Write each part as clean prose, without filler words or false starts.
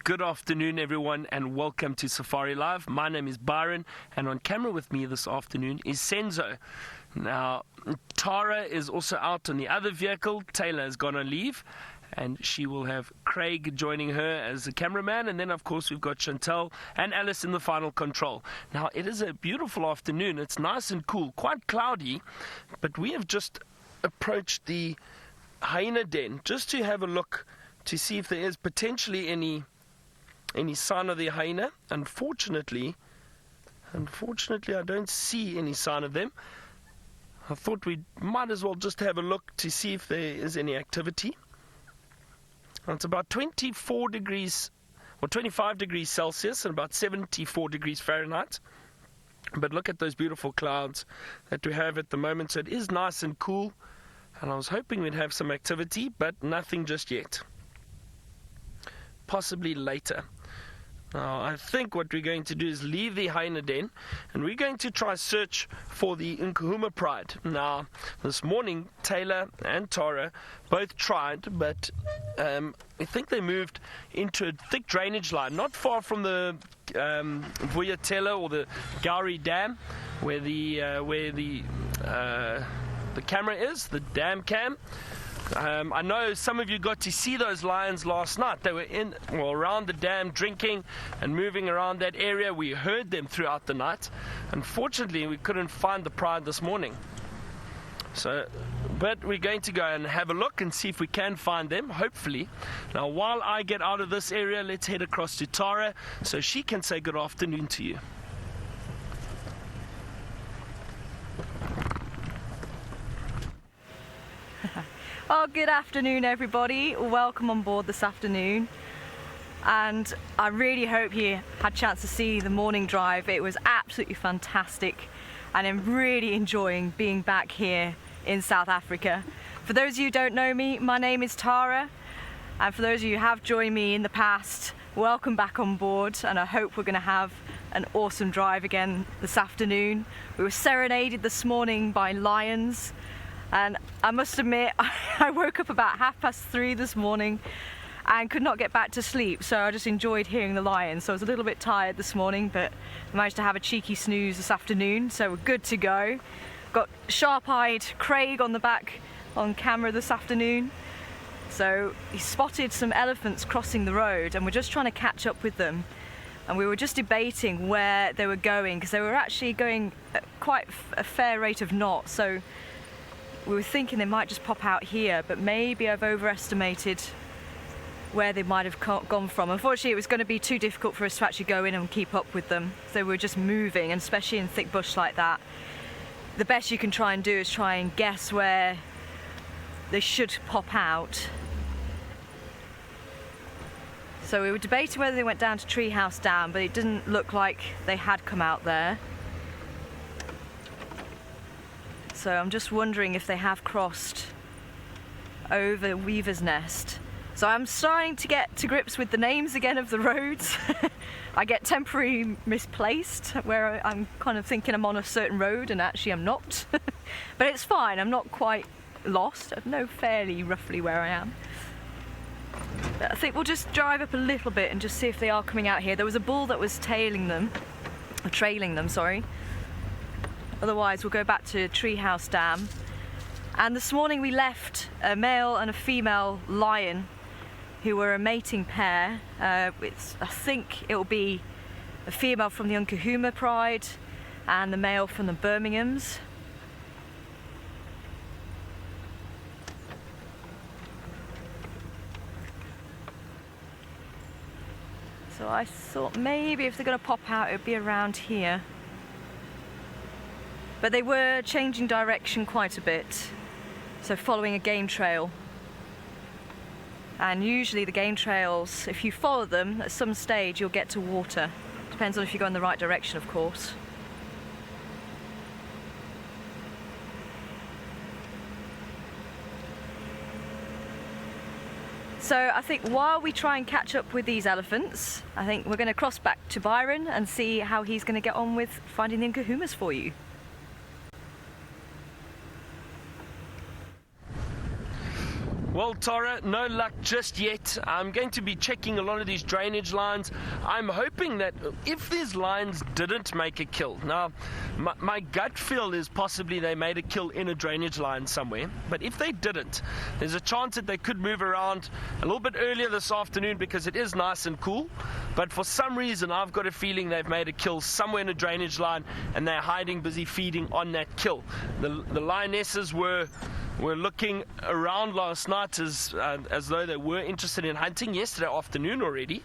Good afternoon, everyone, and welcome to Safari Live. My name is Byron, and on camera with me this afternoon is Senzo. Now, Tara is also out on the other vehicle. Taylor has gone on leave, and she will have Craig joining her as a cameraman, and then of course we've got Chantel and Alice in the final control. Now, it is a beautiful afternoon. It's nice and cool, quite cloudy, but we have just approached the hyena den just to have a look to see if there is potentially any sign of the hyena. Unfortunately, I don't see any sign of them. I thought we might as well just have a look to see if there is any activity. It's about 24 degrees or 25 degrees Celsius and about 74 degrees Fahrenheit. But look at those beautiful clouds that we have at the moment. So it is nice and cool. And I was hoping we'd have some activity, but nothing just yet. Possibly later. Now, I think what we're going to do is leave the hyena den, and we're going to try search for the Nkuhuma pride. Now, this morning, Taylor and Tara both tried, but I think they moved into a thick drainage line, not far from the Vuyatela or the Gowrie Dam, where the camera is, the dam cam. I know some of you got to see those lions last night. They were around the dam drinking and moving around that area. We heard them throughout the night. Unfortunately, we couldn't find the pride this morning. But we're going to go and have a look and see if we can find them, hopefully. Now, while I get out of this area, let's head across to Tara so she can say good afternoon to you. Oh, good afternoon, everybody. Welcome on board this afternoon. And I really hope you had a chance to see the morning drive. It was absolutely fantastic, and I'm really enjoying being back here in South Africa. For those of you who don't know me, my name is Tara, and for those of you who have joined me in the past, welcome back on board, and I hope we're going to have an awesome drive again this afternoon. We were serenaded this morning by lions. And I must admit, I woke up about 3:30 this morning and could not get back to sleep, so I just enjoyed hearing the lions. So I was a little bit tired this morning, but I managed to have a cheeky snooze this afternoon, so we're good to go. Got sharp-eyed Craig on the back on camera this afternoon. So he spotted some elephants crossing the road, and we're just trying to catch up with them. And we were just debating where they were going, because they were actually going at quite a fair rate of knots. So we were thinking they might just pop out here, but maybe I've overestimated where they might have gone from. Unfortunately, it was going to be too difficult for us to actually go in and keep up with them. So we were just moving, and especially in thick bush like that, the best you can try and do is try and guess where they should pop out. So we were debating whether they went down to Treehouse Dam, but it didn't look like they had come out there. So I'm just wondering if they have crossed over Weaver's Nest. So I'm starting to get to grips with the names again of the roads. I get temporarily misplaced, where I'm kind of thinking I'm on a certain road and actually I'm not. But it's fine, I'm not quite lost. I know fairly roughly where I am. But I think we'll just drive up a little bit and just see if they are coming out here. There was a bull that was trailing them, sorry. Otherwise, we'll go back to Treehouse Dam. And this morning we left a male and a female lion who were a mating pair. I think it'll be a female from the Nkuhuma pride and the male from the Birminghams. So I thought maybe if they're going to pop out, it would be around here. But they were changing direction quite a bit, so following a game trail. And usually the game trails, if you follow them, at some stage you'll get to water. Depends on if you go in the right direction, of course. So I think while we try and catch up with these elephants, I think we're going to cross back to Byron and see how he's going to get on with finding the Nkuhumas for you. Well, Tara, no luck just yet. I'm going to be checking a lot of these drainage lines. I'm hoping that if these lines didn't make a kill, now my gut feel is possibly they made a kill in a drainage line somewhere, but if they didn't, there's a chance that they could move around a little bit earlier this afternoon because it is nice and cool. But for some reason, I've got a feeling they've made a kill somewhere in a drainage line and they're hiding, busy feeding on that kill. The lionesses were looking around last night as though they were interested in hunting yesterday afternoon already.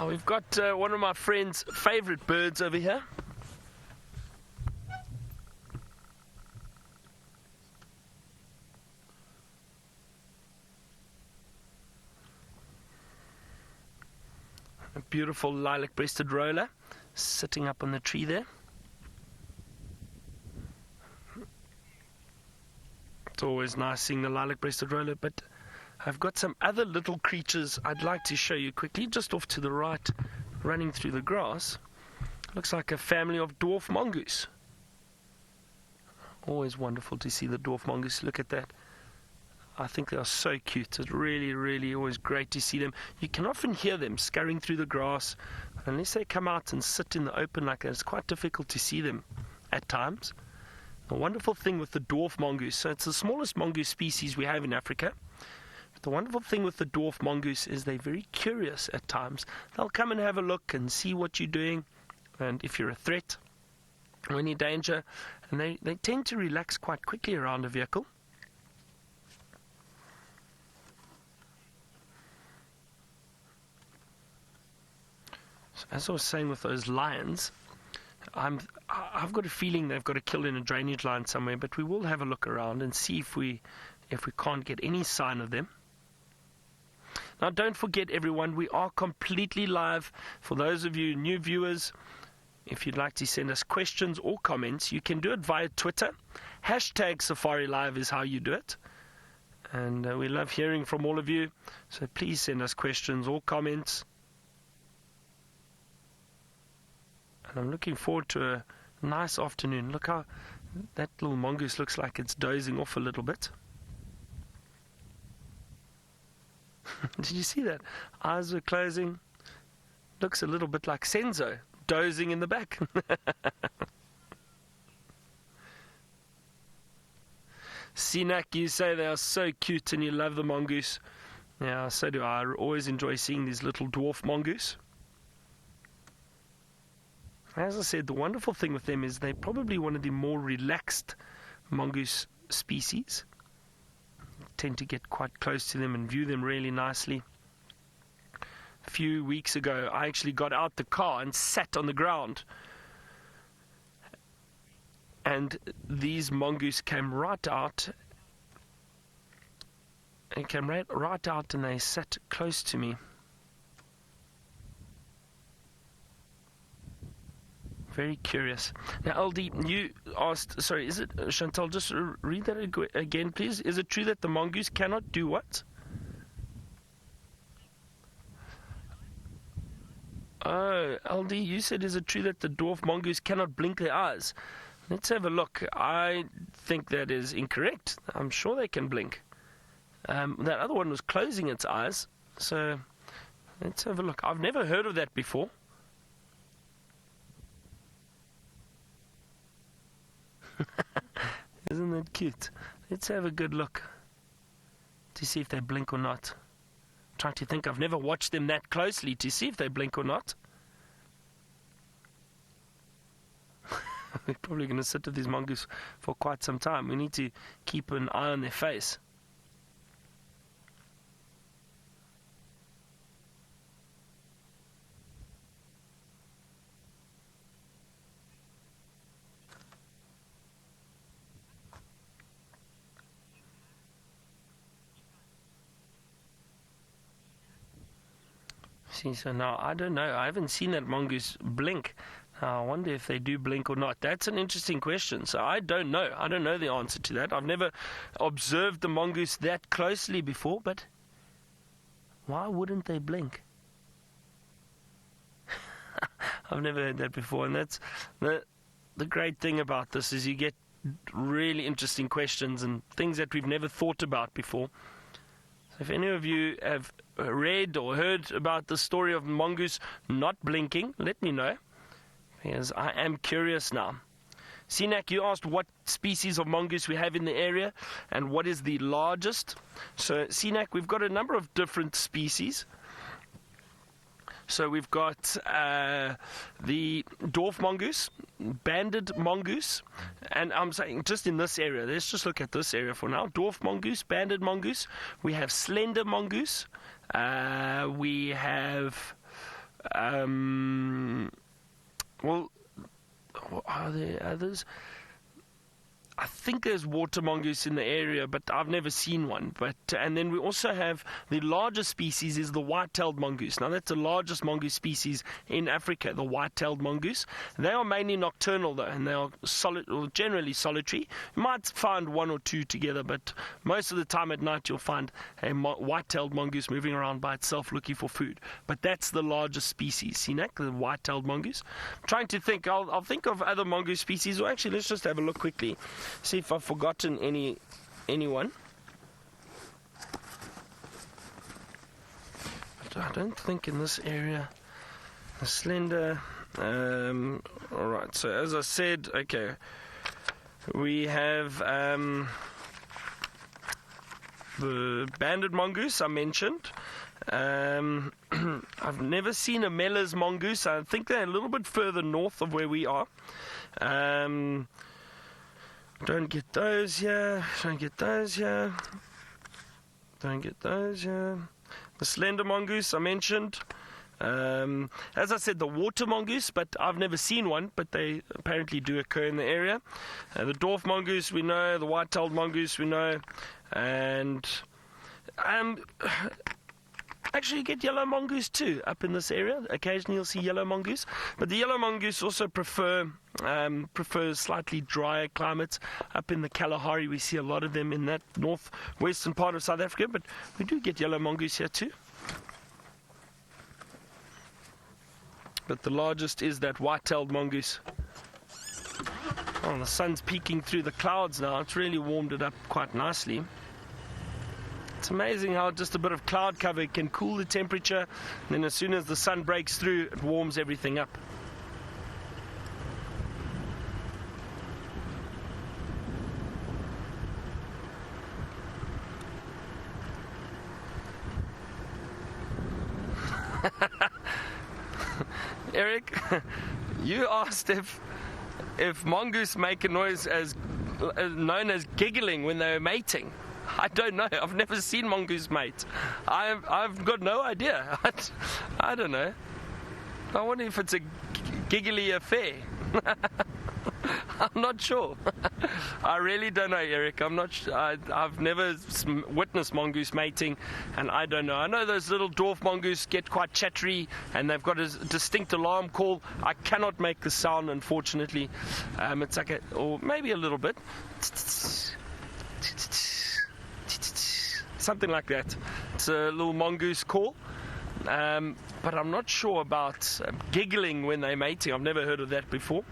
We've got one of my friend's favorite birds over here. A beautiful lilac-breasted roller sitting up on the tree there. It's always nice seeing the lilac-breasted roller, but I've got some other little creatures I'd like to show you quickly, just off to the right, running through the grass. Looks like a family of dwarf mongoose. Always wonderful to see the dwarf mongoose. Look at that. I think they are so cute. It's really, really always great to see them. You can often hear them scurrying through the grass. Unless they come out and sit in the open like that, it's quite difficult to see them at times. The wonderful thing with the dwarf mongoose, so it's the smallest mongoose species we have in Africa. But the wonderful thing with the dwarf mongoose is they're very curious at times. They'll come and have a look and see what you're doing, and if you're a threat or any danger. And they tend to relax quite quickly around a vehicle. So as I was saying with those lions, I've got a feeling they've got a kill in a drainage line somewhere, but we will have a look around and see if we can't get any sign of them. Now, don't forget, everyone, we are completely live. For those of you new viewers, if you'd like to send us questions or comments, you can do it via Twitter. Hashtag Safari Live is how you do it. And we love hearing from all of you. So please send us questions or comments. And I'm looking forward to a nice afternoon. Look how that little mongoose looks like it's dozing off a little bit. Did you see that? Eyes were closing. Looks a little bit like Senzo, dozing in the back. Sinak, you say they are so cute and you love the mongoose. Yeah, so do I. I always enjoy seeing these little dwarf mongoose. As I said, the wonderful thing with them is they're probably one of the more relaxed mongoose species. You tend to get quite close to them and view them really nicely. A few weeks ago, I actually got out the car and sat on the ground. And these mongoose came right out. They came right out and they sat close to me. Very curious. Now, LD, you asked, sorry, is it, Chantal, just read that again, please. Is it true that the mongoose cannot do what? Oh, LD, you said, is it true that the dwarf mongoose cannot blink their eyes? Let's have a look. I think that is incorrect. I'm sure they can blink. That other one was closing its eyes. So, let's have a look. I've never heard of that before. Isn't that cute? Let's have a good look to see if they blink or not. I'm trying to think. I've never watched them that closely to see if they blink or not. We're probably going to sit with these mongoose for quite some time. We need to keep an eye on their face. See, so now I don't know. I haven't seen that mongoose blink. I wonder if they do blink or not. That's an interesting question. So I don't know. I don't know the answer to that. I've never observed the mongoose that closely before, but why wouldn't they blink? I've never heard that before, and that's the great thing about this is you get really interesting questions and things that we've never thought about before. So if any of you have read or heard about the story of mongoose not blinking, let me know, because I am curious now. Sinak, you asked what species of mongoose we have in the area and what is the largest. So, Sinak, we've got a number of different species. So we've got the dwarf mongoose, banded mongoose, and I'm saying just in this area. Let's just look at this area for now. Dwarf mongoose, banded mongoose. We have slender mongoose. We have, are there others? I think there's water mongoose in the area, but I've never seen one. And then we also have the largest species is the white-tailed mongoose. Now that's the largest mongoose species in Africa, the white-tailed mongoose. They are mainly nocturnal though, and they are generally solitary. You might find one or two together, but most of the time at night you'll find a white-tailed mongoose moving around by itself looking for food. But that's the largest species, Sinak, the white-tailed mongoose. I'm trying to think. I'll think of other mongoose species. Well, actually, let's just have a look quickly. See if I've forgotten anyone. I don't think in this area. The slender. Alright, so as I said, okay, we have the banded mongoose I mentioned. I've never seen a Meller's mongoose. I think they're a little bit further north of where we are. Don't get those here. Don't get those here. Don't get those here. The slender mongoose I mentioned. As I said, the water mongoose, but I've never seen one, but they apparently do occur in the area. The dwarf mongoose we know. The white-tailed mongoose we know. And actually, you get yellow mongoose too up in this area. Occasionally you'll see yellow mongoose. But the yellow mongoose also prefer slightly drier climates. Up in the Kalahari we see a lot of them in that northwestern part of South Africa. But we do get yellow mongoose here too. But the largest is that white-tailed mongoose. Oh, the sun's peeking through the clouds now. It's really warmed it up quite nicely. It's amazing how just a bit of cloud cover can cool the temperature, and then as soon as the sun breaks through, it warms everything up. Eric, you asked if mongoose make a noise as known as giggling when they're mating. I don't know. I've never seen mongoose mate. I've got no idea. I don't know. I wonder if it's a giggly affair. I'm not sure. I really don't know, Eric. I'm not. I've never witnessed mongoose mating, and I don't know. I know those little dwarf mongoose get quite chattery, and they've got a distinct alarm call. I cannot make the sound, unfortunately. It's like or maybe a little bit. Something like that. It's a little mongoose call, but I'm not sure about giggling when they're mating. I've never heard of that before.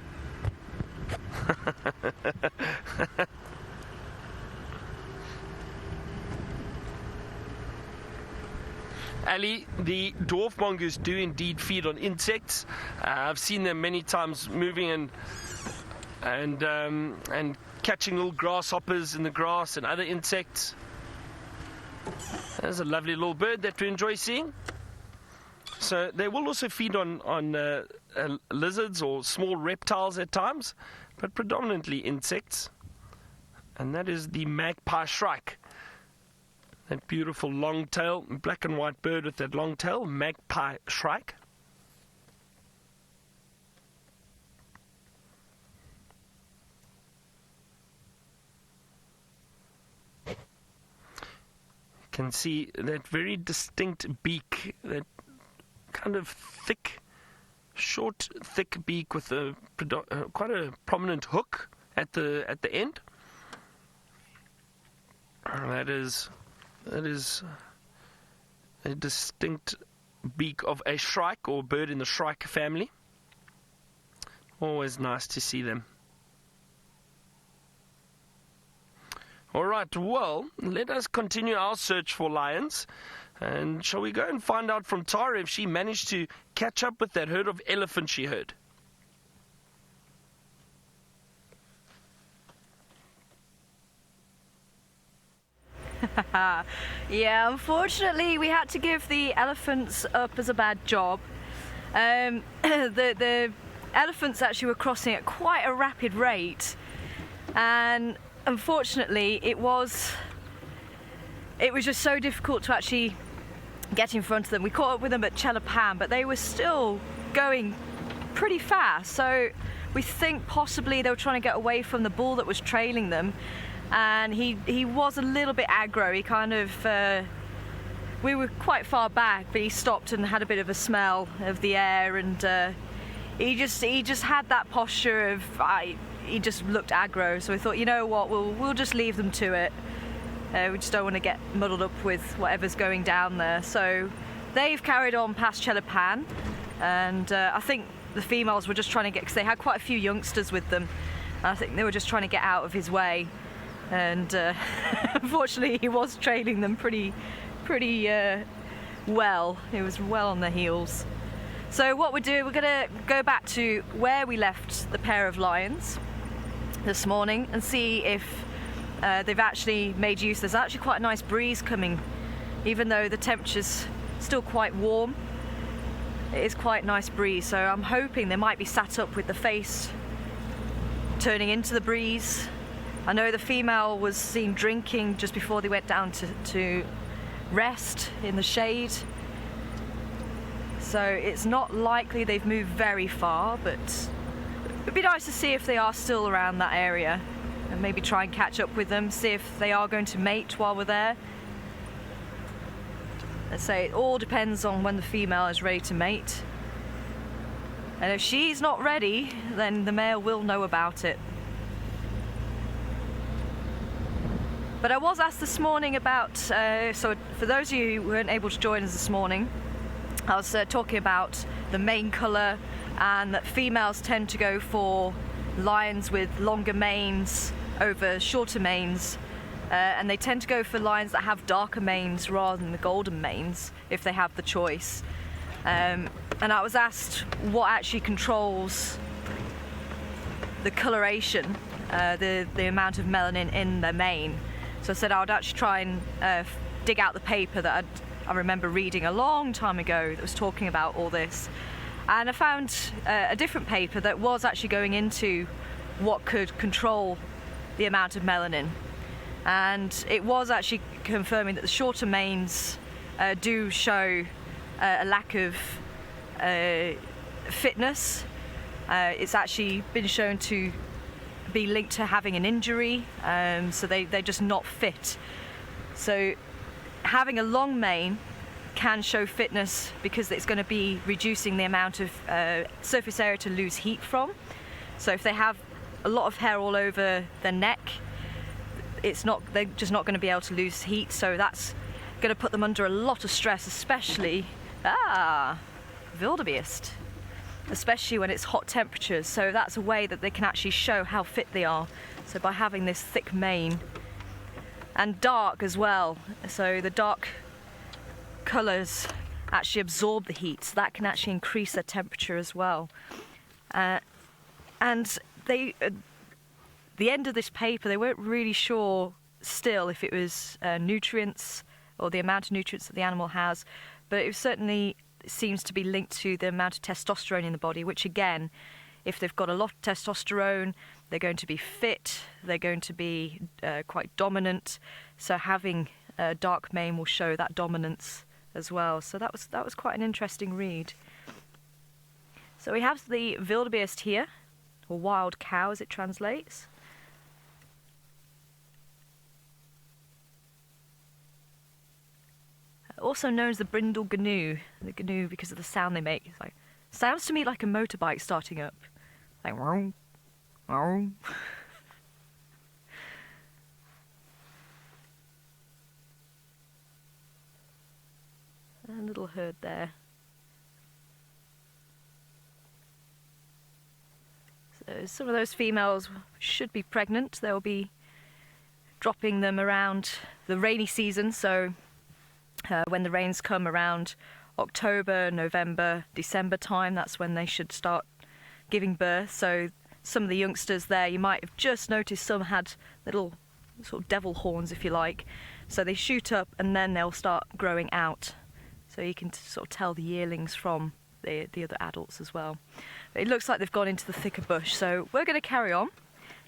Ali, the dwarf mongoose do indeed feed on insects. I've seen them many times moving and catching little grasshoppers in the grass and other insects. There's a lovely little bird that we enjoy seeing. So they will also feed on lizards or small reptiles at times, but predominantly insects. And that is the magpie shrike. That beautiful long tail, black and white bird with that long tail, magpie shrike. Can see that very distinct beak, that kind of thick, short, thick beak with quite a prominent hook at the end. That is a distinct beak of a shrike or bird in the shrike family. Always nice to see them. All right, well, let us continue our search for lions. And shall we go and find out from Tara if she managed to catch up with that herd of elephants she heard? Yeah, unfortunately we had to give the elephants up as a bad job. The elephants actually were crossing at quite a rapid rate, and unfortunately it was just so difficult to actually get in front of them. We caught up with them at Chelapan, but they were still going pretty fast, so we think possibly they were trying to get away from the bull that was trailing them. And he was a little bit aggro. He kind of, we were quite far back, but he stopped and had a bit of a smell of the air, and he just had that posture of, he just looked aggro. So we thought, you know what, we'll just leave them to it. We just don't want to get muddled up with whatever's going down there. So they've carried on past Chelapan, and I think the females were just trying to get, because they had quite a few youngsters with them. I think they were just trying to get out of his way. And unfortunately he was trailing them pretty well. He was well on their heels. So what we're doing, we're going to go back to where we left the pair of lions this morning and see if they've actually made use. There's actually quite a nice breeze coming, even though the temperature's still quite warm. It is quite a nice breeze, so I'm hoping they might be sat up with the face turning into the breeze. I know the female was seen drinking just before they went down to rest in the shade. So it's not likely they've moved very far, but it'd be nice to see if they are still around that area and maybe try and catch up with them, see if they are going to mate while we're there. Let's say it all depends on when the female is ready to mate. And if she's not ready, then the male will know about it. But I was asked this morning about, so for those of you who weren't able to join us this morning, I was talking about the mane colour, and that females tend to go for lions with longer manes over shorter manes, and they tend to go for lions that have darker manes rather than the golden manes if they have the choice. And I was asked what actually controls the coloration, the amount of melanin in their mane. So I said I would actually try and dig out the paper that I remember reading a long time ago that was talking about all this. And I found a different paper that was actually going into what could control the amount of melanin. And it was actually confirming that the shorter manes do show a lack of fitness. It's actually been shown to be linked to having an injury, so they're just not fit. So having a long mane can show fitness because it's going to be reducing the amount of surface area to lose heat from. So if they have a lot of hair all over their neck, they're just not going to be able to lose heat, so that's going to put them under a lot of stress, especially Wildebeest, especially when it's hot temperatures. So that's a way that they can actually show how fit they are, so by having this thick mane. And dark as well, so the dark colours actually absorb the heat, so that can actually increase their temperature as well. And they, at the end of this paper, they weren't really sure still if it was nutrients or the amount of nutrients that the animal has, but it certainly seems to be linked to the amount of testosterone in the body, which again, if they've got a lot of testosterone, they're going to be fit, they're going to be quite dominant, so having a dark mane will show that dominance as well. So that was quite an interesting read. So we have the wildebeest here, or wild cow as it translates. Also known as the brindle gnu, the gnu because of the sound they make. It's like, sounds to me like a motorbike starting up. Like, vroom, vroom. A little herd there. So some of those females should be pregnant. They'll be dropping them around the rainy season. So when the rains come around October, November, December time, that's when they should start giving birth. So some of the youngsters there, you might have just noticed some had little sort of devil horns, if you like. So they shoot up and then they'll start growing out. So you can sort of tell the yearlings from the other adults as well. But it looks like they've gone into the thicker bush. So we're going to carry on.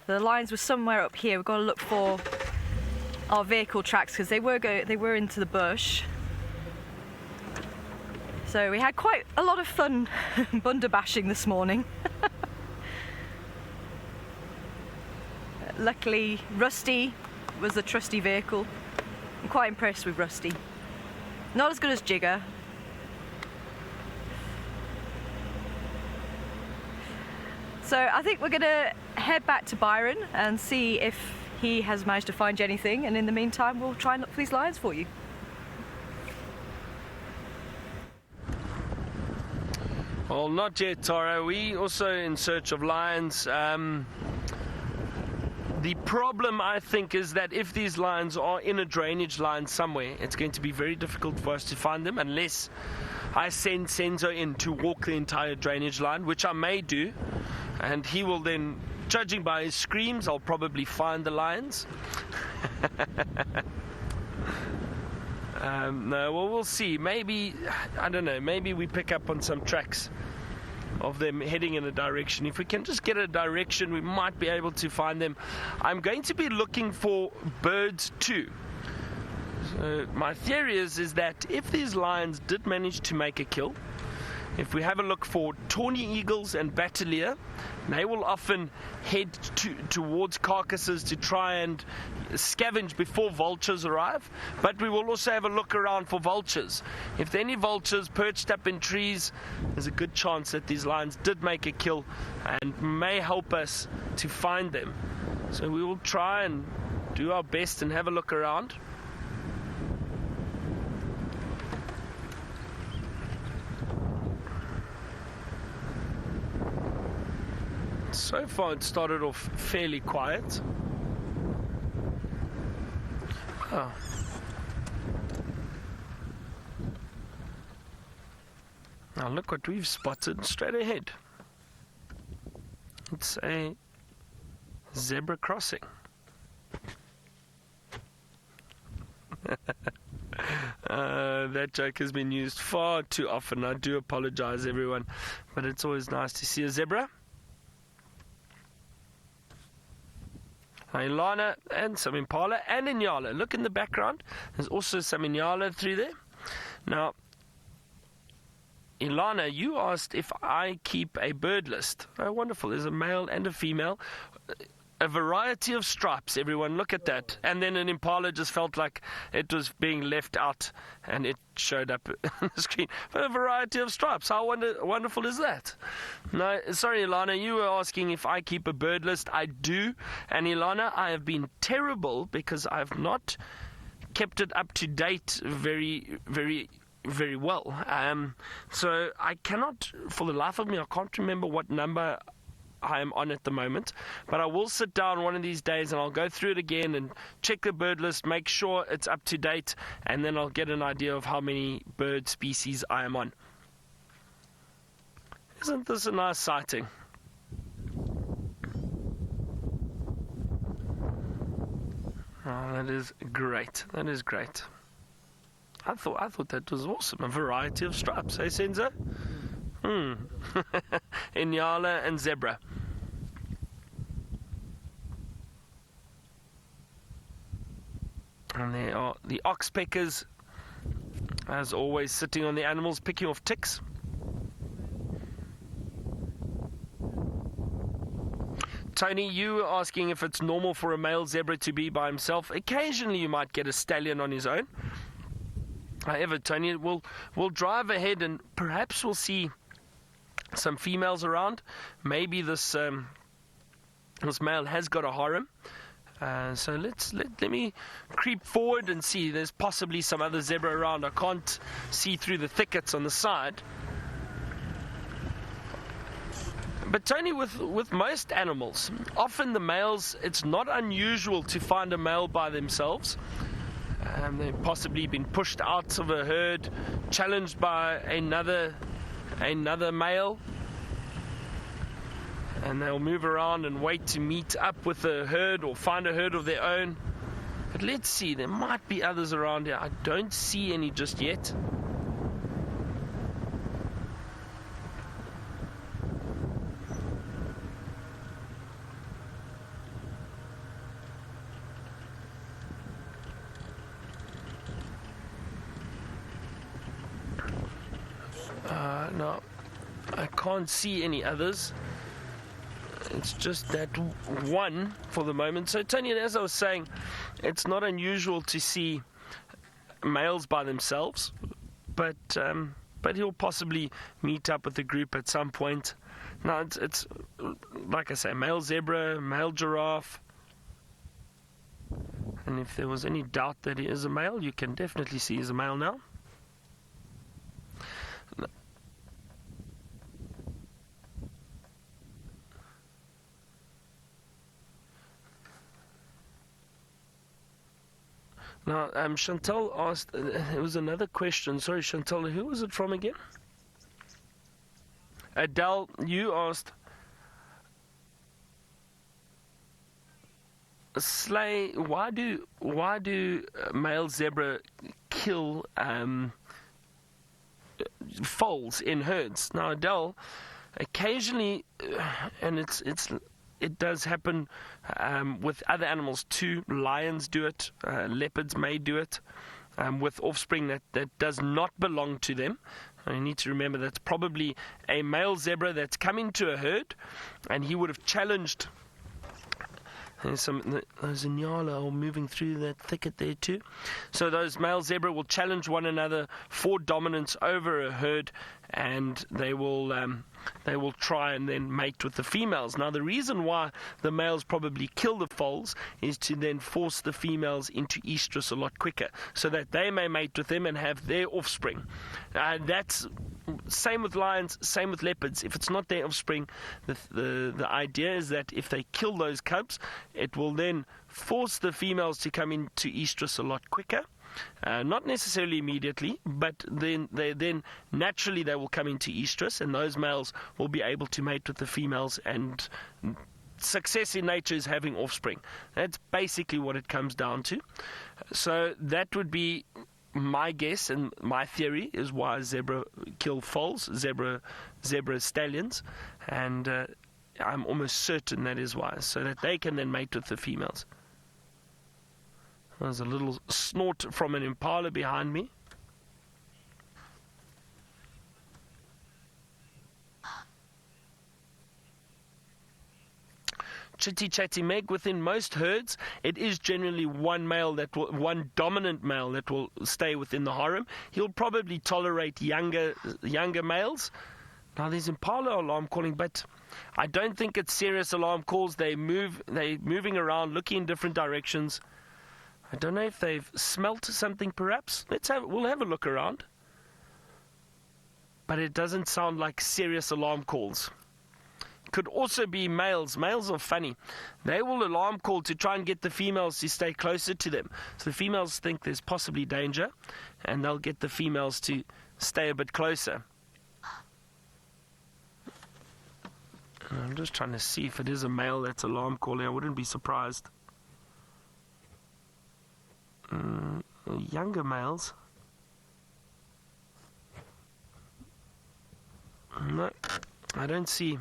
The lions were somewhere up here. We've got to look for our vehicle tracks because they were into the bush. So we had quite a lot of fun bunder bashing this morning. Luckily, Rusty was a trusty vehicle. I'm quite impressed with Rusty. Not as good as Jigger. So I think we're going to head back to Byron and see if he has managed to find anything, and in the meantime we'll try and look for these lions for you. Well, not yet, Tara. We also in search of lions. The problem, I think, is that if these lions are in a drainage line somewhere, it's going to be very difficult for us to find them unless I send Senzo in to walk the entire drainage line, which I may do, and he will then, judging by his screams, I'll probably find the lions. No, well, we'll see. Maybe, I don't know, maybe we pick up on some tracks of them heading in a direction. If we can just get a direction, we might be able to find them. I'm going to be looking for birds too. So my theory is that if these lions did manage to make a kill, if we have a look for tawny eagles and bateleur, they will often head towards carcasses to try and scavenge before vultures arrive. But we will also have a look around for vultures. If there are any vultures perched up in trees, there's a good chance that these lions did make a kill and may help us to find them. So we will try and do our best and have a look around. So far it started off fairly quiet. Oh. Now look what we've spotted straight ahead. It's a zebra crossing. That joke has been used far too often. I do apologize, everyone, but it's always nice to see a zebra. Inala and some impala and inala. Look in the background. There's also some inala through there. Now, Ilana, you asked if I keep a bird list. Oh, wonderful. There's a male and a female. A variety of stripes, everyone. Look at that. And then an impala just felt like it was being left out and it showed up on the screen. But a variety of stripes. How wonderful is that? No, sorry, Ilana, you were asking if I keep a bird list. I do. And Ilana, I have been terrible because I've not kept it up to date very well. So I cannot, for the life of me, I can't remember what number I am on at the moment, but I will sit down one of these days and I'll go through it again and check the bird list, make sure it's up to date, and then I'll get an idea of how many bird species I am on. Isn't this a nice sighting? Oh, that is great. That is great. I thought that was awesome. A variety of stripes, eh, Senzo? Inala and zebra. And there are the oxpeckers, as always, sitting on the animals, picking off ticks. Tony, you were asking if it's normal for a male zebra to be by himself. Occasionally you might get a stallion on his own. However, Tony, we'll drive ahead and perhaps we'll see some females around. Maybe this male has got a harem. So let me creep forward and see. There's possibly some other zebra around. I can't see through the thickets on the side, But Tony, with most animals, often the males, it's not unusual to find a male by themselves. They've possibly been pushed out of a herd, challenged by another male, and they'll move around and wait to meet up with a herd or find a herd of their own. But let's see, there might be others around here. I don't see any just yet. No, I can't see any others. It's just that one for the moment. So Tony, as I was saying, it's not unusual to see males by themselves, but he'll possibly meet up with the group at some point. Now it's like I say, male zebra, male giraffe, and if there was any doubt that he is a male, you can definitely see he's a male now. Now, Chantal asked, there was another question. Sorry, Chantal, who was it from again? Adele, you asked, Slay, why do male zebra kill foals in herds? Now, Adele, occasionally, and it does happen with other animals too. Lions do it, leopards may do it with offspring that does not belong to them. And you need to remember that's probably a male zebra that's come into a herd, and he would have challenged. There's those inala are moving through that thicket there too. So those male zebra will challenge one another for dominance over a herd, and they will try and then mate with the females. Now the reason why the males probably kill the foals is to then force the females into estrus a lot quicker, so that they may mate with them and have their offspring. That's same with lions, same with leopards. If it's not their offspring, the idea is that if they kill those cubs, it will then force the females to come into estrus a lot quicker. Not necessarily immediately, but then naturally they will come into estrus, and those males will be able to mate with the females, and success in nature is having offspring. That's basically what it comes down to. So that would be my guess and my theory is why zebra kill foals, zebra stallions, and I'm almost certain that is why, so that they can then mate with the females. There's a little snort from an impala behind me. Chitty Chatty Meg, within most herds, it is generally one dominant male that will stay within the harem. He'll probably tolerate younger males. Now there's impala alarm calling, but I don't think it's serious alarm calls. They're moving around, looking in different directions. I don't know if they've smelt something, perhaps. We'll have a look around. But it doesn't sound like serious alarm calls. Could also be males. Males are funny. They will alarm call to try and get the females to stay closer to them. So the females think there's possibly danger, and they'll get the females to stay a bit closer. I'm just trying to see if it is a male that's alarm calling. I wouldn't be surprised. Younger males. No, I don't see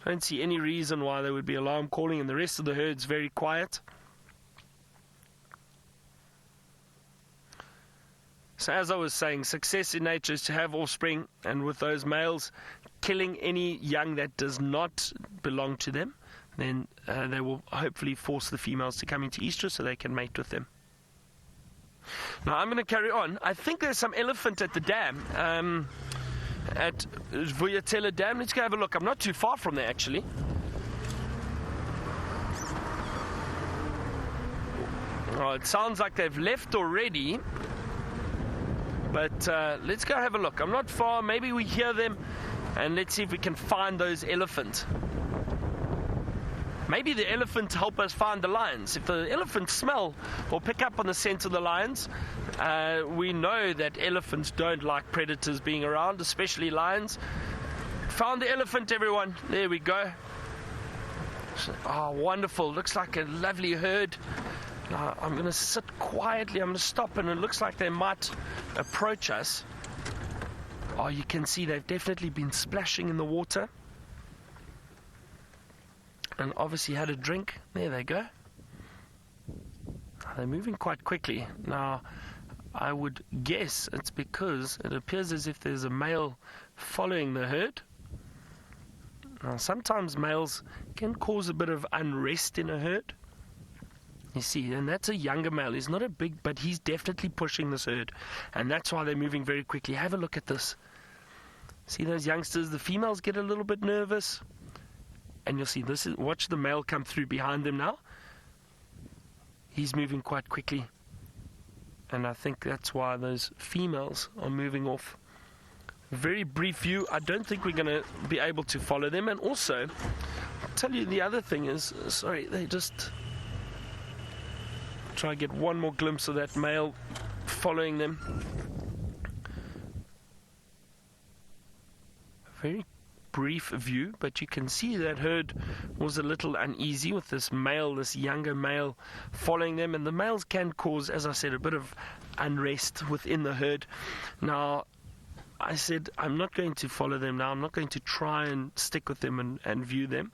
any reason why there would be alarm calling, and the rest of the herd's very quiet. So as I was saying, success in nature is to have offspring, and with those males killing any young that does not belong to them, then they will hopefully force the females to come into estrus so they can mate with them. Now I'm going to carry on. I think there's some elephant at the dam, at Vuyatela Dam. Let's go have a look. I'm not too far from there, actually. Oh, it sounds like they've left already, but let's go have a look. I'm not far. Maybe we hear them, and let's see if we can find those elephant. Maybe the elephant help us find the lions. If the elephants smell or pick up on the scent of the lions, we know that elephants don't like predators being around, especially lions. Found the elephant, everyone. There we go. Oh, wonderful. Looks like a lovely herd. I'm going to sit quietly. I'm going to stop, and it looks like they might approach us. Oh, you can see they've definitely been splashing in the water. And obviously had a drink. There they go. They're moving quite quickly. Now, I would guess it's because it appears as if there's a male following the herd. Now, sometimes males can cause a bit of unrest in a herd. You see, and that's a younger male. He's not a big, but he's definitely pushing this herd. And that's why they're moving very quickly. Have a look at this. See those youngsters? The females get a little bit nervous. And you'll see, watch the male come through behind them now. He's moving quite quickly. And I think that's why those females are moving off. Very brief view. I don't think we're going to be able to follow them. And also, I'll tell you the other thing is, sorry, they just try to get one more glimpse of that male following them. Very brief view, but you can see that herd was a little uneasy with this younger male following them, and the males can cause, as I said, a bit of unrest within the herd. Now, I said I'm not going to follow them now. I'm not going to try and stick with them and view them,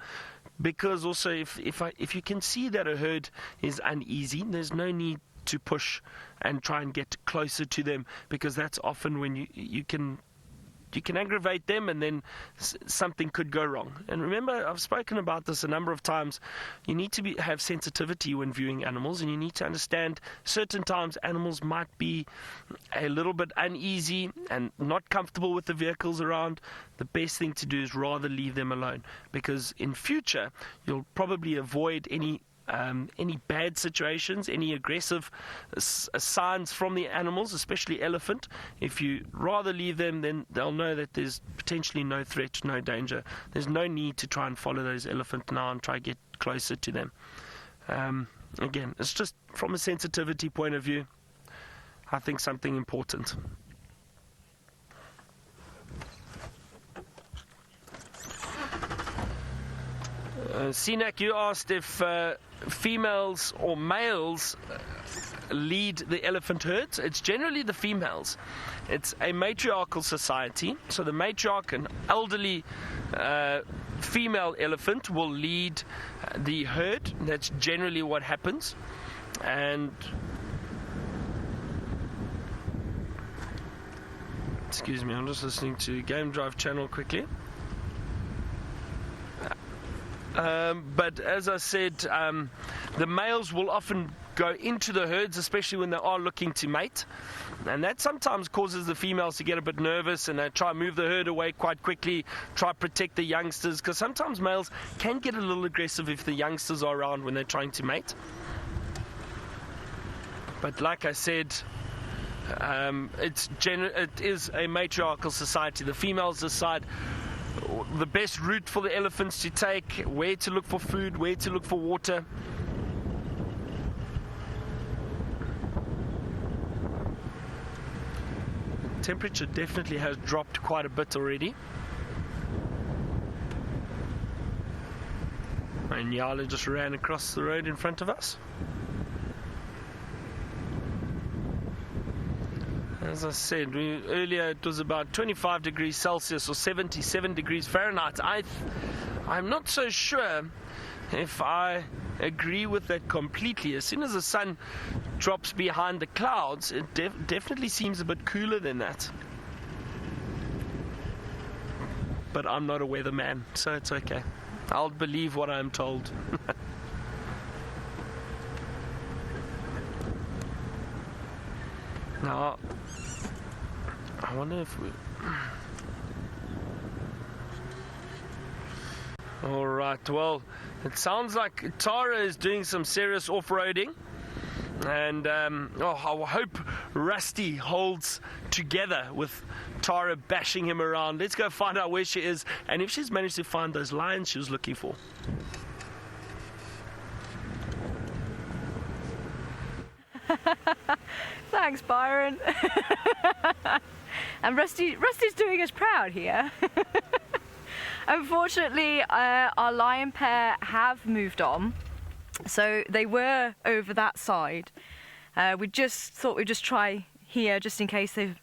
because also if you can see that a herd is uneasy, there's no need to push and try and get closer to them, because that's often when you can aggravate them, and then something could go wrong. And remember, I've spoken about this a number of times. You need to have sensitivity when viewing animals, and you need to understand certain times animals might be a little bit uneasy and not comfortable with the vehicles around. The best thing to do is rather leave them alone, because in future you'll probably avoid any bad situations, any aggressive signs from the animals, especially elephant. If you rather leave them, then they'll know that there's potentially no threat, no danger. There's no need to try and follow those elephant now and try to get closer to them. Again, it's just from a sensitivity point of view, I think something important. Sinak, you asked if females or males lead the elephant herds. It's generally the females. It's a matriarchal society, so the matriarch, an elderly female elephant, will lead the herd. That's generally what happens. And excuse me, I'm just listening to Game Drive channel quickly. But as I said, the males will often go into the herds, especially when they are looking to mate. And that sometimes causes the females to get a bit nervous, and they try to move the herd away quite quickly, try to protect the youngsters, because sometimes males can get a little aggressive if the youngsters are around when they're trying to mate. But like I said, it is a matriarchal society. The females decide the best route for the elephants to take, where to look for food, where to look for water. The temperature definitely has dropped quite a bit already. And Yala just ran across the road in front of us. As I said earlier, it was about 25 degrees Celsius or 77 degrees Fahrenheit. I'm not so sure if I agree with that completely. As soon as the sun drops behind the clouds, it definitely seems a bit cooler than that. But I'm not a weatherman, so it's okay. I'll believe what I'm told. Now, I wonder if we... Alright, well, it sounds like Tara is doing some serious off-roading. And I hope Rusty holds together with Tara bashing him around. Let's go find out where she is and if she's managed to find those lions she was looking for. Thanks, Byron. And Rusty's doing us proud here. Unfortunately, our lion pair have moved on, so they were over that side. We just thought we'd just try here, just in case they've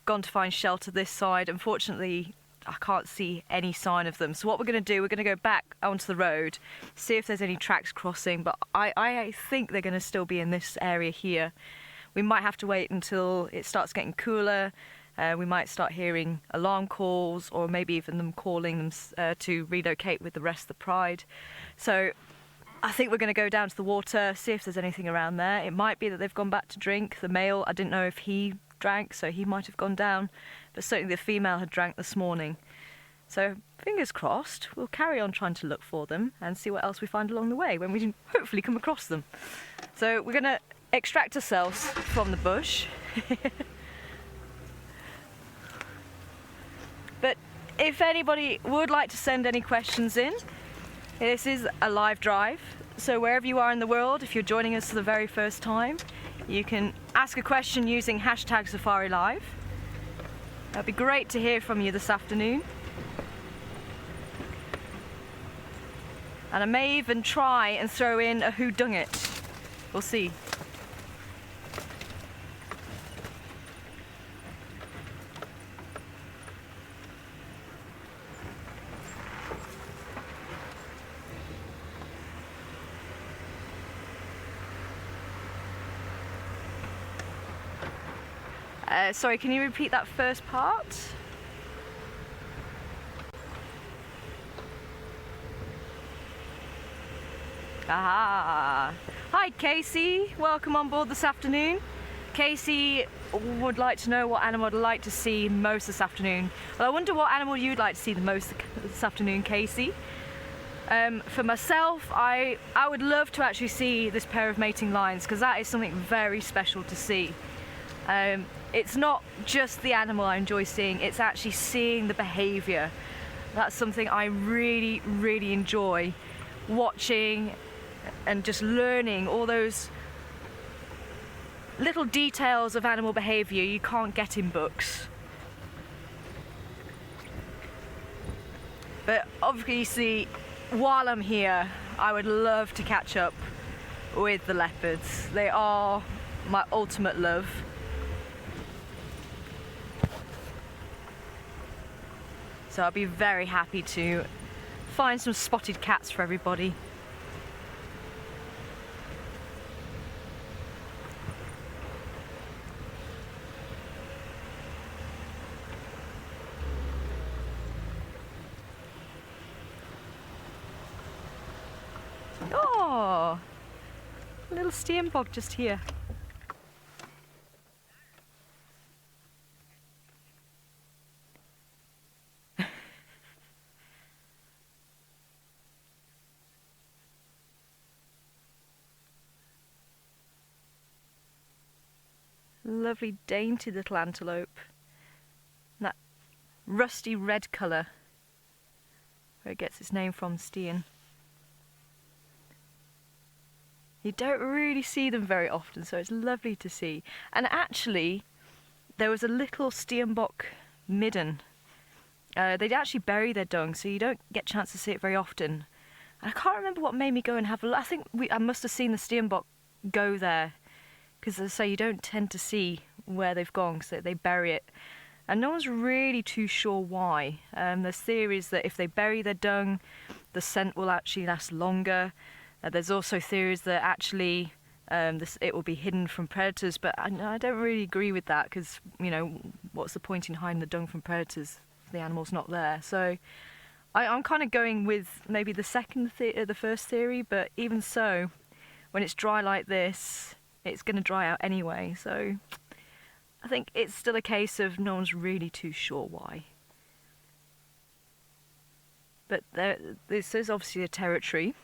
gone to find shelter this side. Unfortunately, I can't see any sign of them. So what we're going to do, we're going to go back onto the road, see if there's any tracks crossing, but I think they're going to still be in this area here. We might have to wait until it starts getting cooler. We might start hearing alarm calls, or maybe even them calling them to relocate with the rest of the pride. So I think we're going to go down to the water, see if there's anything around there. It might be that they've gone back to drink. The male, I didn't know if he drank, so he might have gone down, but certainly the female had drank this morning. So fingers crossed, we'll carry on trying to look for them and see what else we find along the way when we hopefully come across them. So we're going to extract ourselves from the bush. But if anybody would like to send any questions in, this is a live drive, so wherever you are in the world, if you're joining us for the very first time, you can ask a question using hashtag Safari Live. It'd be great to hear from you this afternoon. And I may even try and throw in a whodunit. We'll see. Sorry, can you repeat that first part? Ah, hi Casey, welcome on board this afternoon. Casey would like to know what animal I'd like to see most this afternoon. Well, I wonder what animal you'd like to see the most this afternoon, Casey. For myself, I would love to actually see this pair of mating lions, because that is something very special to see. It's not just the animal I enjoy seeing, it's actually seeing the behaviour. That's something I really, really enjoy watching, and just learning all those little details of animal behaviour you can't get in books. But obviously, while I'm here, I would love to catch up with the leopards. They are my ultimate love. So I'll be very happy to find some spotted cats for everybody. Oh, a little steenbok just here. Lovely dainty little antelope. And that rusty red colour, where it gets its name from, Steen. You don't really see them very often, so it's lovely to see. And actually, there was a little steenbok midden. They'd actually bury their dung, so you don't get a chance to see it very often. And I can't remember what made me go and have a look. I think I must have seen the steenbok go there, because as I say, you don't tend to see where they've gone, so they bury it. And no one's really too sure why. There's theories that if they bury their dung, the scent will actually last longer. There's also theories that actually it will be hidden from predators, but I don't really agree with that, because, you know, what's the point in hiding the dung from predators if the animal's not there? So I'm kind of going with maybe the first theory, but even so, when it's dry like this, it's going to dry out anyway. So I think it's still a case of no one's really too sure why. But this is obviously a territory,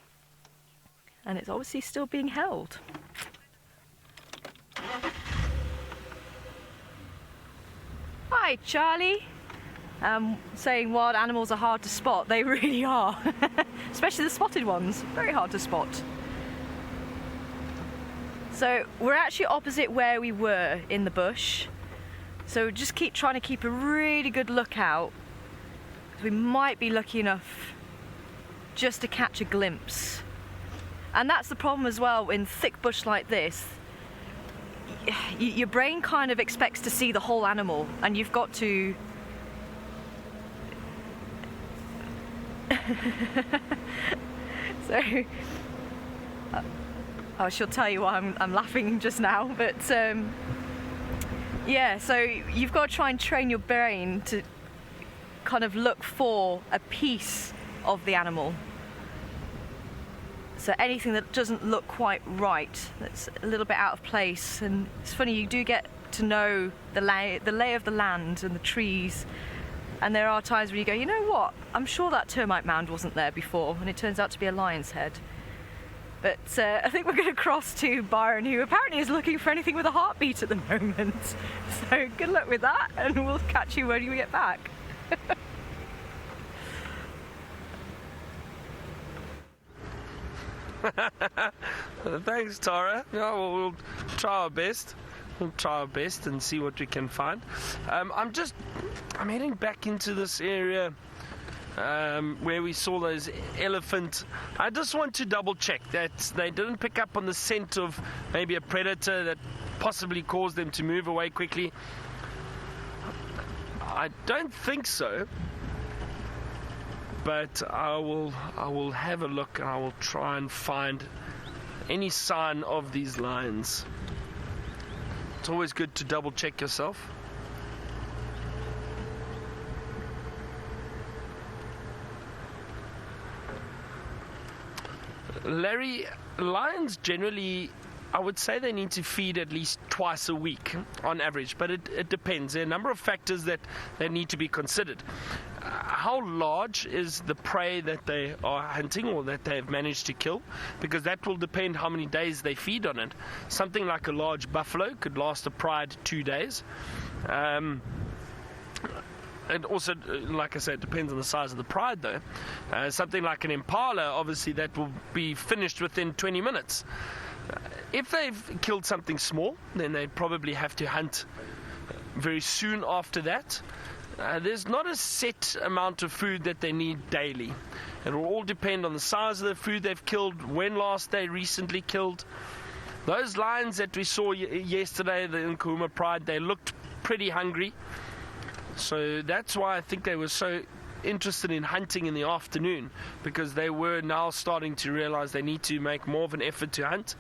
and it's obviously still being held. Hi, Charlie. Saying wild animals are hard to spot. They really are. Especially the spotted ones. Very hard to spot. So we're actually opposite where we were in the bush. So just keep trying to keep a really good lookout. We might be lucky enough just to catch a glimpse. And that's the problem as well in thick bush like this. Your brain kind of expects to see the whole animal, and you've got to so she'll tell you why I'm laughing just now, but yeah, so you've got to try and train your brain to kind of look for a piece of the animal. So anything that doesn't look quite right, that's a little bit out of place. And it's funny, you do get to know the lay of the land and the trees. And there are times where you go, you know what, I'm sure that termite mound wasn't there before, and it turns out to be a lion's head. But I think we're going to cross to Byron, who apparently is looking for anything with a heartbeat at the moment. So good luck with that, and we'll catch you when we get back. Thanks, Tara. Yeah, well, we'll try our best. We'll try our best and see what we can find. I'm heading back into this area where we saw those elephant. I just want to double check that they didn't pick up on the scent of maybe a predator that possibly caused them to move away quickly. I don't think so. But I will have a look, and I will try and find any sign of these lions. It's always good to double check yourself. Larry, lions generally, I would say they need to feed at least twice a week on average, but it depends. There are a number of factors that need to be considered. How large is the prey that they are hunting or that they have managed to kill? Because that will depend how many days they feed on it. Something like a large buffalo could last a pride 2 days. And also, like I said, it depends on the size of the pride though. Something like an impala, obviously that will be finished within 20 minutes. If they've killed something small, then they'd probably have to hunt very soon after that. There's not a set amount of food that they need daily. It will all depend on the size of the food they've killed, when last they recently killed. Those lions that we saw yesterday, the Nkuhuma Pride, they looked pretty hungry. So that's why I think they were so interested in hunting in the afternoon, because they were now starting to realize they need to make more of an effort to hunt.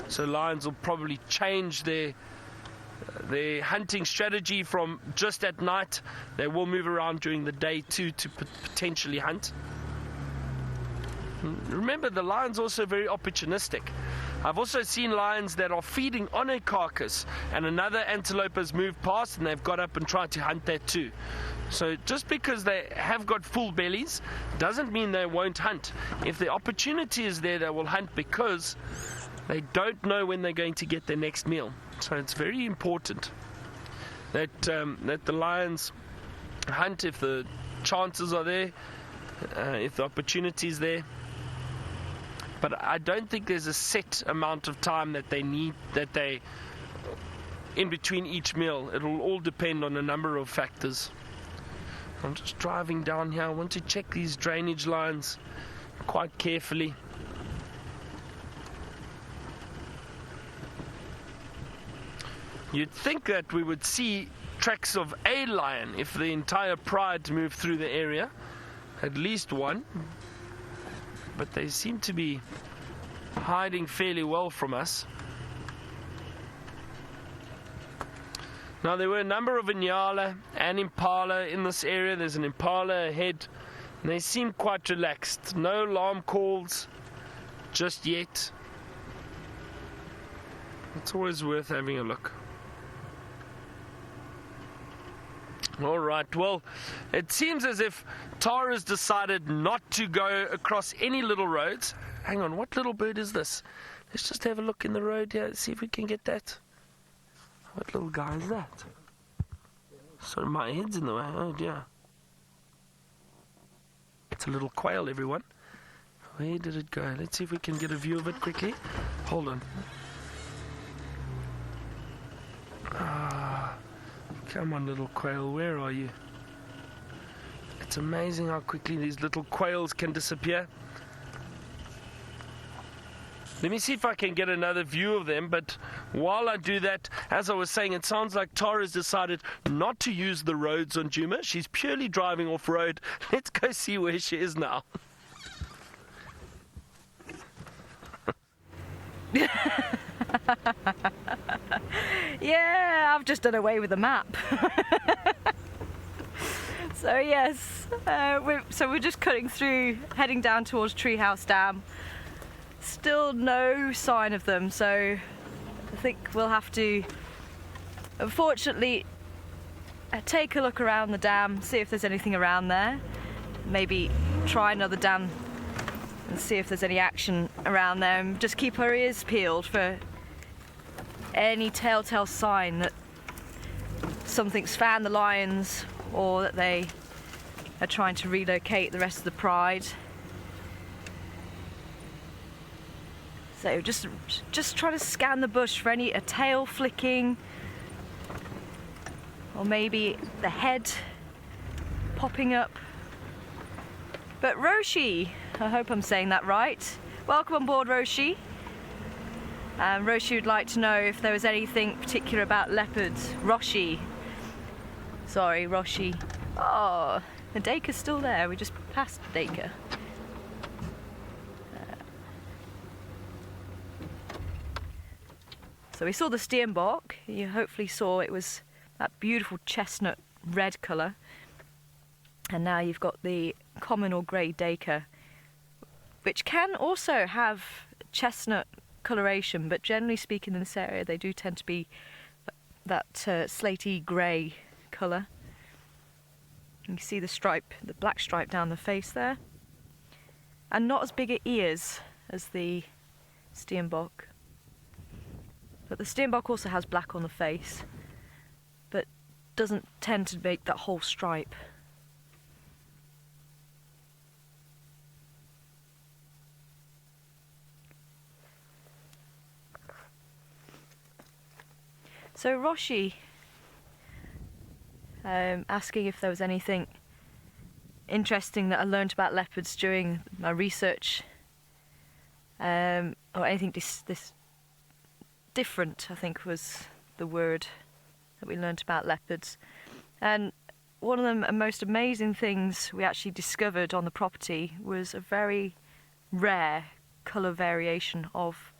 So lions will probably change their hunting strategy from just at night. They will move around during the day too to potentially hunt. Remember, the lion's also very opportunistic. I've also seen lions that are feeding on a carcass and another antelope has moved past and they've got up and tried to hunt that too. So just because they have got full bellies doesn't mean they won't hunt. If the opportunity is there, they will hunt, because they don't know when they're going to get their next meal. So it's very important that the lions hunt if the chances are there, if the opportunity is there. But I don't think there's a set amount of time that they need, that they in between each meal. It will all depend on a number of factors. I'm just driving down here. I want to check these drainage lines quite carefully. You'd think that we would see tracks of a lion if the entire pride moved through the area, at least one, but they seem to be hiding fairly well from us. Now, there were a number of inala and impala in this area. There's an impala ahead, and they seem quite relaxed. No alarm calls just yet. It's always worth having a look. Alright, well, it seems as if Tara's decided not to go across any little roads. Hang on, what little bird is this? Let's just have a look in the road here, see if we can get that. What little guy is that? Sorry, my head's in the way. Oh dear. It's a little quail, everyone. Where did it go? Let's see if we can get a view of it quickly. Hold on. Ah, come on, little quail. Where are you? It's amazing how quickly these little quails can disappear. Let me see if I can get another view of them, but while I do that, as I was saying, it sounds like Tara's decided not to use the roads on Djuma. She's purely driving off-road. Let's go see where she is now. Yeah, I've just done away with the map. So yes, we're just cutting through, heading down towards Treehouse Dam. Still no sign of them, so I think we'll have to, unfortunately, take a look around the dam, see if there's anything around there. Maybe try another dam and see if there's any action around there, and just keep our ears peeled for any telltale sign that something's found the lions or that they are trying to relocate the rest of the pride. So just try to scan the bush for a tail flicking, or maybe the head popping up. But Roshi, I hope I'm saying that right. Welcome on board, Roshi. Roshi would like to know if there was anything particular about leopards. Roshi. Sorry, Roshi. Oh, the Dacre's still there. We just passed the Dacre. So we saw the steenbok. You hopefully saw it was that beautiful chestnut red colour. And now you've got the common or grey Dacre, which can also have chestnut coloration, but generally speaking in this area they do tend to be that slaty grey colour. You can see the stripe, the black stripe down the face there. And not as big at ears as the steenbok. But the steenbok also has black on the face, but doesn't tend to make that whole stripe. So Roshi asking if there was anything interesting that I learned about leopards during my research, or anything this different, I think was the word that we learnt about leopards. And one of the most amazing things we actually discovered on the property was a very rare colour variation of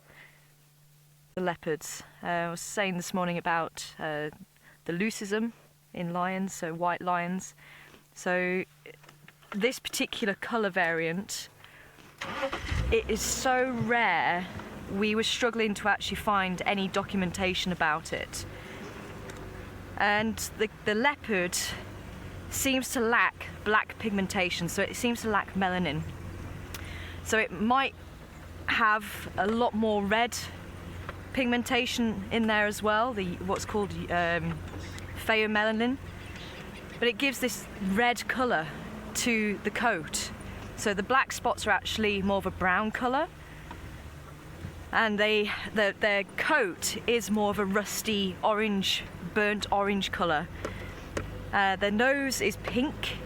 the leopards. I was saying this morning about the leucism in lions, so white lions. So this particular colour variant, it is so rare we were struggling to actually find any documentation about it. And the leopard seems to lack black pigmentation, so it seems to lack melanin. So it might have a lot more red pigmentation in there as well, what's called pheomelanin, but it gives this red colour to the coat. So the black spots are actually more of a brown colour, and their coat is more of a rusty orange, burnt orange colour. Their nose is pink,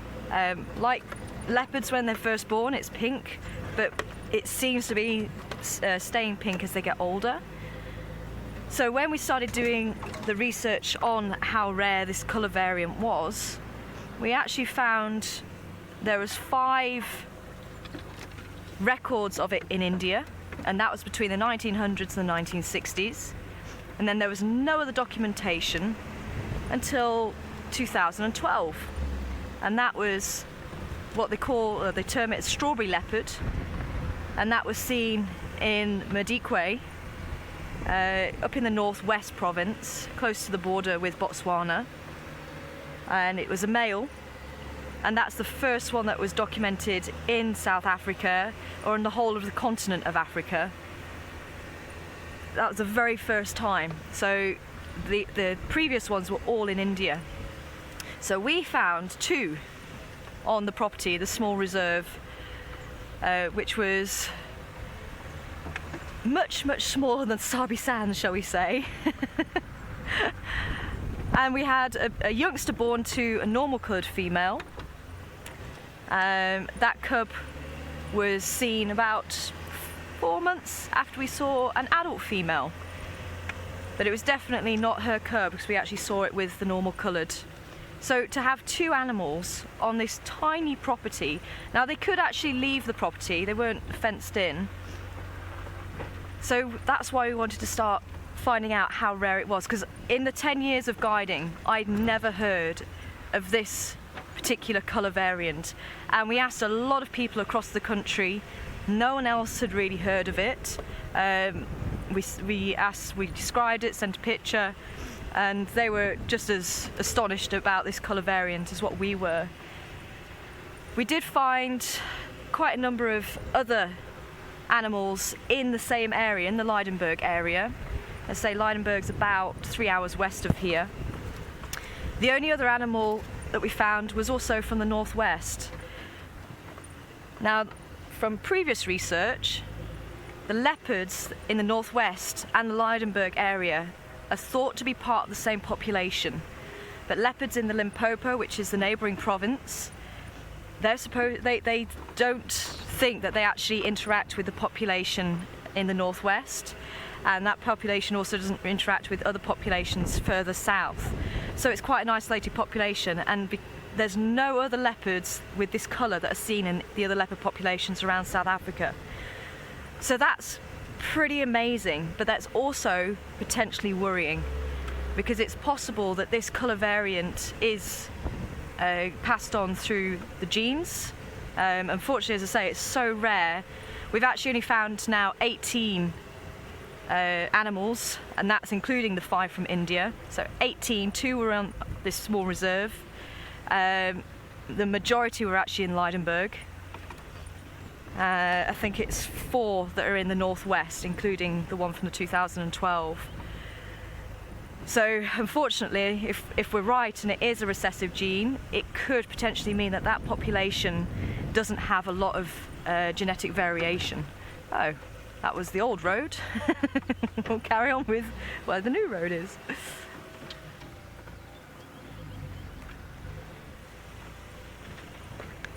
like leopards when they're first born, it's pink, but it seems to be staying pink as they get older. So when we started doing the research on how rare this colour variant was, we actually found there was 5 records of it in India, and that was between the 1900s and the 1960s. And then there was no other documentation until 2012. And that was what they term it as strawberry leopard. And that was seen in Madikwe, up in the northwest province, close to the border with Botswana. And it was a male. And that's the first one that was documented in South Africa, or in the whole of the continent of Africa. That was the very first time. So the previous ones were all in India. So we found 2 on the property, the small reserve, which was much smaller than Sabi Sands, shall we say. And we had a youngster born to a normal coloured female. That cub was seen about 4 months after we saw an adult female, but it was definitely not her cub because we actually saw it with the normal coloured. So to have 2 animals on this tiny property, now they could actually leave the property, they weren't fenced in, so that's why we wanted to start finding out how rare it was, because in the 10 years of guiding I'd never heard of this particular colour variant, and we asked a lot of people across the country. No one else had really heard of it. We described it, sent a picture, and they were just as astonished about this colour variant as what we were. We did find quite a number of other animals in the same area, in the Lydenburg area. Let's say Lydenburg's about 3 hours west of here. The only other animal that we found was also from the northwest. Now, from previous research, the leopards in the northwest and the Lydenburg area are thought to be part of the same population. But leopards in the Limpopo, which is the neighbouring province, they don't think that they actually interact with the population in the northwest, and that population also doesn't interact with other populations further south. So it's quite an isolated population, and there's no other leopards with this colour that are seen in the other leopard populations around South Africa. So that's pretty amazing, but that's also potentially worrying, because it's possible that this colour variant is passed on through the genes. Unfortunately, as I say, it's so rare. We've actually only found now 18 animals, and that's including the 5 from India. So 18, 2 were on this small reserve. The majority were actually in Lydenburg. I think it's 4 that are in the northwest, including the one from the 2012. So unfortunately, if we're right and it is a recessive gene, it could potentially mean that that population doesn't have a lot of genetic variation. Oh, that was the old road. We'll carry on with where the new road is.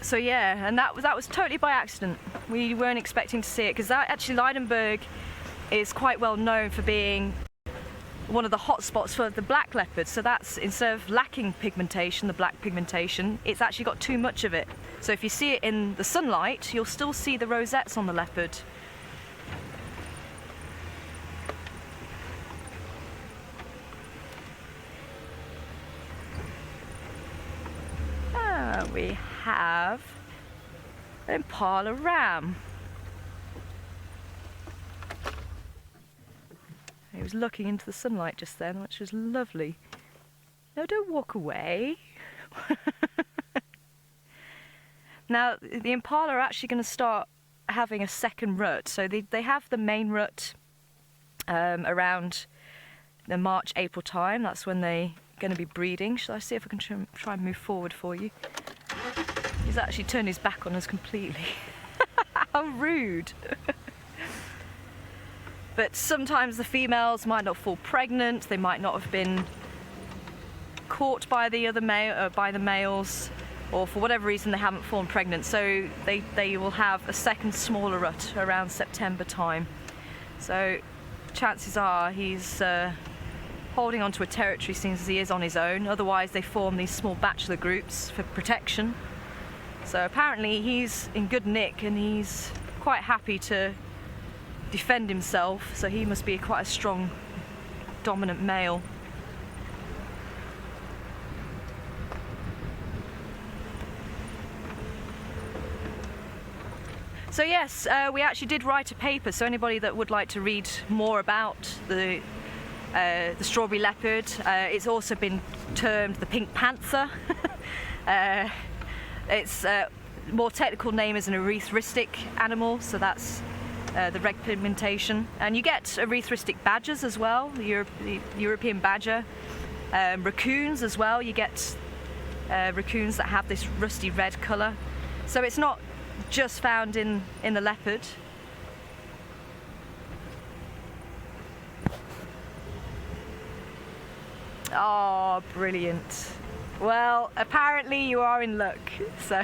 So yeah, and that was totally by accident. We weren't expecting to see it, because actually Lydenburg is quite well known for being one of the hot spots for the black leopard. So that's, instead of lacking pigmentation, the black pigmentation, it's actually got too much of it. So if you see it in the sunlight, you'll still see the rosettes on the leopard. We have an impala ram. He was looking into the sunlight just then, which was lovely. No, don't walk away. Now, the impala are actually going to start having a second rut. So they have the main rut around the March, April time. That's when they're going to be breeding. Shall I see if I can try and move forward for you? He's actually turned his back on us completely. How rude. But sometimes the females might not fall pregnant, they might not have been caught by the other by the males, or for whatever reason they haven't fallen pregnant, so they will have a second smaller rut around September time. So chances are he's holding on to a territory since he is on his own. Otherwise they form these small bachelor groups for protection. So apparently he's in good nick and he's quite happy to defend himself, so he must be quite a strong, dominant male. So yes, we actually did write a paper, so anybody that would like to read more about the strawberry leopard, it's also been termed the pink panther. Its more technical name is an erythristic animal, so that's the red pigmentation. And you get erythristic badgers as well, the European badger, raccoons as well. You get raccoons that have this rusty red colour. So it's not just found in the leopard. Oh, brilliant. Well, apparently you are in luck. So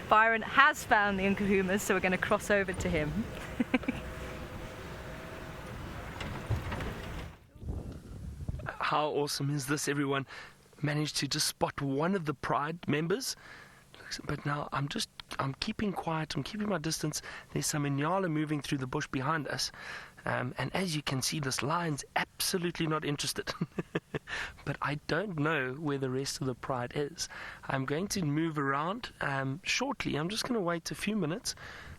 Byron has found the Nkuhumas, so we're going to cross over to him. How awesome is this, everyone? Managed to just spot one of the Pride members. But now I'm keeping quiet, I'm keeping my distance. There's some inala moving through the bush behind us. And as you can see, this lion's absolutely not interested. But I don't know where the rest of the Pride is. I'm going to move around shortly. I'm just going to wait a few minutes.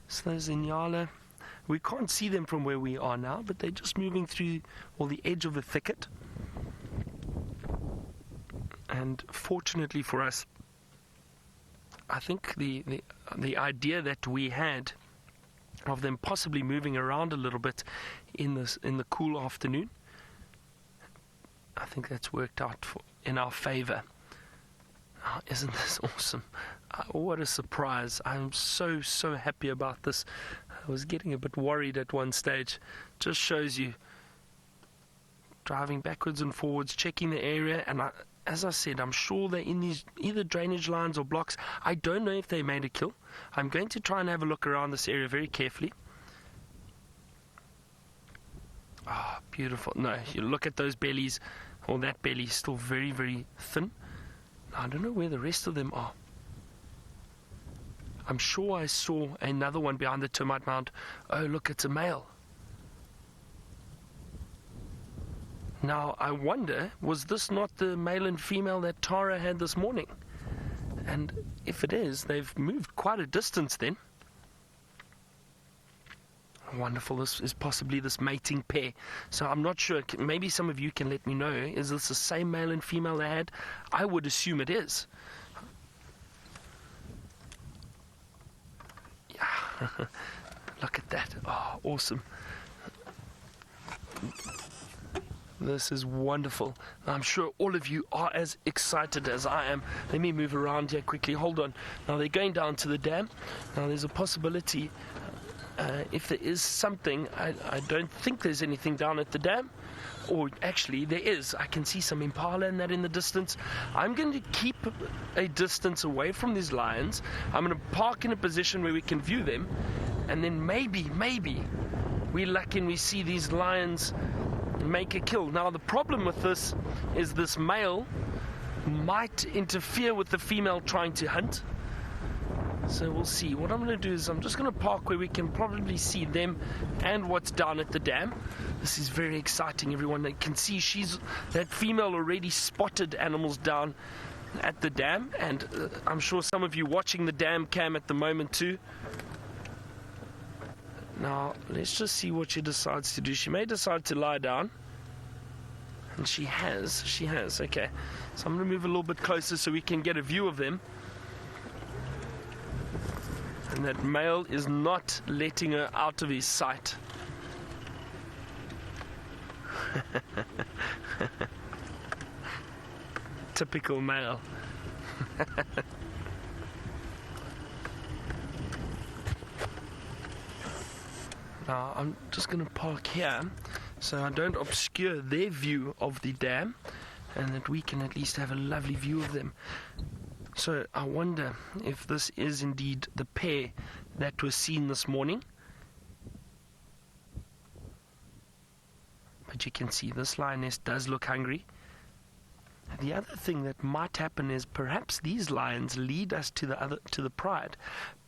So those inala, we can't see them from where we are now, but they're just moving through the edge of the thicket. And fortunately for us, I think the idea that we had of them possibly moving around a little bit in the cool afternoon, I think that's worked out in our favor. Oh, isn't this awesome? What a surprise. I'm so happy about this. I was getting a bit worried at one stage. Just shows you driving backwards and forwards, checking the area, and as I said, I'm sure they're in these either drainage lines or blocks. I don't know if they made a kill. I'm going to try and have a look around this area very carefully. Ah, beautiful. No, you look at those bellies, or that belly is still very, very thin. I don't know where the rest of them are. I'm sure I saw another one behind the termite mound. Oh, look, it's a male. Now, I wonder, was this not the male and female that Tara had this morning? And if it is, they've moved quite a distance then. Wonderful, this is possibly this mating pair. So I'm not sure, maybe some of you can let me know, is this the same male and female they had? I would assume it is. Yeah, look at that, oh, awesome. This is wonderful. I'm sure all of you are as excited as I am. Let me move around here quickly. Hold on. Now they're going down to the dam. Now there's a possibility, if there is something, I don't think there's anything down at the dam. Or actually there is. I can see some impala and that in the distance. I'm going to keep a distance away from these lions. I'm going to park in a position where we can view them. And then maybe we're lucky and we see these lions make a kill. Now the problem with this is this male might interfere with the female trying to hunt, so we'll see. What I'm going to do is I'm just going to park where we can probably see them and what's down at the dam. This is very exciting, everyone. You can see that female already spotted animals down at the dam, and I'm sure some of you watching the dam cam at the moment too. Now, let's just see what she decides to do. She may decide to lie down. And she has, okay. So I'm going to move a little bit closer so we can get a view of them. And that male is not letting her out of his sight. Typical male. Now I'm just going to park here so I don't obscure their view of the dam, and that we can at least have a lovely view of them. So I wonder if this is indeed the pair that was seen this morning. But you can see this lioness does look hungry. The other thing that might happen is perhaps these lions lead us to the Pride.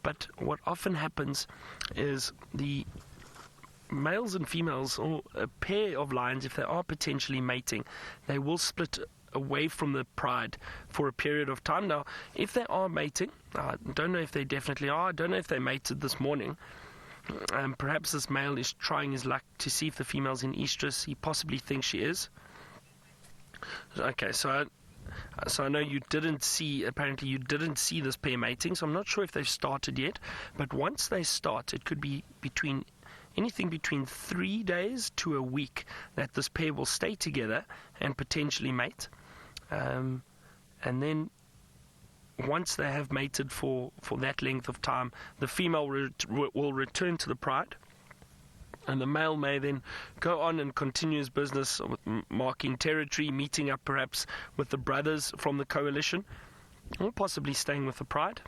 But what often happens is the males and females, or a pair of lions, if they are potentially mating, they will split away from the Pride for a period of time. Now, if they are mating, I don't know if they definitely are. I don't know if they mated this morning. Perhaps this male is trying his luck to see if the female's in estrus. He possibly thinks she is. Okay, so I know you didn't see this pair mating, so I'm not sure if they've started yet. But once they start, it could be anything between 3 days to a week that this pair will stay together and potentially mate. And then once they have mated for that length of time, the female will return to the pride, and the male may then go on and continue his business with marking territory, meeting up perhaps with the brothers from the coalition, or possibly staying with the pride.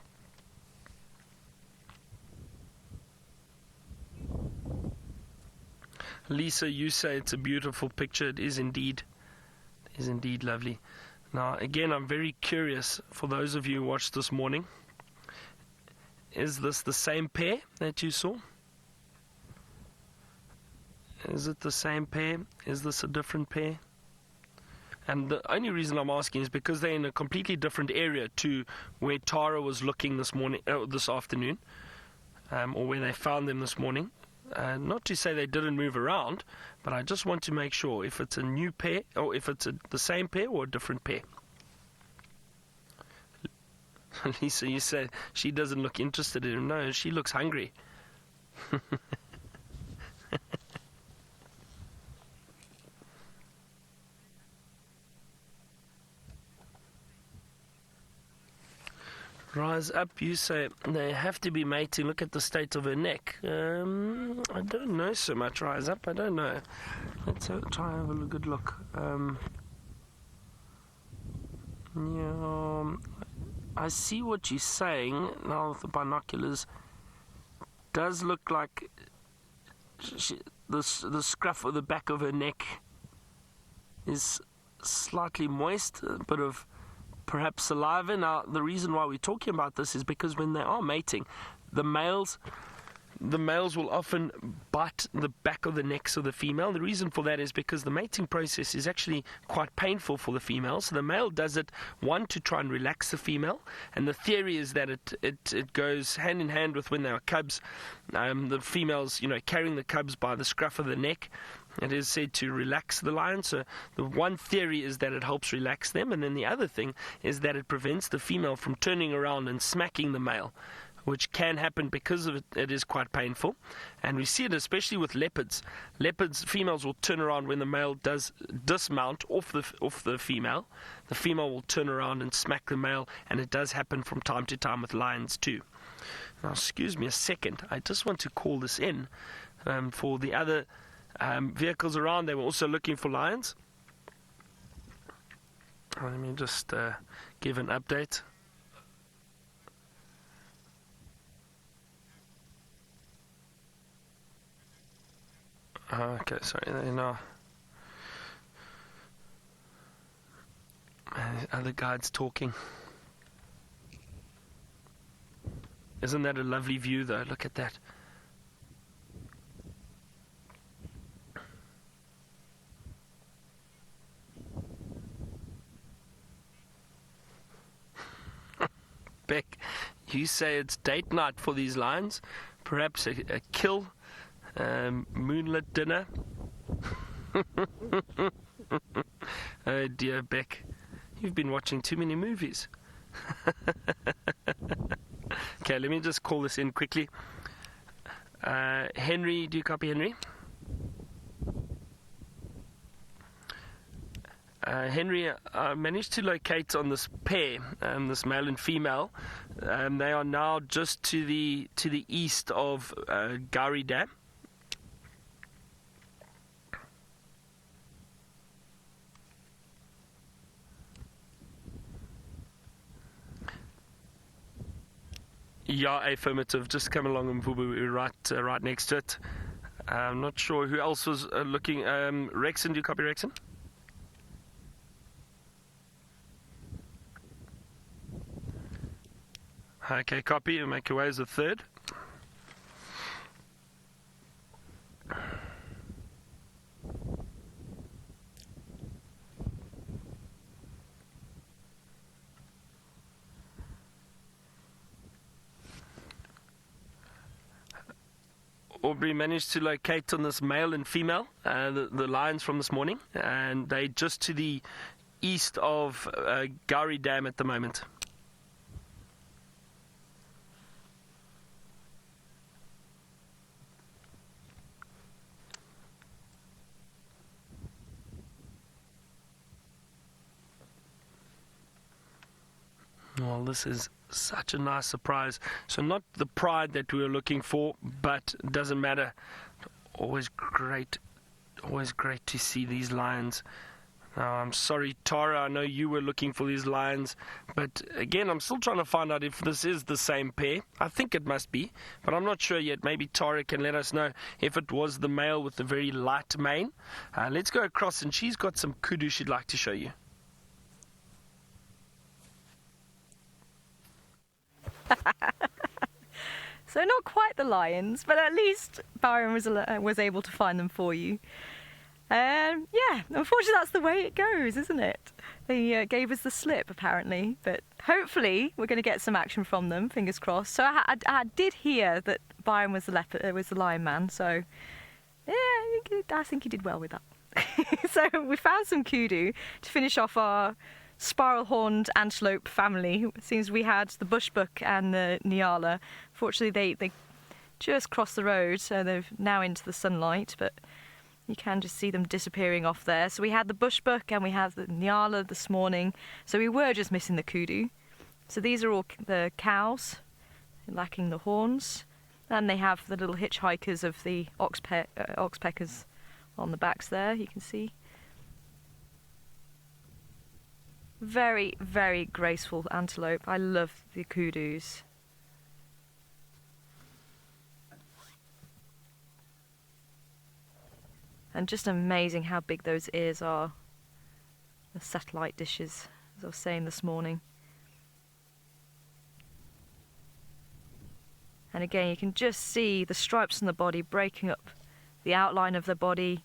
Lisa, you say it's a beautiful picture. It is indeed. It is indeed lovely. Now, again, I'm very curious, for those of you who watched this morning, is this the same pair that you saw? Is it the same pair? Is this a different pair? And the only reason I'm asking is because they're in a completely different area to where Tara was looking this afternoon, or where they found them this morning. Not to say they didn't move around, but I just want to make sure if it's a new pair, or if it's the same pair or a different pair. Lisa, you say she doesn't look interested in him. No, she looks hungry. Rise up, you say they have to be mating. Look at the state of her neck. I don't know so much, Rise up. I don't know. Let's try and have a good look. Yeah, I see what you're saying now with the binoculars. Does look like the scruff of the back of her neck is slightly moist, a bit of perhaps saliva. Now, the reason why we're talking about this is because when they are mating, the males will often bite the back of the necks of the female. The reason for that is because the mating process is actually quite painful for the female. So the male does it, one, to try and relax the female, and the theory is that it goes hand in hand with when they are cubs. The females, carrying the cubs by the scruff of the neck. It is said to relax the lion. So the one theory is that it helps relax them, and then the other thing is that it prevents the female from turning around and smacking the male, which can happen because of it is quite painful. And we see it especially with leopards. Leopards, females will turn around when the male does dismount off the female. The female will turn around and smack the male, and it does happen from time to time with lions too. Now, excuse me a second. I just want to call this in for the other vehicles around. They were also looking for lions. Let me just give an update. Okay, sorry, they know. Other guides talking. Isn't that a lovely view, though? Look at that. Beck, you say it's date night for these lions. Perhaps a kill. Moonlit dinner. Oh dear, Beck, you've been watching too many movies. Okay, let me just call this in quickly. Henry, do you copy, Henry? Henry, I managed to locate on this pair, this male and female. They are now just to the east of Gari Dam. Yeah, affirmative. Just come along, and we're right next to it. I'm not sure who else was looking. Rexon, do you copy, Rexon? Okay, copy. Make your way as a third. Aubrey managed to locate on this male and female, the lions from this morning, and they're just to the east of Gari Dam at the moment. Well, this is such a nice surprise. So not the pride that we were looking for, but it doesn't matter. Always great to see these lions. Now, I'm sorry, Tara, I know you were looking for these lions, but again, I'm still trying to find out if this is the same pair. I think it must be, but I'm not sure yet. Maybe Tara can let us know if it was the male with the very light mane. Let's go across, and she's got some kudus she'd like to show you. So not quite the lions, but at least Byron was able to find them for you. Yeah, unfortunately that's the way it goes, isn't it? They gave us the slip apparently, but hopefully we're going to get some action from them, fingers crossed. So I did hear that Byron was the lion man, so yeah, I think he did well with that. So we found some kudu to finish off our spiral-horned antelope family. It seems we had the bushbuck and the inala. Fortunately they just crossed the road, so they're now into the sunlight, but you can just see them disappearing off there. So we had the bushbuck and we had the inala this morning. So we were just missing the kudu. So these are all the cows, lacking the horns. And they have the little hitchhikers of the oxpeckers on the backs there, you can see. Very, very graceful antelope. I love the kudus. And just amazing how big those ears are. The satellite dishes, as I was saying this morning. And again, you can just see the stripes on the body breaking up the outline of the body,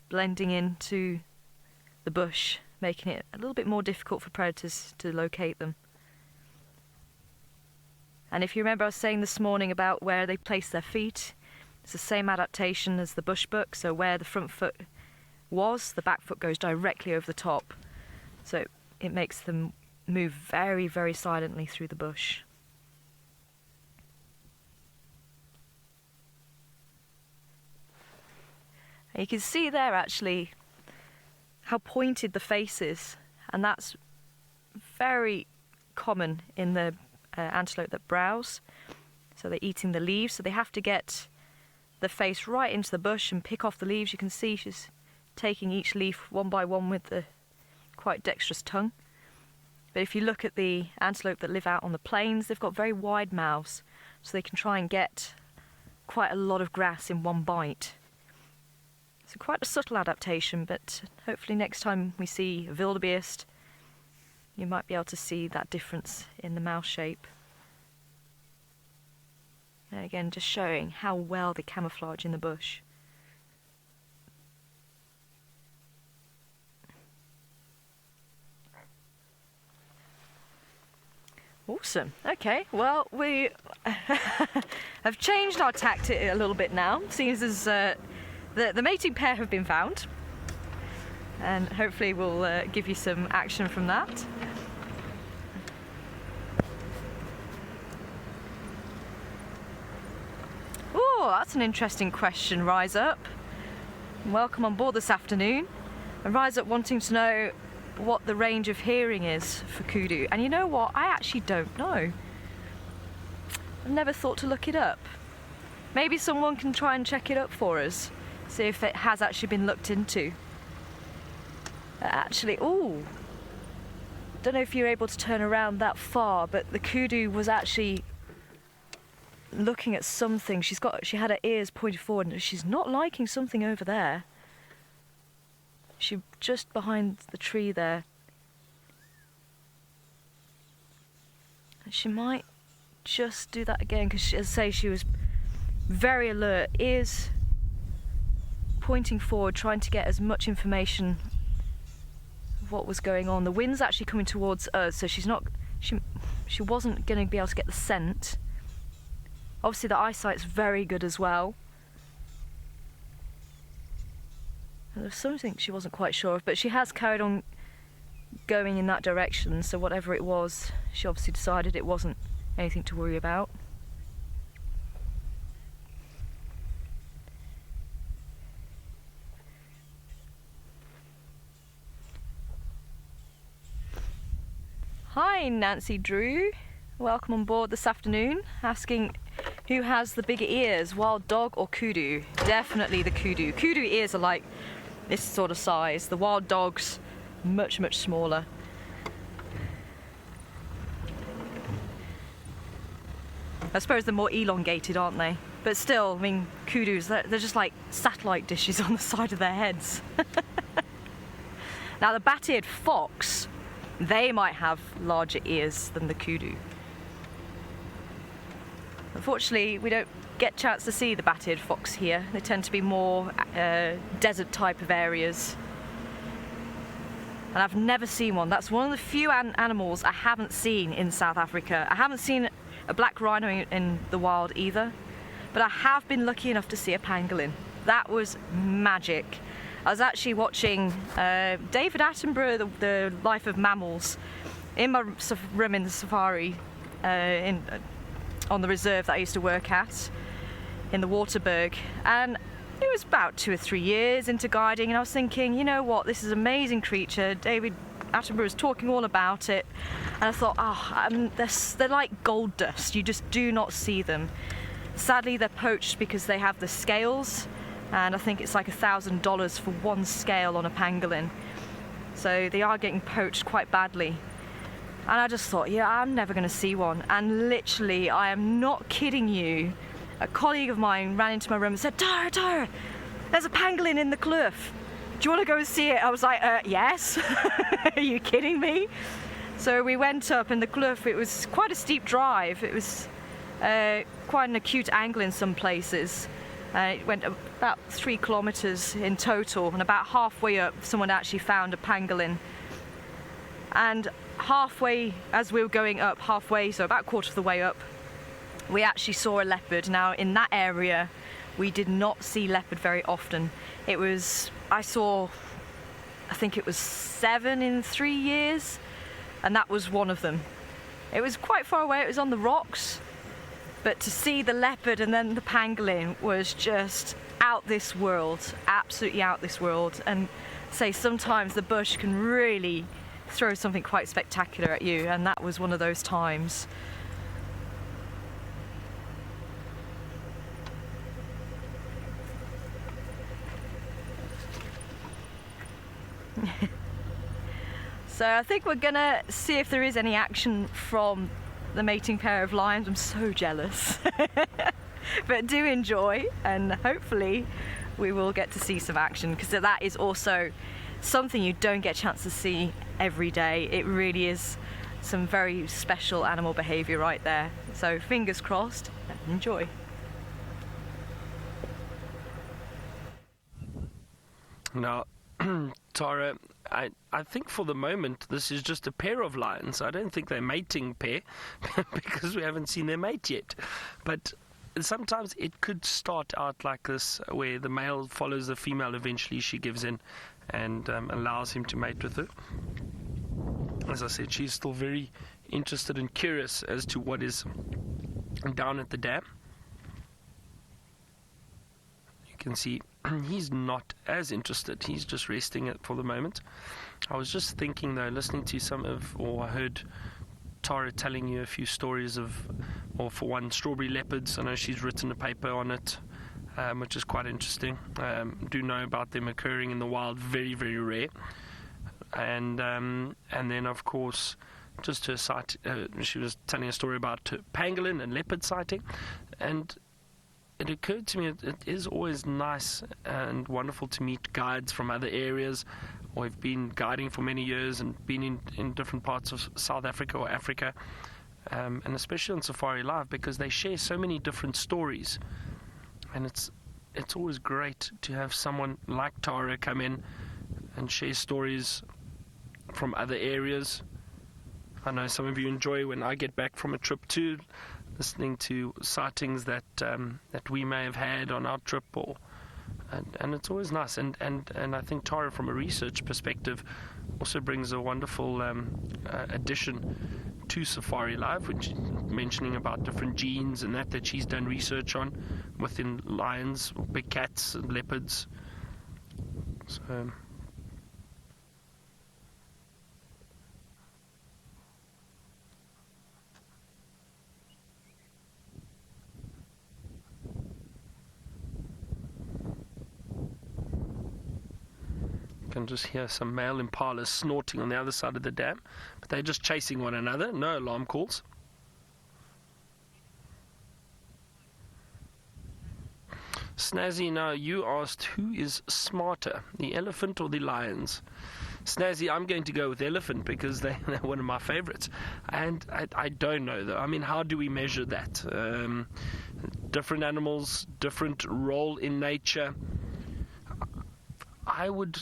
blending into the bush, making it a little bit more difficult for predators to locate them. And if you remember, I was saying this morning about where they place their feet. It's the same adaptation as the bushbuck, so where the front foot was, the back foot goes directly over the top. So it makes them move very, very silently through the bush. And you can see there actually how pointed the face is, and that's very common in the antelope that browse. So they're eating the leaves, so they have to get the face right into the bush and pick off the leaves. You can see she's taking each leaf one by one with the quite dexterous tongue. But if you look at the antelope that live out on the plains, they've got very wide mouths, so they can try and get quite a lot of grass in one bite. So quite a subtle adaptation, but hopefully next time we see a wildebeest, you might be able to see that difference in the mouth shape. And again, just showing how well they camouflage in the bush. Awesome. Okay, well, we have changed our tactic a little bit now, seeing as the mating pair have been found. And hopefully we'll give you some action from that. Oh, that's an interesting question, Rise Up. Welcome on board this afternoon. And Rise Up wanting to know what the range of hearing is for kudu. And you know what? I actually don't know. I've never thought to look it up. Maybe someone can try and check it up for us, see if it has actually been looked into. Actually, oh, don't know if you're able to turn around that far, but the kudu was actually looking at something. She had her ears pointed forward, and she's not liking something over there. She just behind the tree there. And she might just do that again, because as I say, she was very alert, ears pointing forward, trying to get as much information of what was going on. The wind's actually coming towards us, so she wasn't going to be able to get the scent. Obviously the eyesight's very good as well. And there's something she wasn't quite sure of, but she has carried on going in that direction, so whatever it was, she obviously decided it wasn't anything to worry about. Hi Hi, Nancy Drew. Welcome on board this afternoon. Asking who has the bigger ears, wild dog or kudu? Definitely the kudu. Kudu ears are like this sort of size. The wild dog's much, much smaller. I suppose they're more elongated, aren't they? But still, I mean, kudus, they're just like satellite dishes on the side of their heads. Now the bat-eared fox, they might have larger ears than the kudu. Unfortunately, we don't get a chance to see the bat-eared fox here. They tend to be more desert type of areas. And I've never seen one. That's one of the few animals I haven't seen in South Africa. I haven't seen a black rhino in the wild either, but I have been lucky enough to see a pangolin. That was magic. I was actually watching David Attenborough, the Life of Mammals, in my room in the safari on the reserve that I used to work at in the Waterberg, and it was about 2 or 3 years into guiding, and I was thinking, you know what, this is an amazing creature. David Attenborough was talking all about it, and I thought, they're like gold dust. You just do not see them. Sadly, they're poached because they have the scales, and I think it's like $1,000 for one scale on a pangolin. So they are getting poached quite badly. And I just thought, yeah, I'm never going to see one. And literally, I am not kidding you, a colleague of mine ran into my room and said, Tara, there's a pangolin in the cliff. Do you want to go and see it? I was like, yes. Are you kidding me? So we went up in the cliff. It was quite a steep drive. It was quite an acute angle in some places. It went about 3 kilometers in total, and about halfway up, someone actually found a pangolin. And halfway, as we were going up, so about a quarter of the way up, we actually saw a leopard. Now, in that area, we did not see leopard very often. I think it was 7 in 3 years, and that was one of them. It was quite far away, it was on the rocks, but to see the leopard and then the pangolin was just out this world, absolutely out this world. And say sometimes the bush can really throw something quite spectacular at you, and that was one of those times. So I think we're gonna see if there is any action from the mating pair of lions. I'm so jealous. But do enjoy, and hopefully we will get to see some action, because that is also something you don't get a chance to see every day. It really is some very special animal behavior right there. So fingers crossed, and enjoy. Now, Tara, I think for the moment this is just a pair of lions. I don't think they're mating pair because we haven't seen their mate yet. But sometimes it could start out like this, where the male follows the female. Eventually she gives in and allows him to mate with her. As I said, she's still very interested and curious as to what is down at the dam. You can see he's not as interested. He's just resting it for the moment. I was just thinking though, listening to I heard Tara telling you a few stories for one, strawberry leopards. I know she's written a paper on it, which is quite interesting. Do know about them occurring in the wild, very, very rare. And then of course, just her sight. She was telling a story about pangolin and leopard sighting, and it occurred to me it is always nice and wonderful to meet guides from other areas. We've been guiding for many years and been in different parts of South Africa or Africa, and especially on Safari Live, because they share so many different stories, and it's always great to have someone like Tara come in and share stories from other areas. I know some of you enjoy when I get back from a trip too, listening to sightings that we may have had on our trip, and it's always nice. And I think Tara, from a research perspective, also brings a wonderful addition to Safari Live, which mentioning about different genes and that she's done research on within lions, big cats, and leopards. So. can just hear some male impalas snorting on the other side of the dam, but they're just chasing one another. No alarm calls. Snazzy, now you asked who is smarter, the elephant or the lions? Snazzy, I'm going to go with elephant because they're one of my favorites. And I don't know though. I mean, how do we measure that? Different animals, different role in nature. I would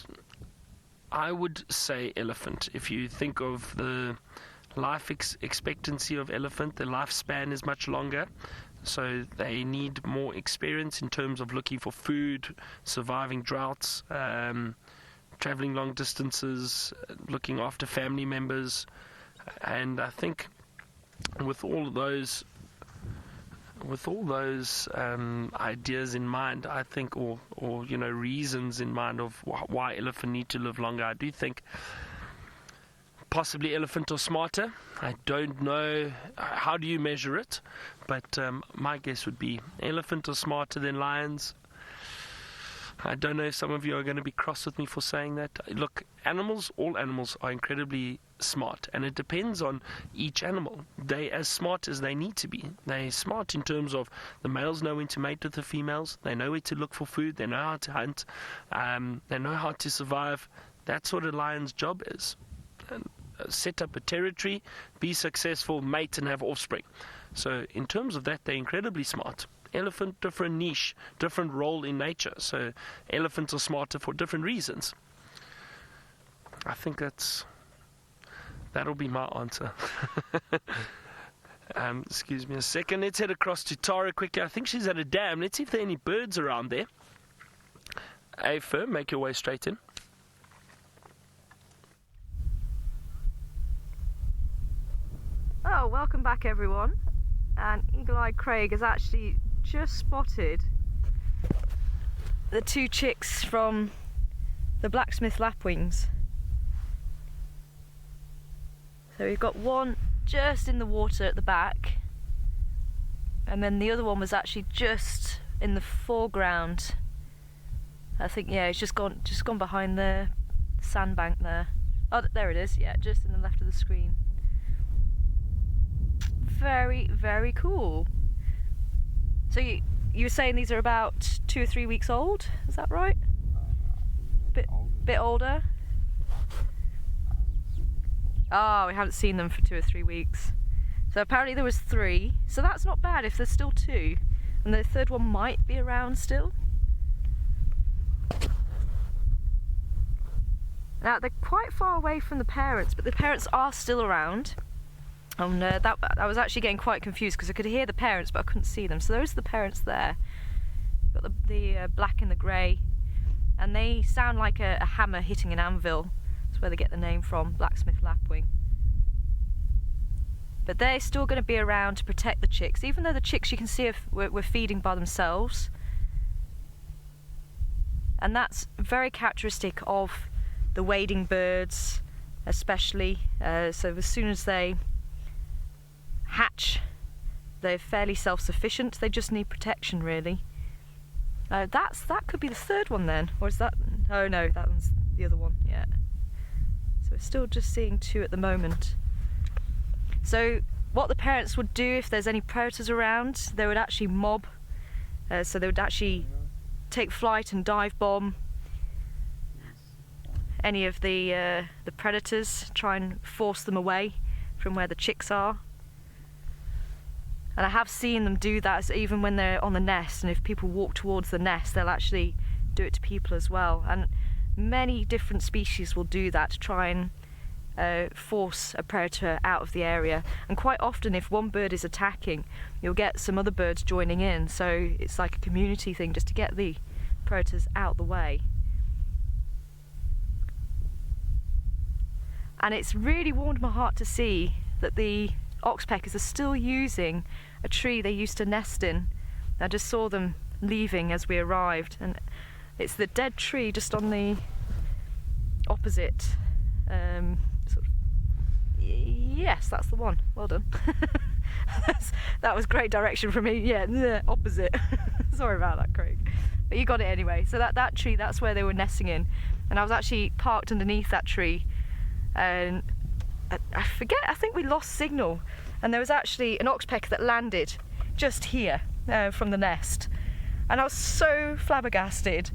say elephant. If you think of the life expectancy of elephant, the lifespan is much longer. So they need more experience in terms of looking for food, surviving droughts, traveling long distances, looking after family members. And I think with all those ideas in mind, I think, or reasons in mind of why elephant need to live longer, I do think possibly elephant or smarter. I don't know how do you measure it, but my guess would be elephant or smarter than lions. I don't know if some of you are going to be cross with me for saying that. Look, all animals are incredibly smart, and it depends on each animal. They're as smart as they need to be. They're smart in terms of the males know when to mate with the females, they know where to look for food, they know how to hunt, they know how to survive. That's what a lion's job is. Set up a territory, be successful, mate and have offspring. So in terms of that, they're incredibly smart. Elephant, different niche, different role in nature. So elephants are smarter for different reasons. I think that'll be my answer. Excuse me a second. Let's head across to Tara quickly. I think she's at a dam. Let's see if there are any birds around there. A firm, make your way straight in. Oh, welcome back everyone. And Eagle-Eyed Craig has actually just spotted the 2 chicks from the blacksmith lapwings. So we've got one just in the water at the back, and then the other one was actually just in the foreground. I think, yeah, it's just gone behind the sandbank there. Oh, there it is, yeah, just in the left of the screen. Very, very cool. So you were saying these are about 2 or 3 weeks old, is that right? Bit older? Oh, we haven't seen them for 2 or 3 weeks. So apparently there was 3, so that's not bad if there's still 2. And the third one might be around still. Now they're quite far away from the parents, but the parents are still around. And I was actually getting quite confused because I could hear the parents but I couldn't see them. So those are the parents there. Got the black and the grey, and they sound like a hammer hitting an anvil. That's where they get the name from, blacksmith lapwing. But they're still going to be around to protect the chicks, even though the chicks you can see were feeding by themselves. And that's very characteristic of the wading birds, especially. So as soon as they hatch, they're fairly self-sufficient. They just need protection, really. That could be the third one then, or is that? Oh no, that one's the other one. Yeah. So we're still just seeing 2 at the moment. So what the parents would do if there's any predators around, they would actually mob. So they would actually take flight and dive bomb any of the predators, try and force them away from where the chicks are. And I have seen them do that, so even when they're on the nest, and if people walk towards the nest, they'll actually do it to people as well. And many different species will do that to try and force a predator out of the area. And quite often, if one bird is attacking, you'll get some other birds joining in. So it's like a community thing just to get the predators out the way. And it's really warmed my heart to see that the oxpeckers are still using a tree they used to nest in. I just saw them leaving as we arrived, and it's the dead tree just on the opposite yes, that's the one. Well done. That was great direction from me. Yeah, the opposite. Sorry about that, Craig, but you got it anyway. So that tree, that's where they were nesting in, and I was actually parked underneath that tree, and I forget, I think we lost signal, and there was actually an oxpecker that landed just here from the nest, and I was so flabbergasted.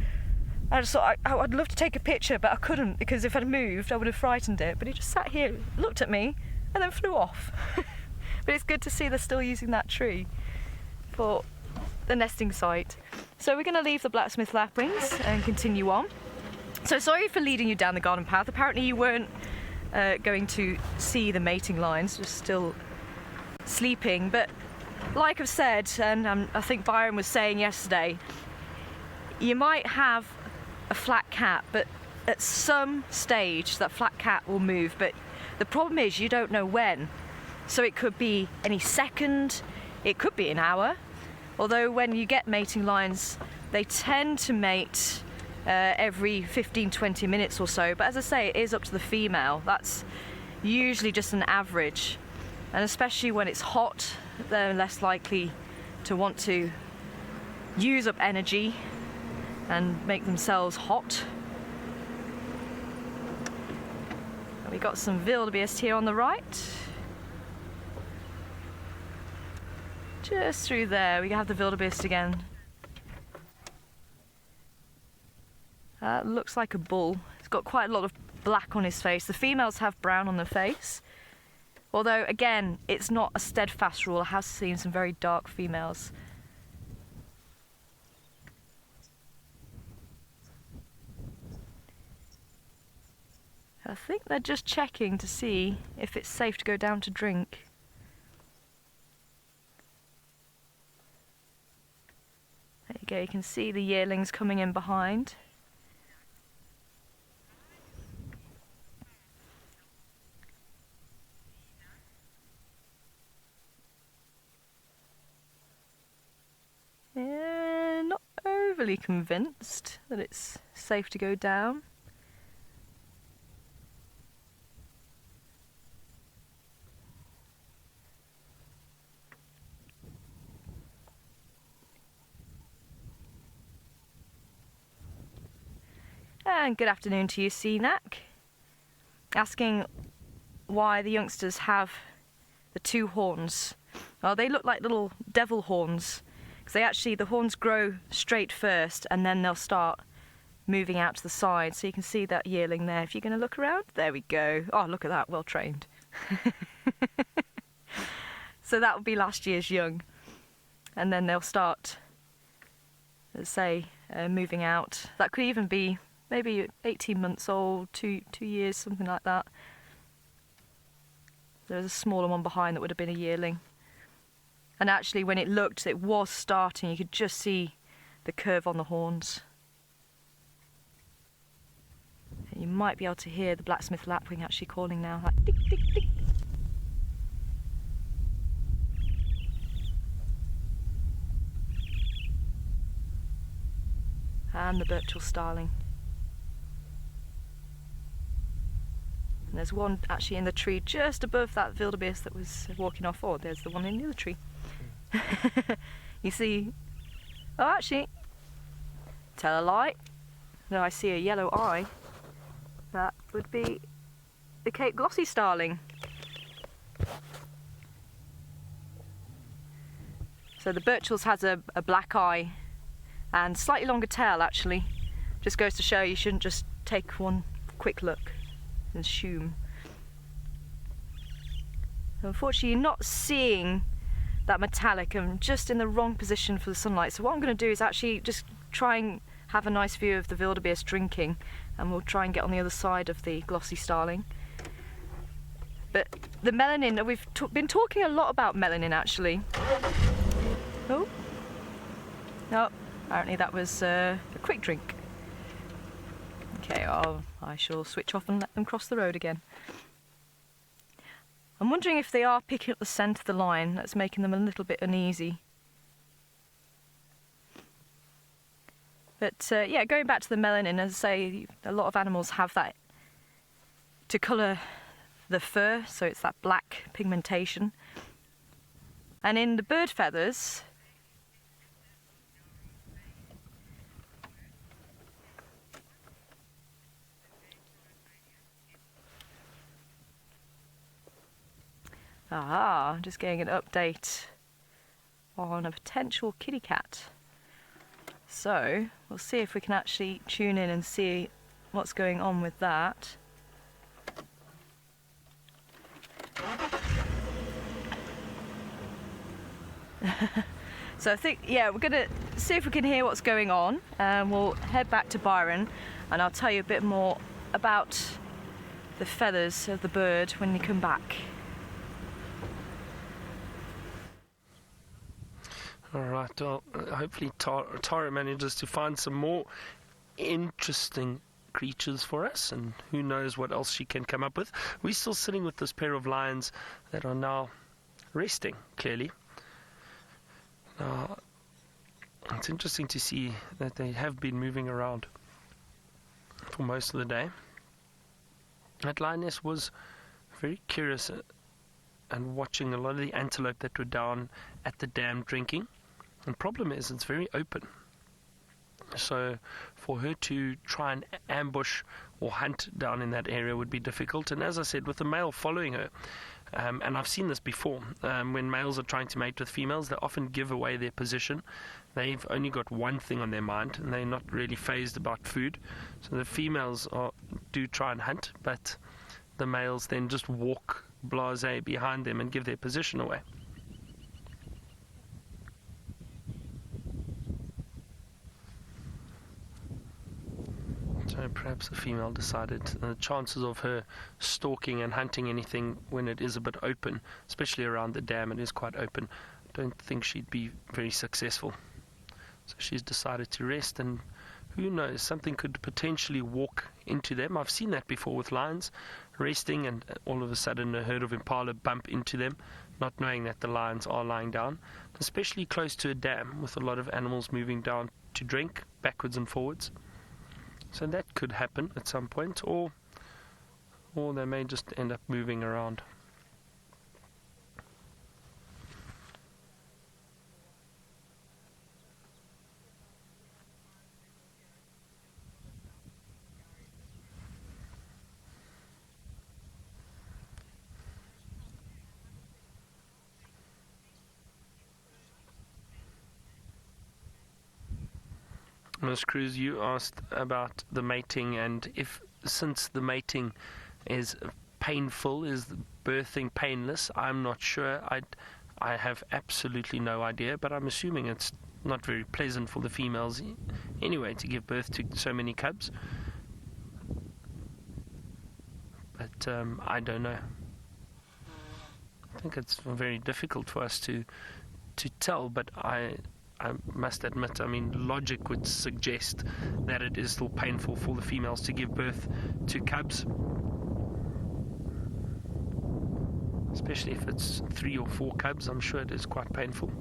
I just thought I'd love to take a picture, but I couldn't, because if I'd moved I would have frightened it. But he just sat here, looked at me, and then flew off. But it's good to see they're still using that tree for the nesting site. So we're going to leave the blacksmith lapwings and continue on. So sorry for leading you down the garden path. Apparently you weren't going to see the mating lines, just still sleeping. But like I've said, and I think Byron was saying yesterday, you might have a flat cat, but at some stage that flat cat will move. But the problem is you don't know when. So it could be any second, it could be an hour. Although when you get mating lines, they tend to mate every 15-20 minutes or so. But as I say, it is up to the female. That's usually just an average. And especially when it's hot, they're less likely to want to use up energy and make themselves hot. We got some wildebeest here on the right. Just through there, we have the wildebeest again. Looks like a bull. He's got quite a lot of black on his face. The females have brown on their face. Although, again, it's not a steadfast rule. I have seen some very dark females. I think they're just checking to see if it's safe to go down to drink. There you go, you can see the yearlings coming in behind. Yeah, not overly convinced that it's safe to go down. And good afternoon to you, Nat. Asking why the youngsters have the two horns. Well, they look like little devil horns, because the horns grow straight first and then they'll start moving out to the side. So you can see that yearling there. If you're going to look around, there we go. Oh, look at that, well trained. So that would be last year's young. And then they'll start, let's say, moving out. That could even be maybe 18 months old, 2 years, something like that. There was a smaller one behind that would have been a yearling. And actually when it looked, it was starting, you could just see the curve on the horns. And you might be able to hear the blacksmith lapwing actually calling now, like tick, tick, tick. And the Birchall starling. And there's one actually in the tree just above that wildebeest that was walking off. Oh, there's the one in the other tree. You see, oh actually, tell a lie. No, I see a yellow eye. That would be the Cape glossy starling. So the Birchall's has a black eye and slightly longer tail actually. Just goes to show you shouldn't just take one quick look and assume. Unfortunately, you're not seeing that metallic. I'm just in the wrong position for the sunlight. So what I'm going to do is actually just try and have a nice view of the wildebeest drinking, and we'll try and get on the other side of the glossy starling. But the melanin, we've been talking a lot about melanin actually. Oh, no, apparently that was a quick drink. Okay, I shall switch off and let them cross the road again. I'm wondering if they are picking up the scent of the line. That's making them a little bit uneasy. But yeah, going back to the melanin, as I say, a lot of animals have that to colour the fur, so it's that black pigmentation. And in the bird feathers, Aha, just getting an update on a potential kitty cat. So we'll see if we can actually tune in and see what's going on with that. So I think, yeah, we're gonna see if we can hear what's going on, and we'll head back to Byron and I'll tell you a bit more about the feathers of the bird when we come back. Alright, well, hopefully Tara manages to find some more interesting creatures for us, and who knows what else she can come up with. We're still sitting with this pair of lions that are now resting, clearly. Now, it's interesting to see that they have been moving around for most of the day. That lioness was very curious and watching a lot of the antelope that were down at the dam drinking. The problem is it's very open. So for her to try and ambush or hunt down in that area would be difficult. And as I said, with the male following her, and I've seen this before, when males are trying to mate with females, they often give away their position. They've only got one thing on their mind, and they're not really fazed about food. So the females do try and hunt, but the males then just walk blasé behind them and give their position away. So perhaps the female decided the chances of her stalking and hunting anything when it is a bit open, especially around the dam, it is quite open, I don't think she'd be very successful. So she's decided to rest, and who knows, something could potentially walk into them. I've seen that before with lions resting, and all of a sudden a herd of impala bump into them, not knowing that the lions are lying down, especially close to a dam with a lot of animals moving down to drink backwards and forwards. So that could happen at some point, or they may just end up moving around. Ms. Cruz, you asked about the mating, and since the mating is painful, is birthing painless? I'm not sure. I have absolutely no idea, but I'm assuming it's not very pleasant for the females anyway to give birth to so many cubs. But I don't know. I think it's very difficult for us to tell, but I must admit, I mean, logic would suggest that it is still painful for the females to give birth to cubs, especially if it's 3 or 4 cubs. I'm sure it is quite painful.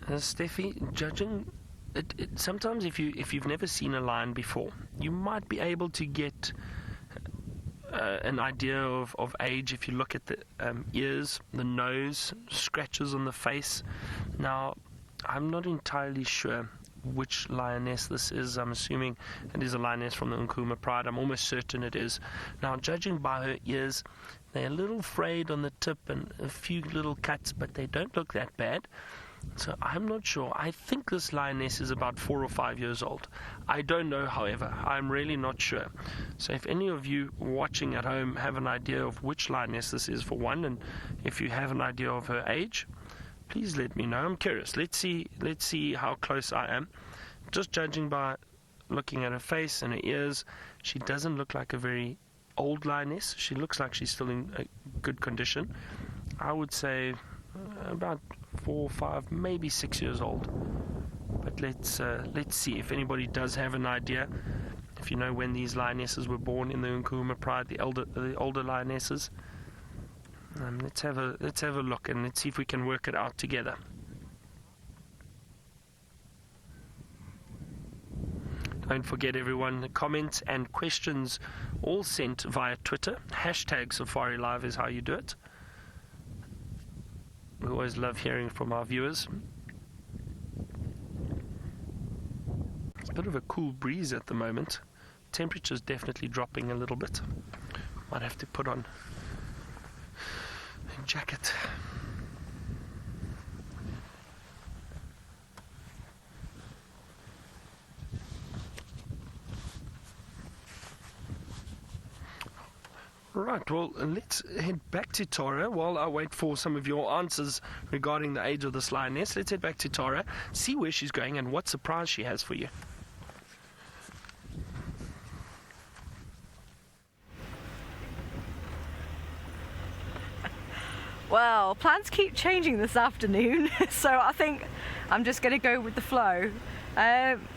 Steffi, judging sometimes if you've never seen a lion before, you might be able to get an idea of age if you look at the ears, the nose, scratches on the face. Now, I'm not entirely sure which lioness this is. I'm assuming it is a lioness from the Nkuhuma Pride. I'm almost certain it is. Now, judging by her ears, they're a little frayed on the tip and a few little cuts, but they don't look that bad. So I'm not sure. I think this lioness is about 4 or 5 years old. I don't know, however. I'm really not sure. So if any of you watching at home have an idea of which lioness this is, for one, and if you have an idea of her age, please let me know. I'm curious. Let's see how close I am. Just judging by looking at her face and her ears, she doesn't look like a very old lioness. She looks like she's still in a good condition. I would say about 4, 5, maybe 6 years old. But let's see if anybody does have an idea. If you know when these lionesses were born in the Nkuhuma Pride, the older lionesses, let's have a look and let's see if we can work it out together. Don't forget, everyone, comments and questions all sent via Twitter. #SafariLive is how you do it. We always love hearing from our viewers. It's a bit of a cool breeze at the moment. Temperature's definitely dropping a little bit. Might have to put on a jacket. Right, well, let's head back to Tara while I wait for some of your answers regarding the age of this lioness. Let's head back to Tara, see where she's going and what surprise she has for you. Well, plans keep changing this afternoon, so I think I'm just going to go with the flow.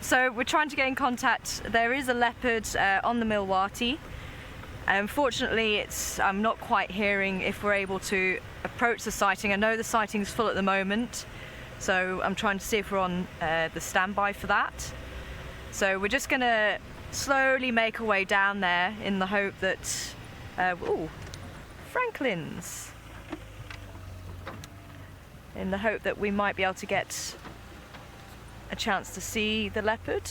So we're trying to get in contact. There is a leopard on the Milwati. Unfortunately, I'm not quite hearing if we're able to approach the sighting. I know the sighting's full at the moment, so I'm trying to see if we're on the standby for that. So we're just going to slowly make our way down there in the hope that... ooh, Franklin's! In the hope that we might be able to get a chance to see the leopard.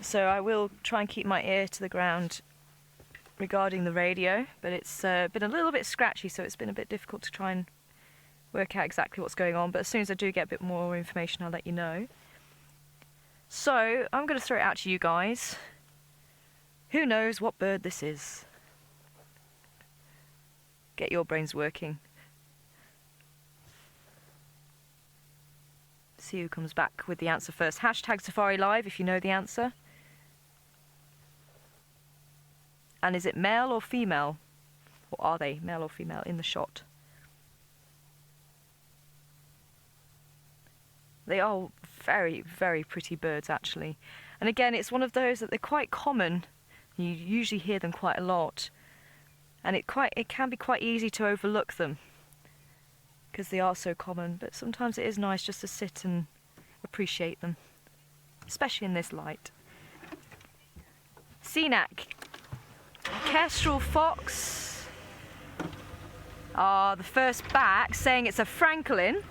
So I will try and keep my ear to the ground regarding the radio, but it's been a little bit scratchy, so it's been a bit difficult to try and work out exactly what's going on, but as soon as I do get a bit more information, I'll let you know. So I'm going to throw it out to you guys. Who knows what bird this is? Get your brains working. See who comes back with the answer first. Hashtag Safari Live if you know the answer. And is it male or female? Or are they male or female in the shot? They are very, very pretty birds actually. And again, it's one of those that they're quite common. You usually hear them quite a lot. And it can be quite easy to overlook them, because they are so common, but sometimes it is nice just to sit and appreciate them, especially in this light. Cenac, kestrel fox are the first back, saying it's a Franklin.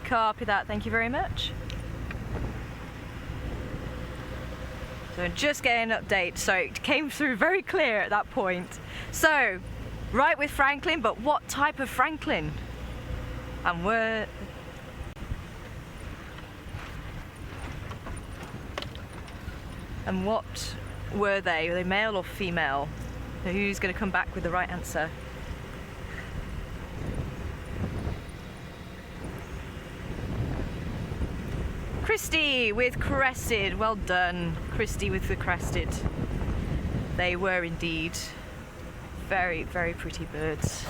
Copy that, thank you very much. So just getting an update, so it came through very clear at that point. So, right with Franklin, but what type of Franklin? And where... And what were they? Were they male or female? So who's going to come back with the right answer? Christy with crested, well done. Christy with the crested. They were indeed very, very pretty birds.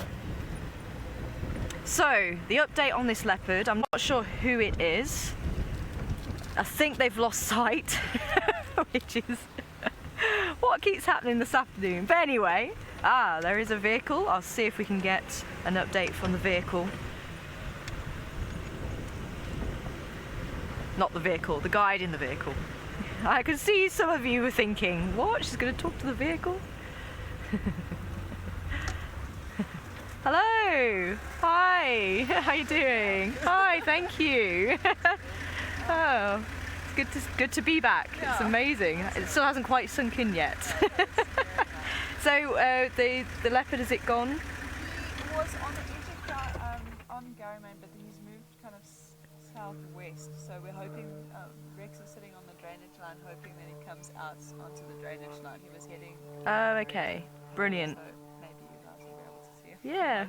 So, the update on this leopard, I'm not sure who it is. I think they've lost sight, which is what keeps happening this afternoon. But anyway, there is a vehicle. I'll see if we can get an update from the vehicle. Not the vehicle, the guide in the vehicle. I can see some of you were thinking, what? She's going to talk to the vehicle? Hello! Hi! How you doing? Hi, thank you! Oh, it's good to be back. Yeah. It's amazing. It still hasn't quite sunk in yet. So, the leopard, has it gone? He was on the edge of on Garryman, but he's moved kind of southwest, so we're hoping, Rex is sitting on the drainage line, hoping that he comes out onto the drainage line. He was heading... Oh, okay. Brilliant. So maybe you guys will be able to see him. Yeah,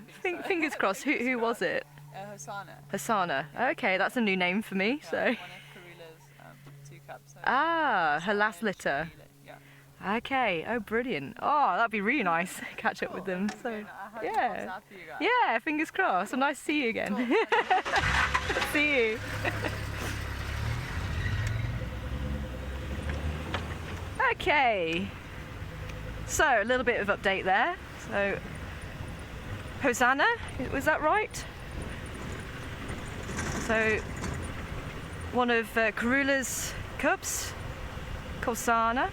fingers crossed. Who was it? Hosanna. Hosanna. Okay, that's a new name for me, so... One of Karula's 2 cubs. So her last litter. Yeah. Okay, oh brilliant. Oh, that'd be really nice. Catch up with them. So, yeah. Yeah, fingers crossed. So nice to see you again. See you. Okay. So a little bit of update there. So Hosanna, was that right? So one of Karula's cubs, Kosana,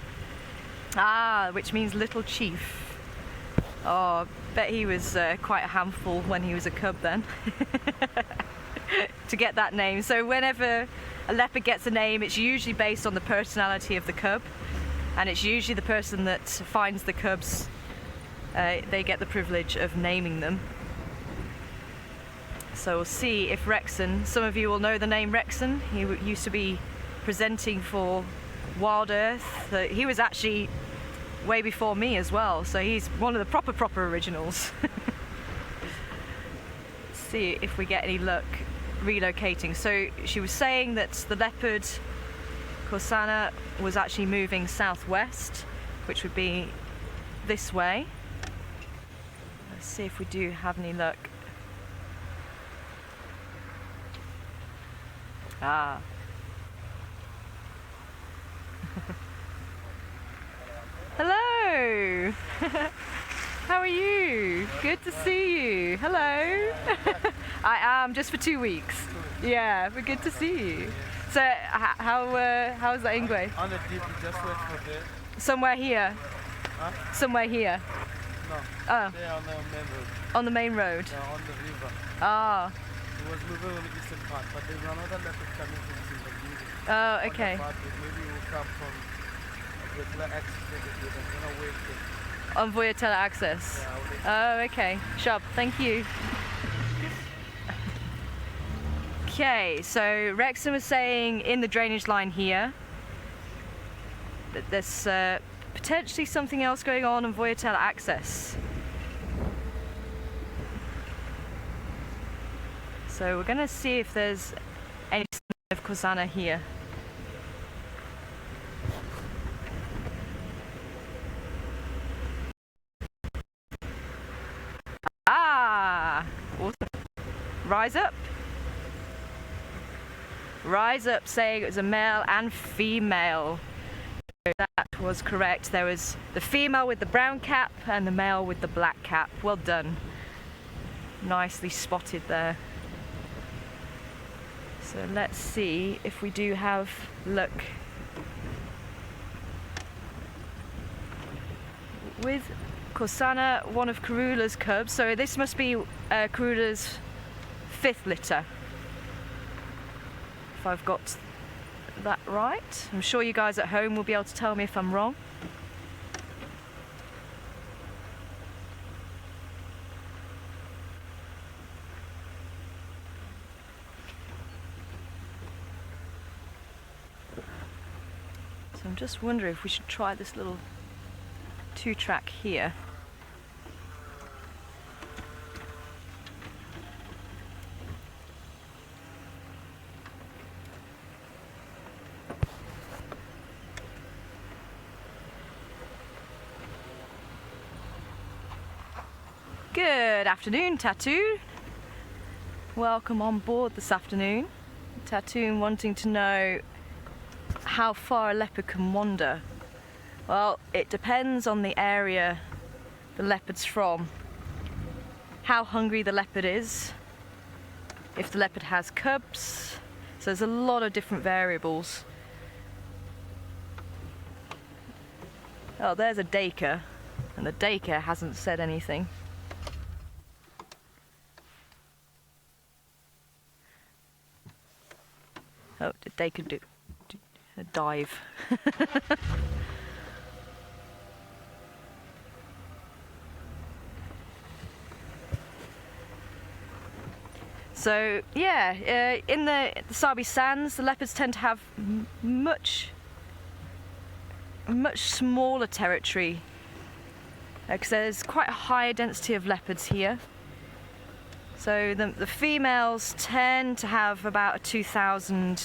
which means little chief. Oh, bet he was quite a handful when he was a cub then to get that name. So whenever a leopard gets a name, it's usually based on the personality of the cub, and it's usually the person that finds the cubs, they get the privilege of naming them. So we'll see if Rexon, some of you will know the name Rexon. He used to be presenting for Wild Earth. He was actually way before me as well, so he's one of the proper originals. See if we get any luck relocating. So she was saying that the leopard Kosana was actually moving southwest, which would be this way. Let's see if we do have any luck. Hello. How are you? Good to see you. Hello. I am just for 2 weeks. Yeah, but good to see you. So how's the Ingwe? On the deep, just wait for there. Somewhere here. Huh? Somewhere here. No. Oh. There on the main road. On the main road. Yeah, on the river. Ah. It was moving on the eastern part, but there's another leopard coming from the river. Oh, okay. On the part, maybe it will come from the access to the river. I'm gonna wait there. On Voyatella access. Yeah, I'll wait. Oh, okay. Sharp. Thank you. Okay, so Rexon was saying in the drainage line here that there's potentially something else going on Voyatella access. So we're going to see if there's any sign of Kosana here. Awesome. Rise up. Rise up, saying it was a male and female. So that was correct. There was the female with the brown cap and the male with the black cap. Well done. Nicely spotted there. So let's see if we do have luck with Kosana, one of Karula's cubs. So this must be Karula's 5th litter, if I've got that right. I'm sure you guys at home will be able to tell me if I'm wrong. So I'm just wondering if we should try this little 2-track here. Good afternoon, Tattoo. Welcome on board this afternoon. Tattoo wanting to know how far a leopard can wander. Well, it depends on the area the leopard's from, how hungry the leopard is, if the leopard has cubs. So there's a lot of different variables. Oh, there's a daker, and the daker hasn't said anything. Oh, they could do a dive. So yeah, in the Sabi Sands, the leopards tend to have much smaller territory because there's quite a high density of leopards here. So the females tend to have about a 2,000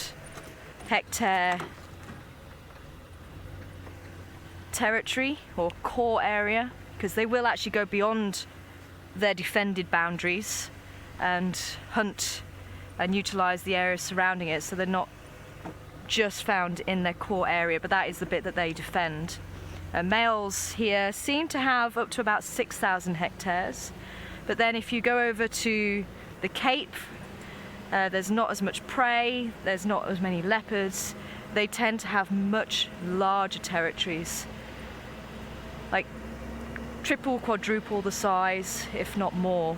hectare territory or core area, because they will actually go beyond their defended boundaries and hunt and utilize the area surrounding it, so they're not just found in their core area, but that is the bit that they defend. Males here seem to have up to about 6,000 hectares, but then if you go over to the Cape, there's not as much prey, there's not as many leopards. They tend to have much larger territories, like triple, quadruple the size, if not more.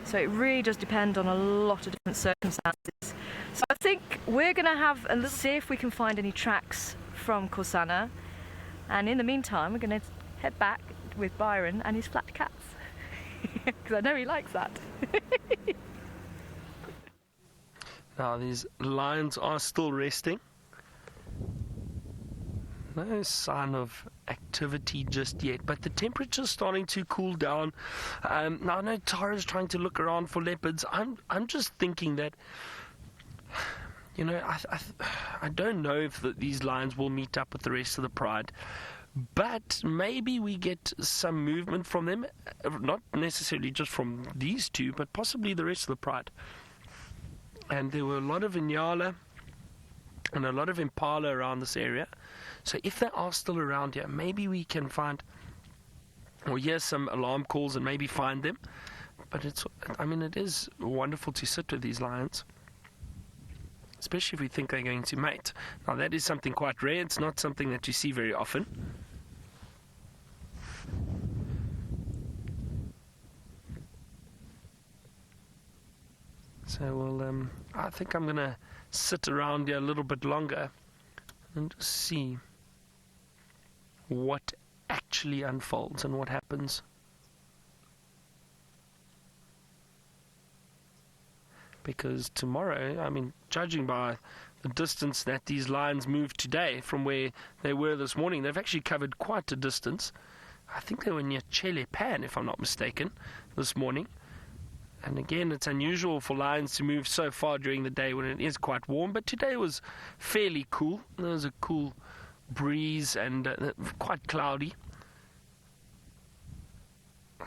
So it really does depend on a lot of different circumstances. So I think we're going to have a little see if we can find any tracks from Corsana, and in the meantime we're going to head back with Byron and his flat cats, because I know he likes that. Now these lions are still resting. No sign of activity just yet, but the temperature's starting to cool down. Now I know Tara's trying to look around for leopards. I'm just thinking that, you know, I don't know if these lions will meet up with the rest of the pride, but maybe we get some movement from them, not necessarily just from these two, but possibly the rest of the pride. And there were a lot of inala and a lot of impala around this area. So if they are still around here, maybe we can find or hear some alarm calls and maybe find them. But it is wonderful to sit with these lions, especially if we think they're going to mate. Now that is something quite rare. It's not something that you see very often. So I think I'm going to sit around here a little bit longer and just see what actually unfolds and what happens. Because tomorrow, judging by the distance that these lions moved today from where they were this morning, they've actually covered quite a distance. I think they were near Chele Pan, if I'm not mistaken, this morning. And again, it's unusual for lions to move so far during the day when it is quite warm, but today was fairly cool. There was a cool breeze and quite cloudy.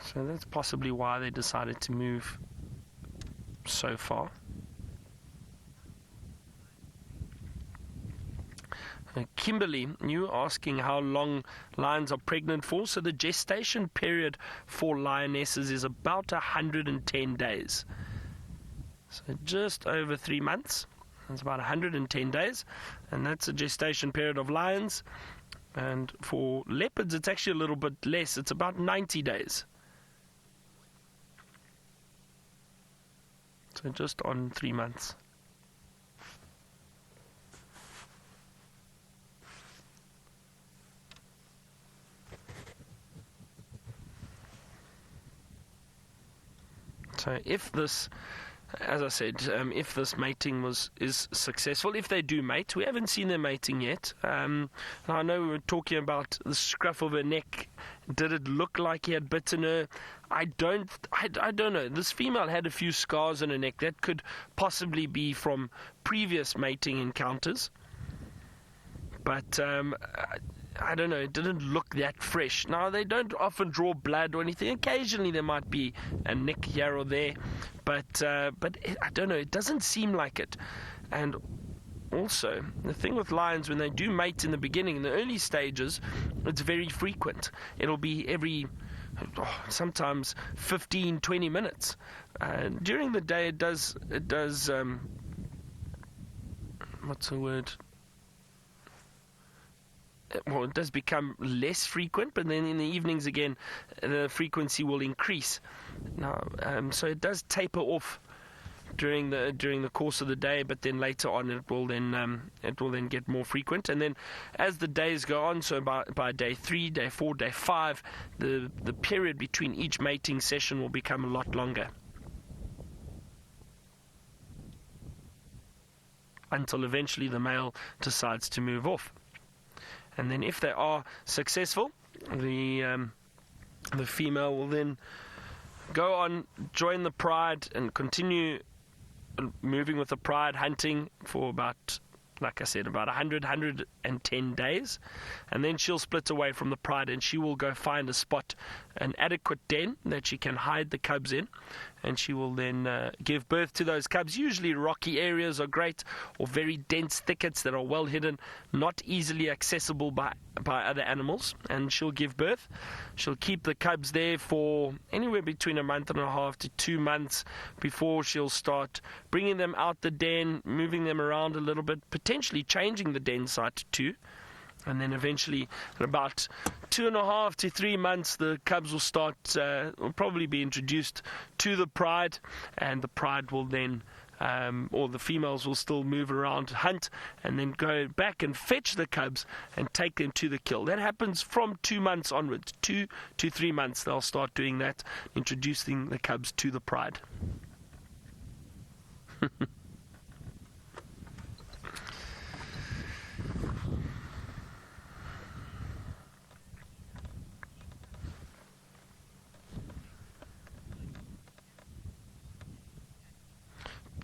So that's possibly why they decided to move so far. Kimberly, you asking how long lions are pregnant for. So the gestation period for lionesses is about 110 days. So just over 3 months. That's about 110 days. And that's the gestation period of lions. And for leopards, it's actually a little bit less. It's about 90 days. So just on 3 months. So if this, as I said, if this mating is successful, if they do mate, we haven't seen them mating yet. Now I know we were talking about the scruff of her neck. Did it look like he had bitten her? I don't know. This female had a few scars on her neck. That could possibly be from previous mating encounters. But I don't know, it didn't look that fresh. Now, they don't often draw blood or anything. Occasionally there might be a nick here or there, but I don't know, it doesn't seem like it. And also, the thing with lions, when they do mate in the beginning, in the early stages, it's very frequent. It'll be every, sometimes 15, 20 minutes. During the day, it does, what's the word? Well, it does become less frequent, but then in the evenings again, the frequency will increase. Now, so it does taper off during the course of the day, but then later on it will then get more frequent. And then as the days go on, so by day 3, day 4, day 5, the period between each mating session will become a lot longer, until eventually the male decides to move off. And then if they are successful, the female will then go on, join the pride, and continue moving with the pride, hunting for about, like I said, about 110 days. And then she'll split away from the pride and she will go find a spot, an adequate den that she can hide the cubs in. And she will then give birth to those cubs. Usually rocky areas are great, or very dense thickets that are well hidden, not easily accessible by by other animals, and she'll give birth. She'll keep the cubs there for anywhere between a month and a half to 2 months before she'll start bringing them out the den, moving them around a little bit, potentially changing the den site too. And then eventually, in about 2.5 to 3 months, the cubs will probably be introduced to the pride, and the pride will then, or the females will still move around, hunt, and then go back and fetch the cubs and take them to the kill. That happens from 2 months onwards. 2 to 3 months, they'll start doing that, introducing the cubs to the pride.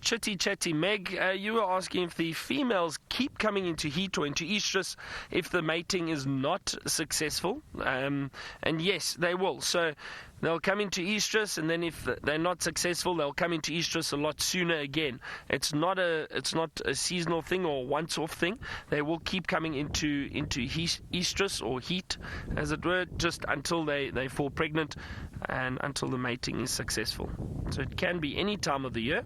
Chatty Meg, you were asking if the females keep coming into heat or into estrus if the mating is not successful, and yes, they will. So they'll come into estrus, and then if they're not successful, they'll come into estrus a lot sooner again. It's not a seasonal thing or once-off thing. They will keep coming into estrus or heat, as it were, just until they fall pregnant and until the mating is successful. So it can be any time of the year.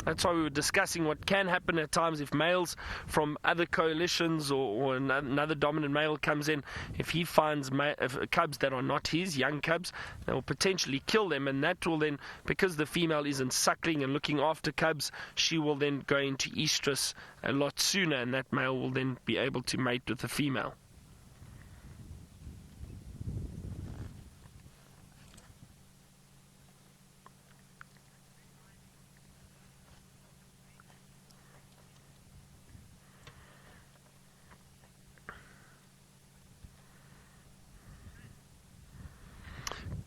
That's why we were discussing what can happen at times if males from other coalitions or another dominant male comes in. If he finds cubs that are not his, young cubs, they will potentially kill them, and that will then, because the female isn't suckling and looking after cubs, she will then go into estrus a lot sooner, and that male will then be able to mate with the female.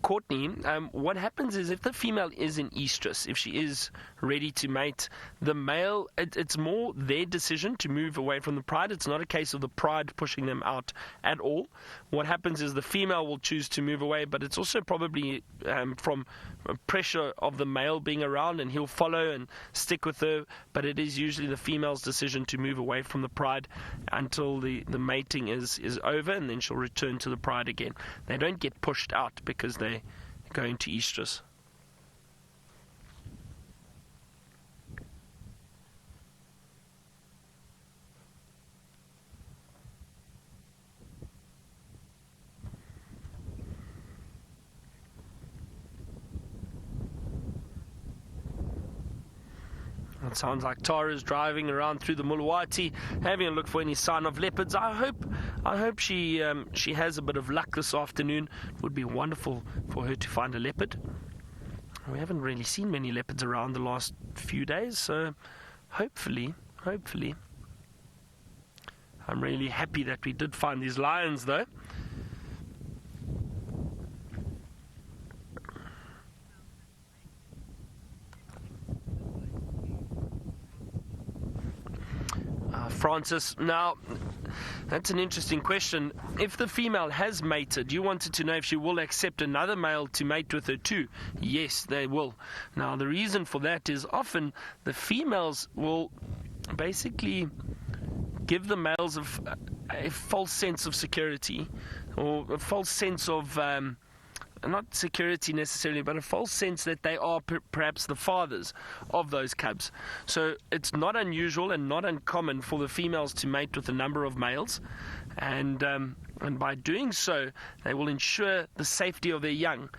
Courtney, what happens is if the female is in estrus, if she is ready to mate, the male, it's more their decision to move away from the pride. It's not a case of the pride pushing them out at all. What happens is the female will choose to move away, but it's also probably from pressure of the male being around, and he'll follow and stick with her, but it is usually the female's decision to move away from the pride until the mating is over, and then she'll return to the pride again. They don't get pushed out because they go into estrus. It sounds like Tara's driving around through the Muluwati, having a look for any sign of leopards. I hope she has a bit of luck this afternoon. It would be wonderful for her to find a leopard. We haven't really seen many leopards around the last few days, so hopefully. I'm really happy that we did find these lions, though. Francis, now that's an interesting question. If the female has mated, you wanted to know if she will accept another male to mate with her too. Yes, they will. Now the reason for that is often the females will basically give the males a false sense of security, or a false sense of not security necessarily, but a false sense that they are perhaps the fathers of those cubs. So it's not unusual and not uncommon for the females to mate with a number of males, and by doing so, they will ensure the safety of their young.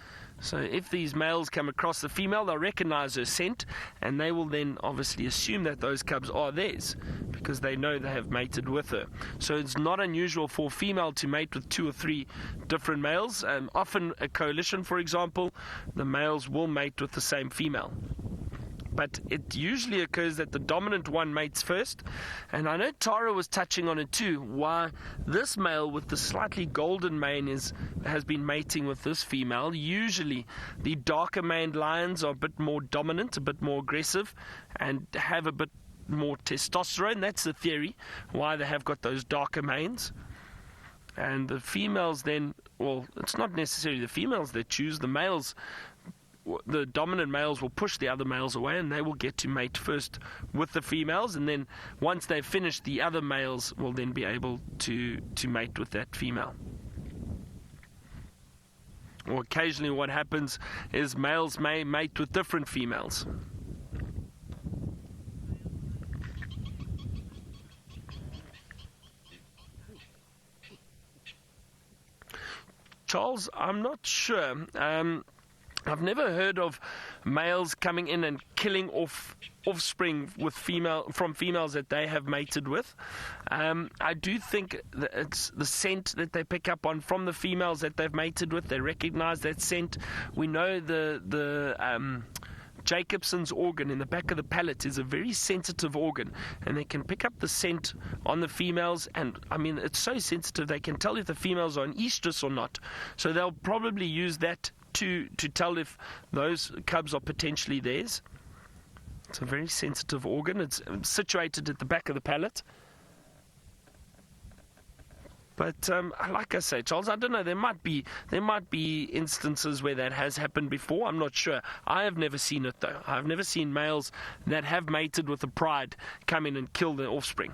So if these males come across the female, they'll recognize her scent, and they will then obviously assume that those cubs are theirs because they know they have mated with her. So it's not unusual for a female to mate with 2 or 3 different males. Often a coalition, for example, the males will mate with the same female. But it usually occurs that the dominant one mates first. And I know Tara was touching on it too, why this male with the slightly golden mane has been mating with this female. Usually the darker maned lions are a bit more dominant, a bit more aggressive, and have a bit more testosterone. That's the theory, why they have got those darker manes. And the females then, well, it's not necessarily the females that choose. The males the dominant males will push the other males away, and they will get to mate first with the females, and then once they've finished, the other males will then be able to mate with that female. Or occasionally what happens is males may mate with different females. Charles, I'm not sure. I've never heard of males coming in and killing off offspring with from females that they have mated with. I do think that it's the scent that they pick up on from the females that they've mated with. They recognize that scent. We know the Jacobson's organ in the back of the palate is a very sensitive organ, and they can pick up the scent on the females, and I mean it's so sensitive they can tell if the females are in estrus or not. So they'll probably use that to tell if those cubs are potentially theirs. It's a very sensitive organ. It's situated at the back of the palate. But like I say, Charles, I don't know. There might be instances where that has happened before. I'm not sure. I have never seen it though. I've never seen males that have mated with a pride come in and kill their offspring.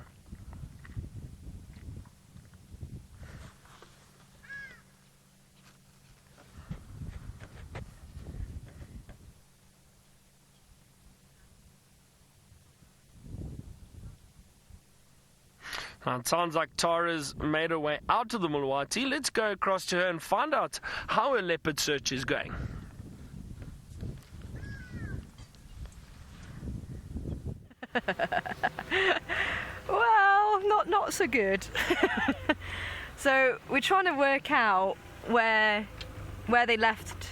Now, it sounds like Tara's made her way out of the Mulwati. Let's go across to her and find out how her leopard search is going. Well, not so good. So we're trying to work out where they left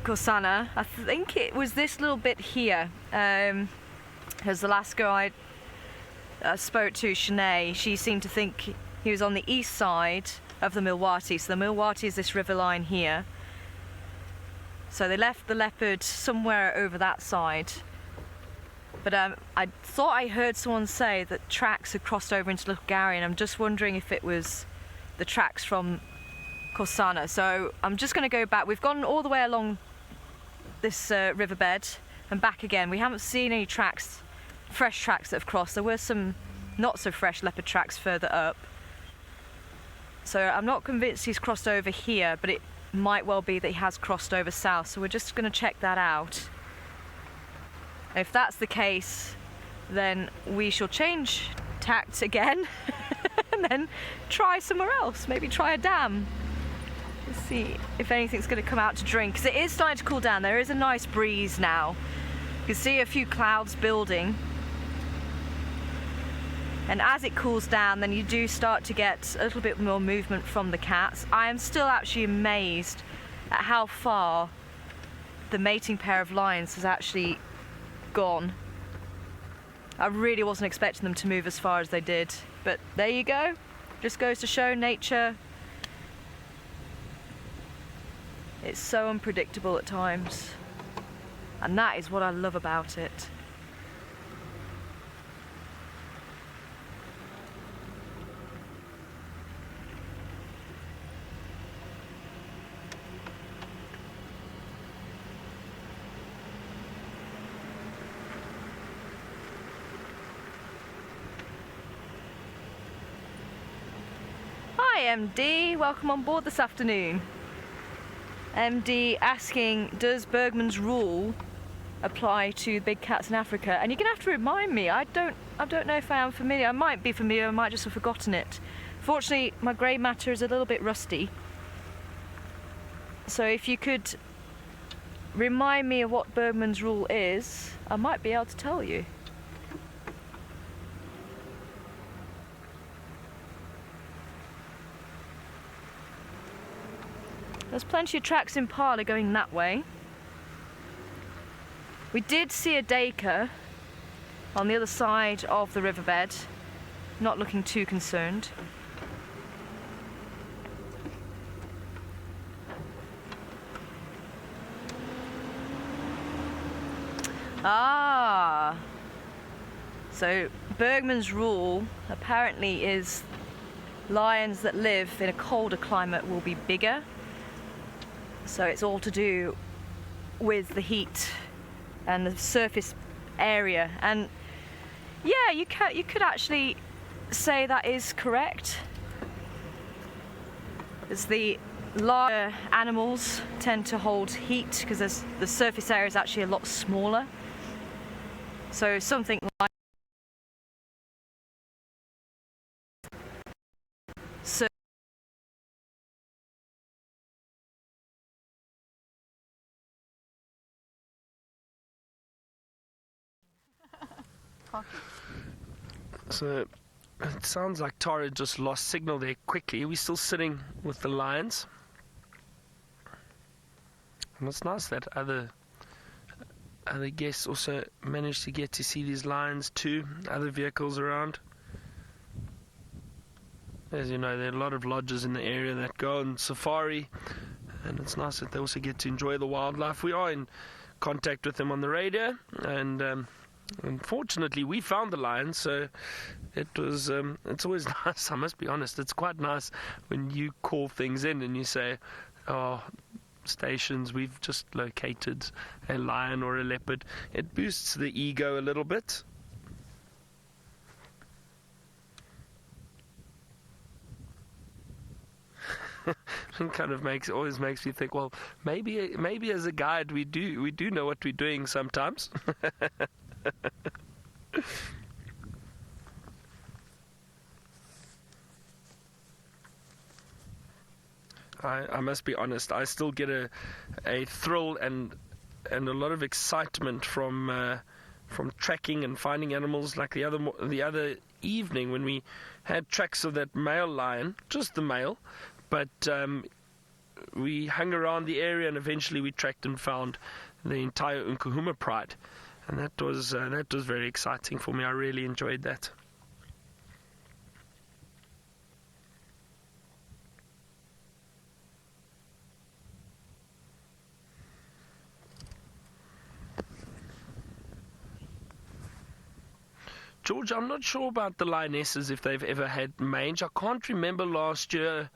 Corsana. I think it was this little bit here. Because the last girl I spoke to, Shanae, she seemed to think he was on the east side of the Mulwati. So the Mulwati is this river line here. So they left the leopard somewhere over that side. But I thought I heard someone say that tracks had crossed over into Little Gary, and I'm just wondering if it was the tracks from Corsana. So I'm just going to go back. We've gone all the way along this riverbed and back again. We haven't seen any tracks, fresh tracks that have crossed. There were some not so fresh leopard tracks further up. So I'm not convinced he's crossed over here, but it might well be that he has crossed over south. So we're just going to check that out. If that's the case, then we shall change tact again and then try somewhere else. Maybe try a dam. Let's see if anything's going to come out to drink, because it is starting to cool down. There is a nice breeze now. You can see a few clouds building. And as it cools down, then you do start to get a little bit more movement from the cats. I am still actually amazed at how far the mating pair of lions has actually gone. I really wasn't expecting them to move as far as they did. But there you go. Just goes to show nature. It's so unpredictable at times. And that is what I love about it. Hi MD, welcome on board this afternoon. MD asking, does Bergman's rule apply to big cats in Africa? And you're gonna have to remind me. I don't know if I am familiar. I might be familiar, I might just have forgotten it. Fortunately, my grey matter is a little bit rusty. So if you could remind me of what Bergman's rule is, I might be able to tell you. There's plenty of tracks in impala going that way. We did see a daker on the other side of the riverbed, not looking too concerned. Ah, so Bergman's rule apparently is lions that live in a colder climate will be bigger. So it's all to do with the heat and the surface area. And yeah, you could actually say that is correct, as the larger animals tend to hold heat because the surface area is actually a lot smaller. So something like so So it sounds like Tara just lost signal there quickly. Are we still sitting with the lions? And it's nice that other guests also managed to get to see these lions too, other vehicles around. As you know, there are a lot of lodges in the area that go on safari, and it's nice that they also get to enjoy the wildlife. We are in contact with them on the radio, and unfortunately we found the lions, so it was it's always nice. I must be honest, it's quite nice when you call things in and you say, oh, stations, we've just located a lion or a leopard. It boosts the ego a little bit. It kind of always makes me think, well, maybe as a guide we do know what we're doing sometimes. I must be honest, I still get a thrill and a lot of excitement from tracking and finding animals, like the other evening when we had tracks of that male lion, just the male, but we hung around the area and eventually we tracked and found the entire Nkuhuma pride, and that was very exciting for me. I really enjoyed that. George, I'm not sure about the lionesses, if they've ever had mange. I can't remember last year.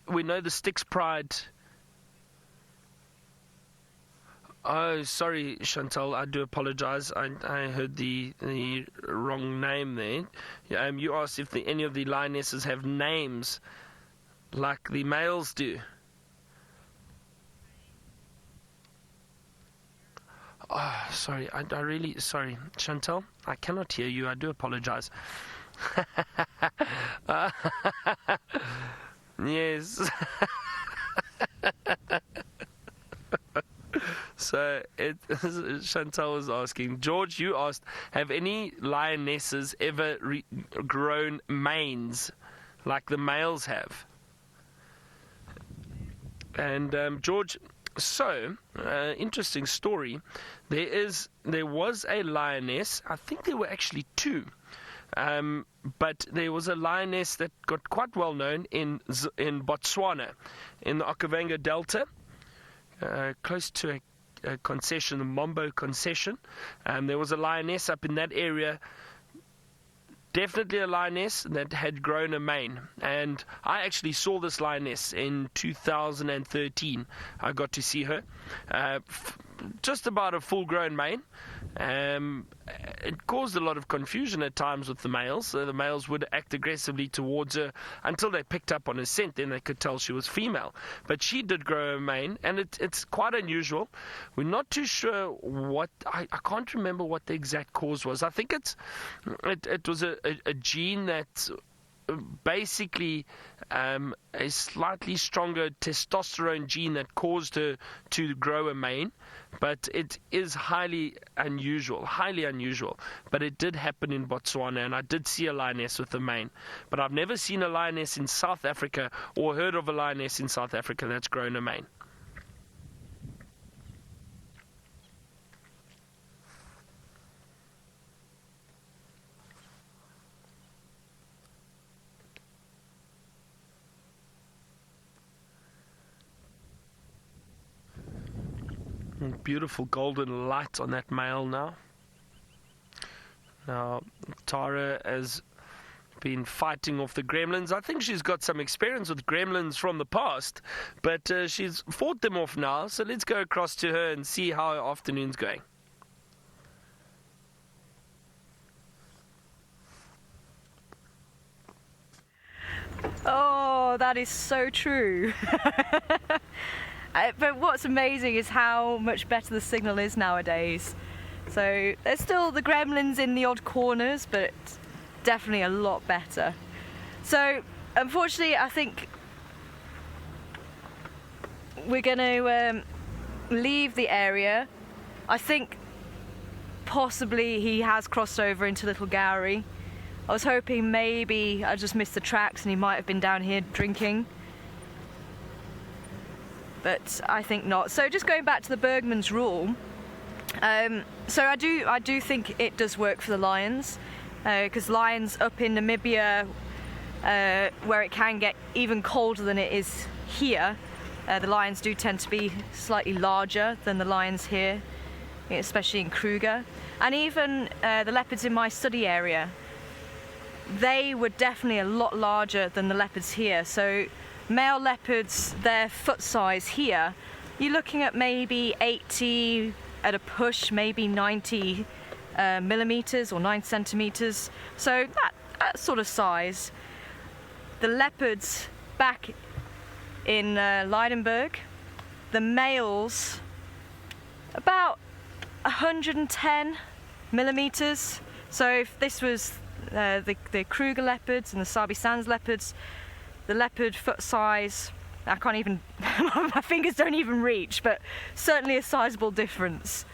We know the Styx Pride. Oh, sorry, Chantal, I do apologize. I heard the wrong name there. You asked if any of the lionesses have names like the males do. Oh, sorry, I really, sorry, Chantal, I cannot hear you. I do apologize. Yes. So Chantal was asking. George, you asked, have any lionesses ever grown manes like the males have? And George, so interesting story. There was a lioness. I think there were actually two. But there was a lioness that got quite well known in Botswana, in the Okavango Delta, close to a concession, the Mombo concession. There was a lioness up in that area, definitely a lioness that had grown a mane. And I actually saw this lioness in 2013. I got to see her, just about a full-grown mane. It caused a lot of confusion at times with the males. The males would act aggressively towards her until they picked up on her scent. Then they could tell she was female. But she did grow a mane, and it's quite unusual. We're not too sure what. I can't remember what the exact cause was. I think it was a gene that basically a slightly stronger testosterone gene that caused her to grow a mane, but it is highly unusual, but it did happen in Botswana, and I did see a lioness with a mane, but I've never seen a lioness in South Africa or heard of a lioness in South Africa that's grown a mane. Beautiful golden light on that male now. Now, Tara has been fighting off the gremlins. I think she's got some experience with gremlins from the past, but she's fought them off now. So let's go across to her and see how her afternoon's going. Oh, that is so true. But what's amazing is how much better the signal is nowadays. So there's still the gremlins in the odd corners, but definitely a lot better. So unfortunately, I think we're going to leave the area. I think possibly he has crossed over into Little Gowrie. I was hoping maybe I just missed the tracks and he might have been down here drinking. But I think not. So just going back to the Bergman's rule, so I do think it does work for the lions, because lions up in Namibia, where it can get even colder than it is here, the lions do tend to be slightly larger than the lions here, especially in Kruger. And even the leopards in my study area, they were definitely a lot larger than the leopards here. So male leopards, their foot size here, you're looking at maybe 80 at a push, maybe 90 millimeters or 9 centimeters. So that sort of size. The leopards back in Leidenburg, the males about 110 millimeters. So if this was the Kruger leopards and the Sabi Sands leopards, the leopard foot size, I can't even, my fingers don't even reach, but certainly a sizable difference.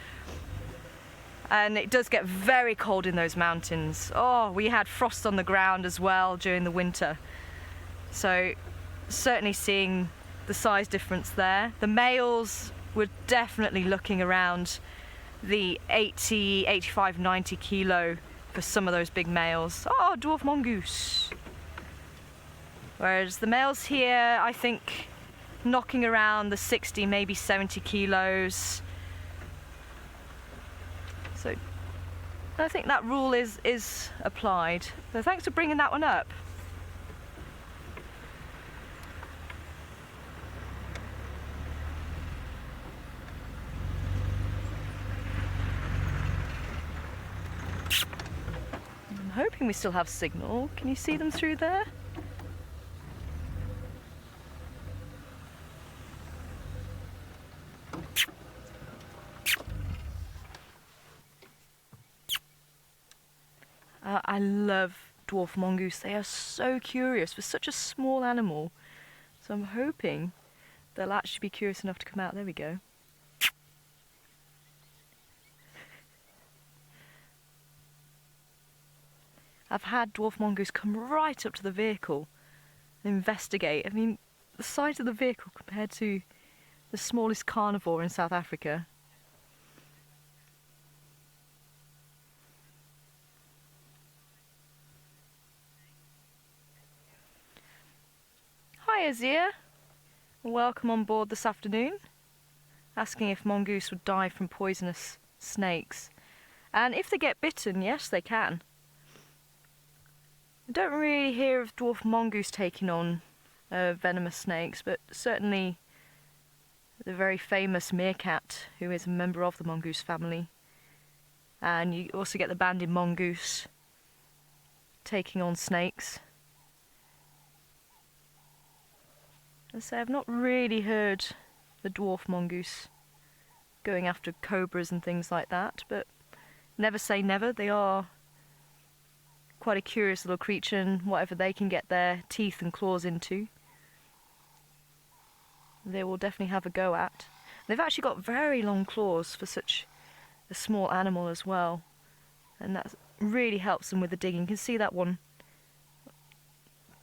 And it does get very cold in those mountains. Oh, we had frost on the ground as well during the winter. So certainly seeing the size difference there. The males were definitely looking around the 80, 85, 90 kilo for some of those big males. Oh, dwarf mongoose. Whereas the males here, I think, knocking around the 60, maybe 70 kilos. So I think that rule is applied. So thanks for bringing that one up. I'm hoping we still have signal. Can you see them through there? I love dwarf mongoose. They are so curious for such a small animal. So I'm hoping they'll actually be curious enough to come out. There we go. I've had dwarf mongoose come right up to the vehicle and investigate. I mean, the size of the vehicle compared to the smallest carnivore in South Africa. Hi Azir, welcome on board this afternoon. Asking if mongoose would die from poisonous snakes. And if they get bitten, yes they can. I don't really hear of dwarf mongoose taking on venomous snakes, but certainly the very famous meerkat, who is a member of the mongoose family. And you also get the banded mongoose taking on snakes. As I say, I've not really heard the dwarf mongoose going after cobras and things like that, but never say never. They are quite a curious little creature, and whatever they can get their teeth and claws into, they will definitely have a go at. They've actually got very long claws for such a small animal as well, and that really helps them with the digging. You can see that one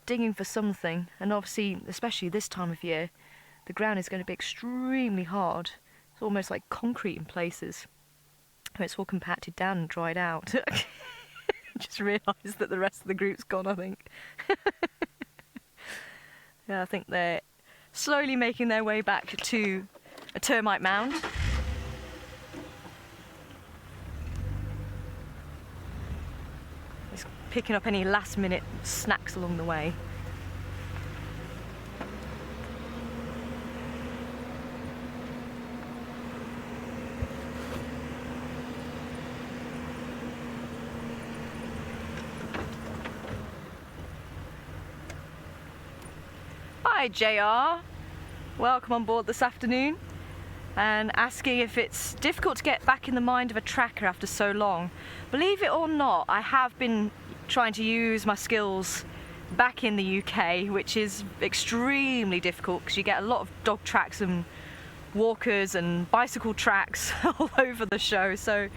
digging for something, and obviously, especially this time of year, the ground is going to be extremely hard. It's almost like concrete in places. It's all compacted down and dried out. Just realised that the rest of the group's gone, I think. Yeah, I think they're slowly making their way back to a termite mound. It's picking up any last minute snacks along the way. Hi JR, welcome on board this afternoon, and asking if it's difficult to get back in the mind of a tracker after so long. Believe it or not, I have been trying to use my skills back in the UK, which is extremely difficult because you get a lot of dog tracks and walkers and bicycle tracks all over the show, so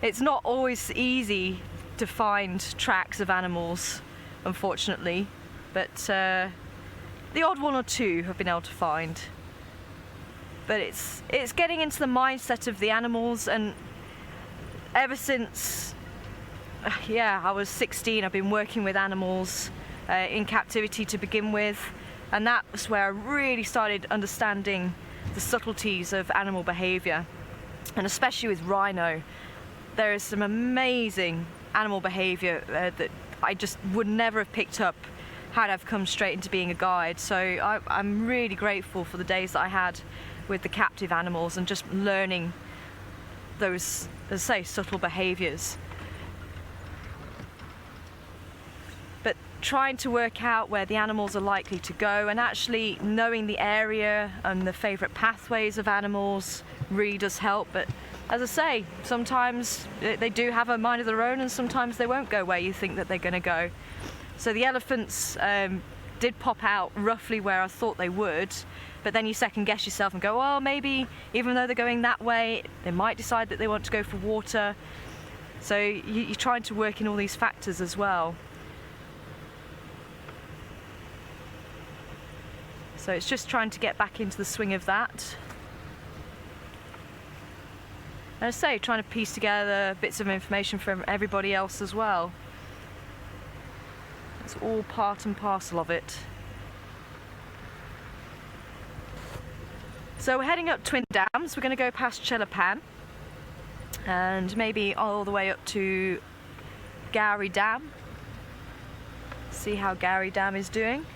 it's not always easy to find tracks of animals, unfortunately, but the odd one or two have been able to find. But it's getting into the mindset of the animals, and ever since I was 16, I've been working with animals in captivity to begin with, and that was where I really started understanding the subtleties of animal behaviour, and especially with rhino. There is some amazing animal behaviour that I just would never have picked up had I've come straight into being a guide. So I'm really grateful for the days that I had with the captive animals and just learning those, as I say, subtle behaviours. But trying to work out where the animals are likely to go, and actually knowing the area and the favourite pathways of animals really does help. But as I say, sometimes they do have a mind of their own, and sometimes they won't go where you think that they're going to go. So the elephants did pop out roughly where I thought they would, but then you second guess yourself and go, well, maybe even though they're going that way, they might decide that they want to go for water. So you're trying to work in all these factors as well. So it's just trying to get back into the swing of that. And as I say, trying to piece together bits of information from everybody else as well. It's all part and parcel of it. So we're heading up Twin Dams. We're going to go past Chelapan and maybe all the way up to Gowrie Dam. See how Gowrie Dam is doing.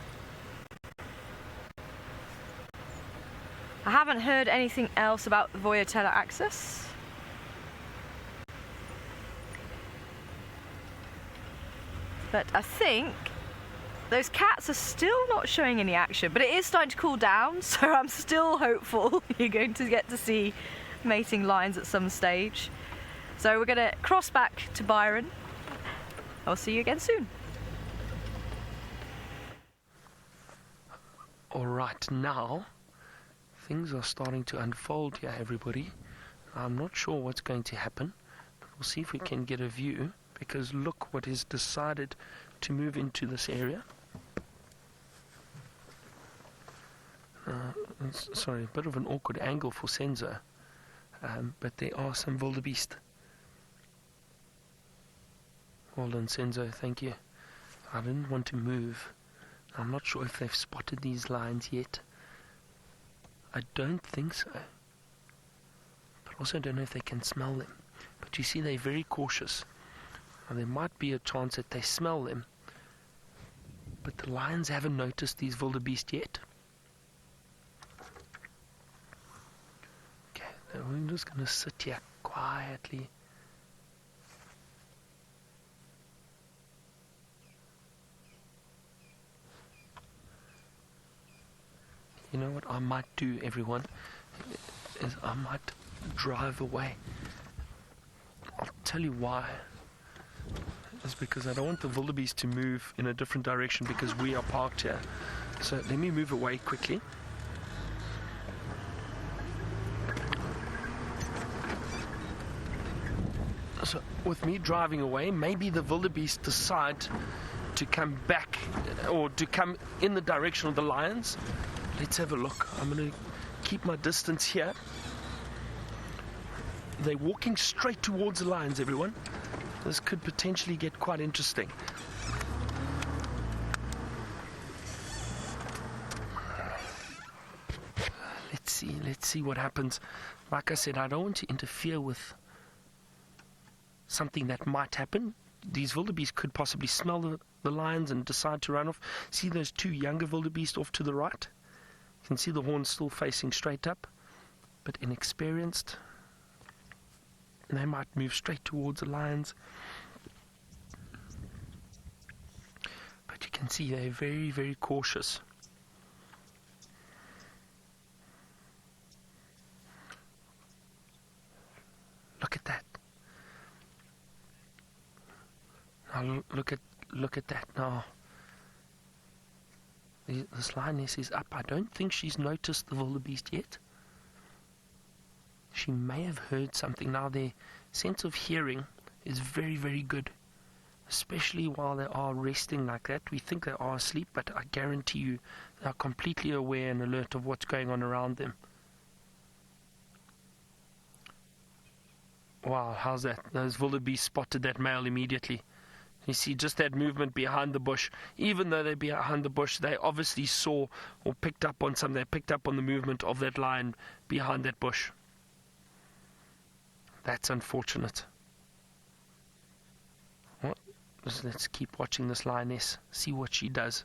I haven't heard anything else about the Voyatella axis. But I think those cats are still not showing any action, but it is starting to cool down, so I'm still hopeful you're going to get to see mating lions at some stage. So we're going to cross back to Byron. I'll see you again soon. All right, now things are starting to unfold here, everybody. I'm not sure what's going to happen, but we'll see if we can get a view. Because look what has decided to move into this area. Sorry, a bit of an awkward angle for Senzo, but there are some wildebeest. Well done, Senzo, thank you. I didn't want to move. I'm not sure if they've spotted these lions yet. I don't think so. But also don't know if they can smell them. But you see, they're very cautious. Now, there might be a chance that they smell them, but the lions haven't noticed these wildebeest yet. Okay, now we're just going to sit here quietly. You know what I might do, everyone, is I might drive away. I'll tell you why. It's because I don't want the wildebeest to move in a different direction because we are parked here. So let me move away quickly. So with me driving away, maybe the wildebeest decide to come back or to come in the direction of the lions. Let's have a look. I'm going to keep my distance here. They're walking straight towards the lions, everyone. This could potentially get quite interesting. Let's see what happens. Like I said, I don't want to interfere with something that might happen, these wildebeest could possibly smell the lions and decide to run off. See those two younger wildebeest off to the right? You can see the horns still facing straight up, but inexperienced. And they might move straight towards the lions. But you can see they're very, very cautious. Look at that. Now look at that now. This lioness is up. I don't think she's noticed the wildebeest yet. She may have heard something. Now their sense of hearing is very, very good, especially while they are resting like that. We think they are asleep, but I guarantee you they are completely aware and alert of what's going on around them. Wow, how's that? Those wildebeest spotted that male immediately. You see just that movement behind the bush. Even though they're behind the bush, they obviously saw or picked up on something. They picked up on the movement of that lion behind that bush. That's unfortunate. Well, let's keep watching this lioness, see what she does.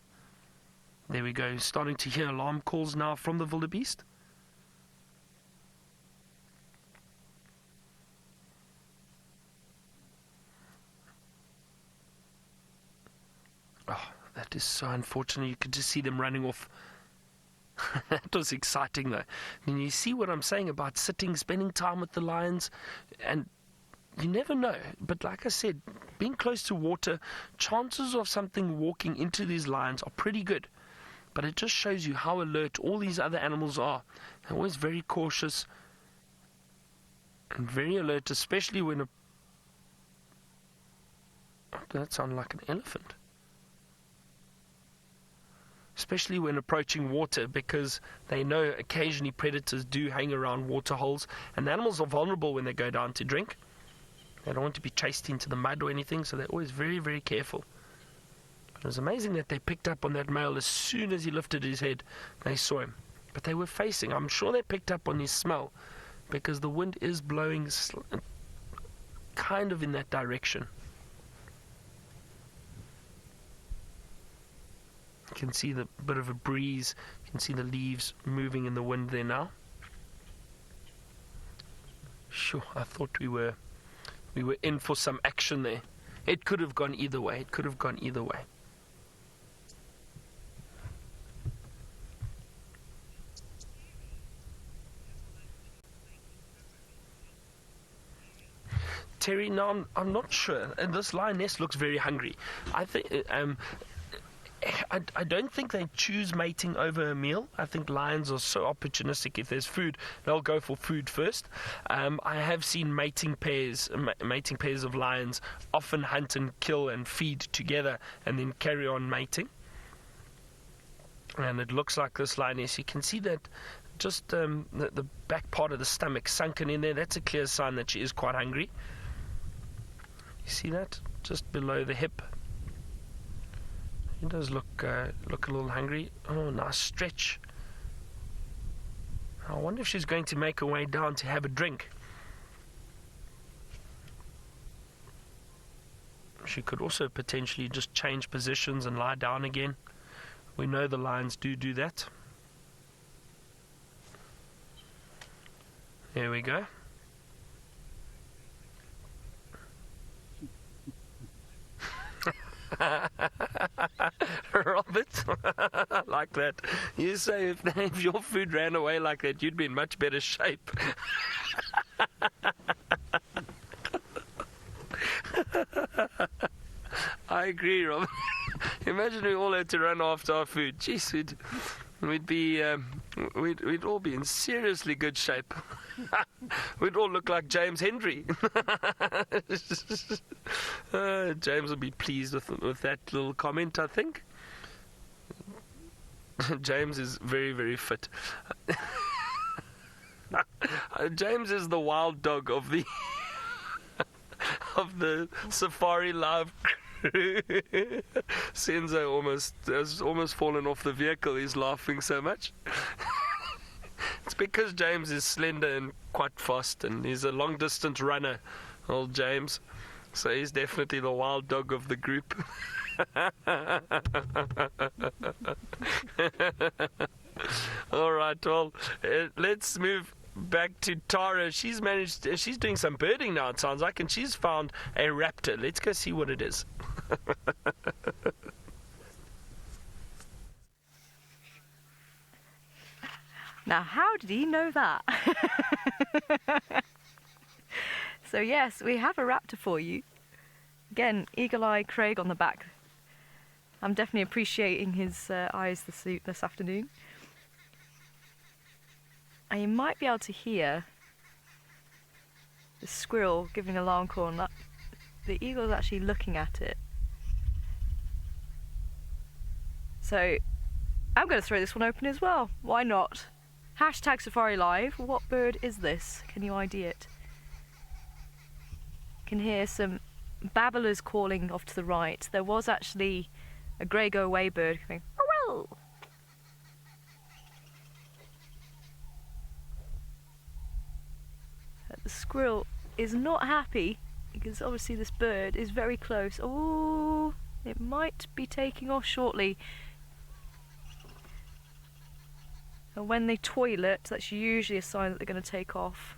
There we go. Starting to hear alarm calls now from the wildebeest. Oh, that is so unfortunate. You could just see them running off. That was exciting though. And you see what I'm saying about sitting, spending time with the lions, and you never know. But like I said, being close to water, chances of something walking into these lions are pretty good. But it just shows you how alert all these other animals are. They're always very cautious and very alert, especially when that sounded like an elephant. Especially when approaching water, because they know occasionally predators do hang around water holes, and the animals are vulnerable when they go down to drink. They don't want to be chased into the mud or anything, so they're always very, very careful. It was amazing that they picked up on that male as soon as he lifted his head. They saw him, but they were facing. I'm sure they picked up on his smell, because the wind is blowing kind of in that direction. You can see the bit of a breeze. You can see the leaves moving in the wind there now. Sure, I thought we were in for some action there. It could have gone either way. It could have gone either way. Terry, now I'm not sure. And this lioness looks very hungry. I think I don't think they choose mating over a meal. I think lions are so opportunistic. If there's food, they'll go for food first. I have seen mating pairs of lions often hunt and kill and feed together and then carry on mating. And it looks like this lioness, you can see that just the back part of the stomach sunken in there. That's a clear sign that she is quite hungry. You see that? Just below the hip. He does look a little hungry. Oh, nice stretch. I wonder if she's going to make her way down to have a drink. She could also potentially just change positions and lie down again. We know the lions do that. There we go. Robert, like that. You say if your food ran away like that, you'd be in much better shape. I agree, Robert. Imagine we all had to run after our food. Jeez, we'd all be in seriously good shape. We'd all look like James Hendry. James will be pleased with that little comment, I think. James is very, very fit. James is the wild dog of the Safari Live crew. Senzo has almost fallen off the vehicle. He's laughing so much. It's because James is slender and quite fast, and he's a long-distance runner, old James. So he's definitely the wild dog of the group. All right, well, let's move back to Tara. She's doing some birding now, it sounds like, and she's found a raptor. Let's go see what it is. Now, how did he know that? So yes, we have a raptor for you. Again, eagle-eye Craig on the back. I'm definitely appreciating his eyes this afternoon. And you might be able to hear the squirrel giving an alarm call, and the eagle's actually looking at it. So I'm going to throw this one open as well. Why not? Hashtag Safari Live. What bird is this? Can you ID it? You can hear some babblers calling off to the right. There was actually a grey go-away bird going, "Wow!" The squirrel is not happy because obviously this bird is very close. Oh, it might be taking off shortly. And when they toilet, that's usually a sign that they're going to take off.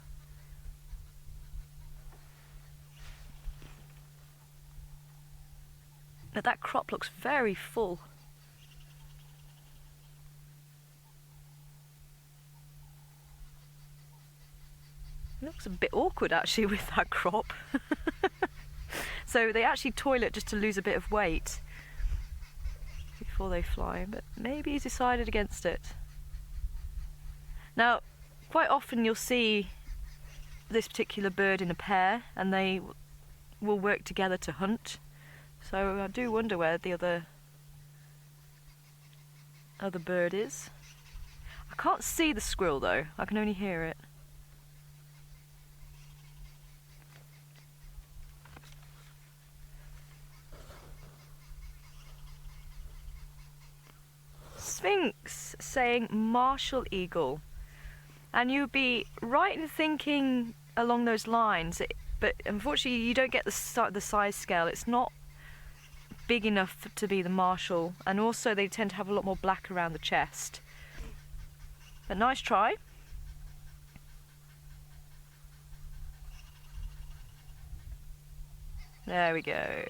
But that crop looks very full. It looks a bit awkward actually with that crop. So they actually toilet just to lose a bit of weight before they fly, but maybe he's decided against it. Now, quite often you'll see this particular bird in a pair, and they will work together to hunt. So I do wonder where the other bird is. I can't see the squirrel though, I can only hear it. Sphinx saying martial eagle. And you'd be right in thinking along those lines, but unfortunately you don't get the size scale. It's not big enough to be the martial, and also they tend to have a lot more black around the chest. But nice try. There we go.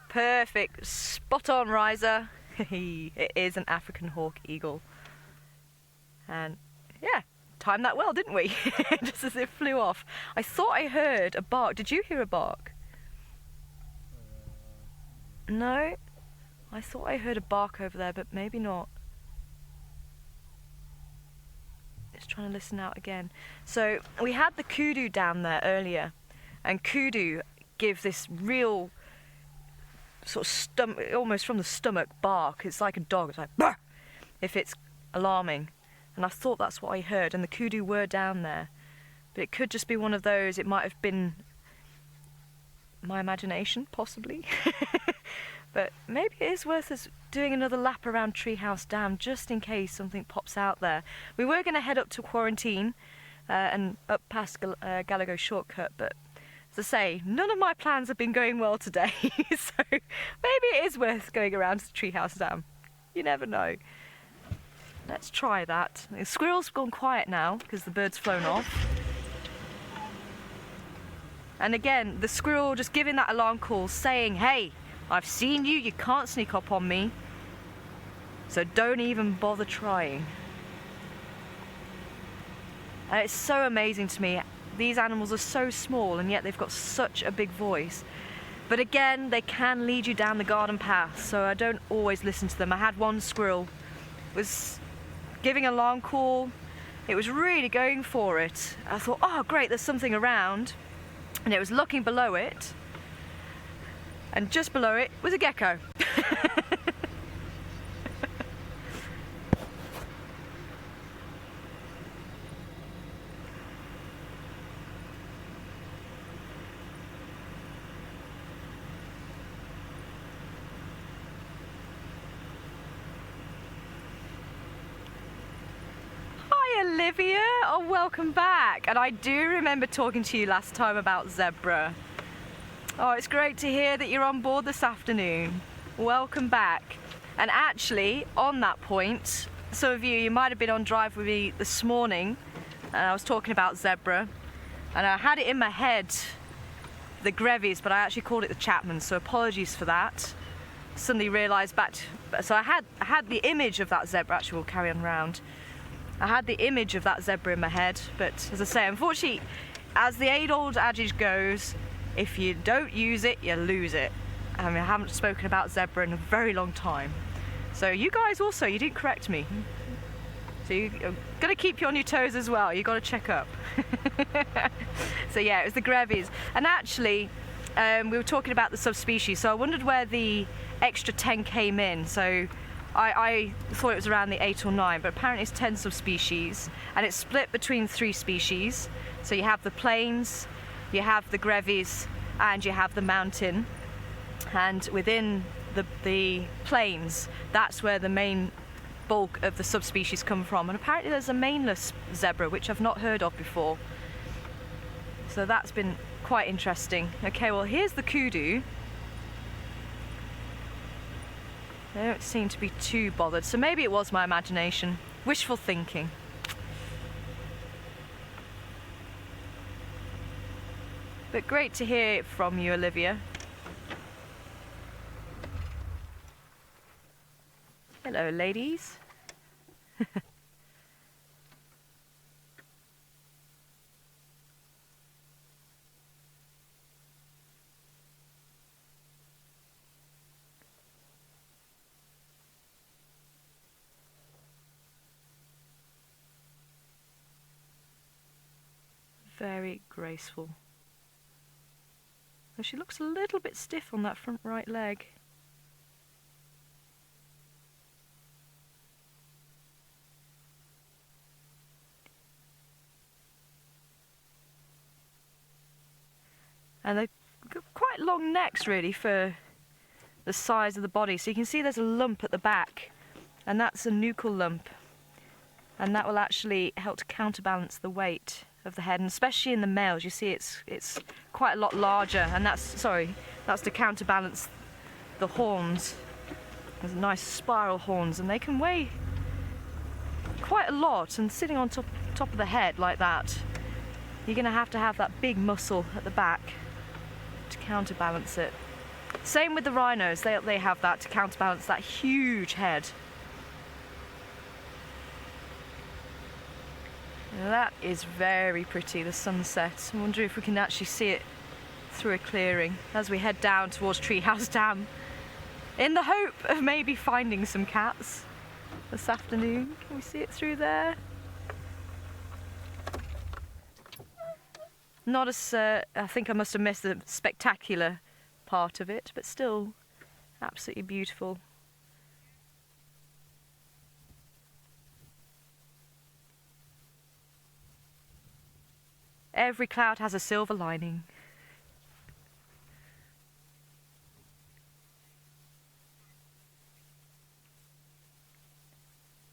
Perfect, spot on, riser. It is an African hawk eagle. And yeah, timed that well, didn't we? Just as it flew off. I thought I heard a bark. Did you hear a bark? No? I thought I heard a bark over there, but maybe not. Just trying to listen out again. So we had the kudu down there earlier, and kudu give this real sort of almost from the stomach bark. It's like a dog. It's like "Bah!" if it's alarming. And I thought that's what I heard, and the kudu were down there. But it could just be one of those. It might have been my imagination, possibly. But maybe it is worth us doing another lap around Treehouse Dam just in case something pops out there. We were going to head up to Quarantine and up past Gallagher Shortcut, but as I say, none of my plans have been going well today. So maybe it is worth going around to Treehouse Dam. You never know. Let's try that. The squirrel's gone quiet now because the bird's flown off. And again, the squirrel just giving that alarm call saying, "Hey, I've seen you, you can't sneak up on me. So don't even bother trying." And it's so amazing to me. These animals are so small and yet they've got such a big voice. But again, they can lead you down the garden path, so I don't always listen to them. I had one squirrel was giving an alarm call. It was really going for it. I thought, oh great, there's something around. And it was looking below it. And just below it was a gecko. Olivia. Oh, welcome back. And I do remember talking to you last time about zebra. Oh, it's great to hear that you're on board this afternoon. Welcome back. And actually, on that point, some of you might have been on drive with me this morning, and I was talking about zebra, and I had it in my head, the grevies, but I actually called it the Chapmans, so apologies for that. Suddenly realised so I had the image of that zebra. Actually, we'll carry on round. I had the image of that zebra in my head, but as I say, unfortunately, as the age-old adage goes, if you don't use it, you lose it. I mean, I haven't spoken about zebra in a very long time. So you guys also, you didn't correct me. So you're got to keep you on your toes as well. You've got to check up. So yeah, it was the grevies. And actually, we were talking about the subspecies. So I wondered where the extra 10 came in. So I thought it was around the 8 or 9, but apparently it's 10 subspecies. And it's split between 3 species. So you have the plains, you have the grevies, and you have the mountain. And within the plains, that's where the main bulk of the subspecies come from. And apparently there's a maneless zebra, which I've not heard of before. So that's been quite interesting. Okay, well, here's the kudu. They don't seem to be too bothered, so maybe it was my imagination. Wishful thinking. But great to hear it from you, Olivia. Hello, ladies. Very graceful. Though she looks a little bit stiff on that front right leg. And they've got quite long necks really for the size of the body. So you can see there's a lump at the back, and that's a nuchal lump. And that will actually help to counterbalance the weight of the head, and especially in the males, you see it's quite a lot larger, and that's to counterbalance the horns. There's nice spiral horns, and they can weigh quite a lot, and sitting on top of the head like that, you're going to have that big muscle at the back to counterbalance it. Same with the rhinos, they have that to counterbalance that huge head. That is very pretty, the sunset. I wonder if we can actually see it through a clearing as we head down towards Treehouse Dam, in the hope of maybe finding some cats this afternoon. Can we see it through there? Not as, I think I must have missed the spectacular part of it, but still absolutely beautiful. Every cloud has a silver lining.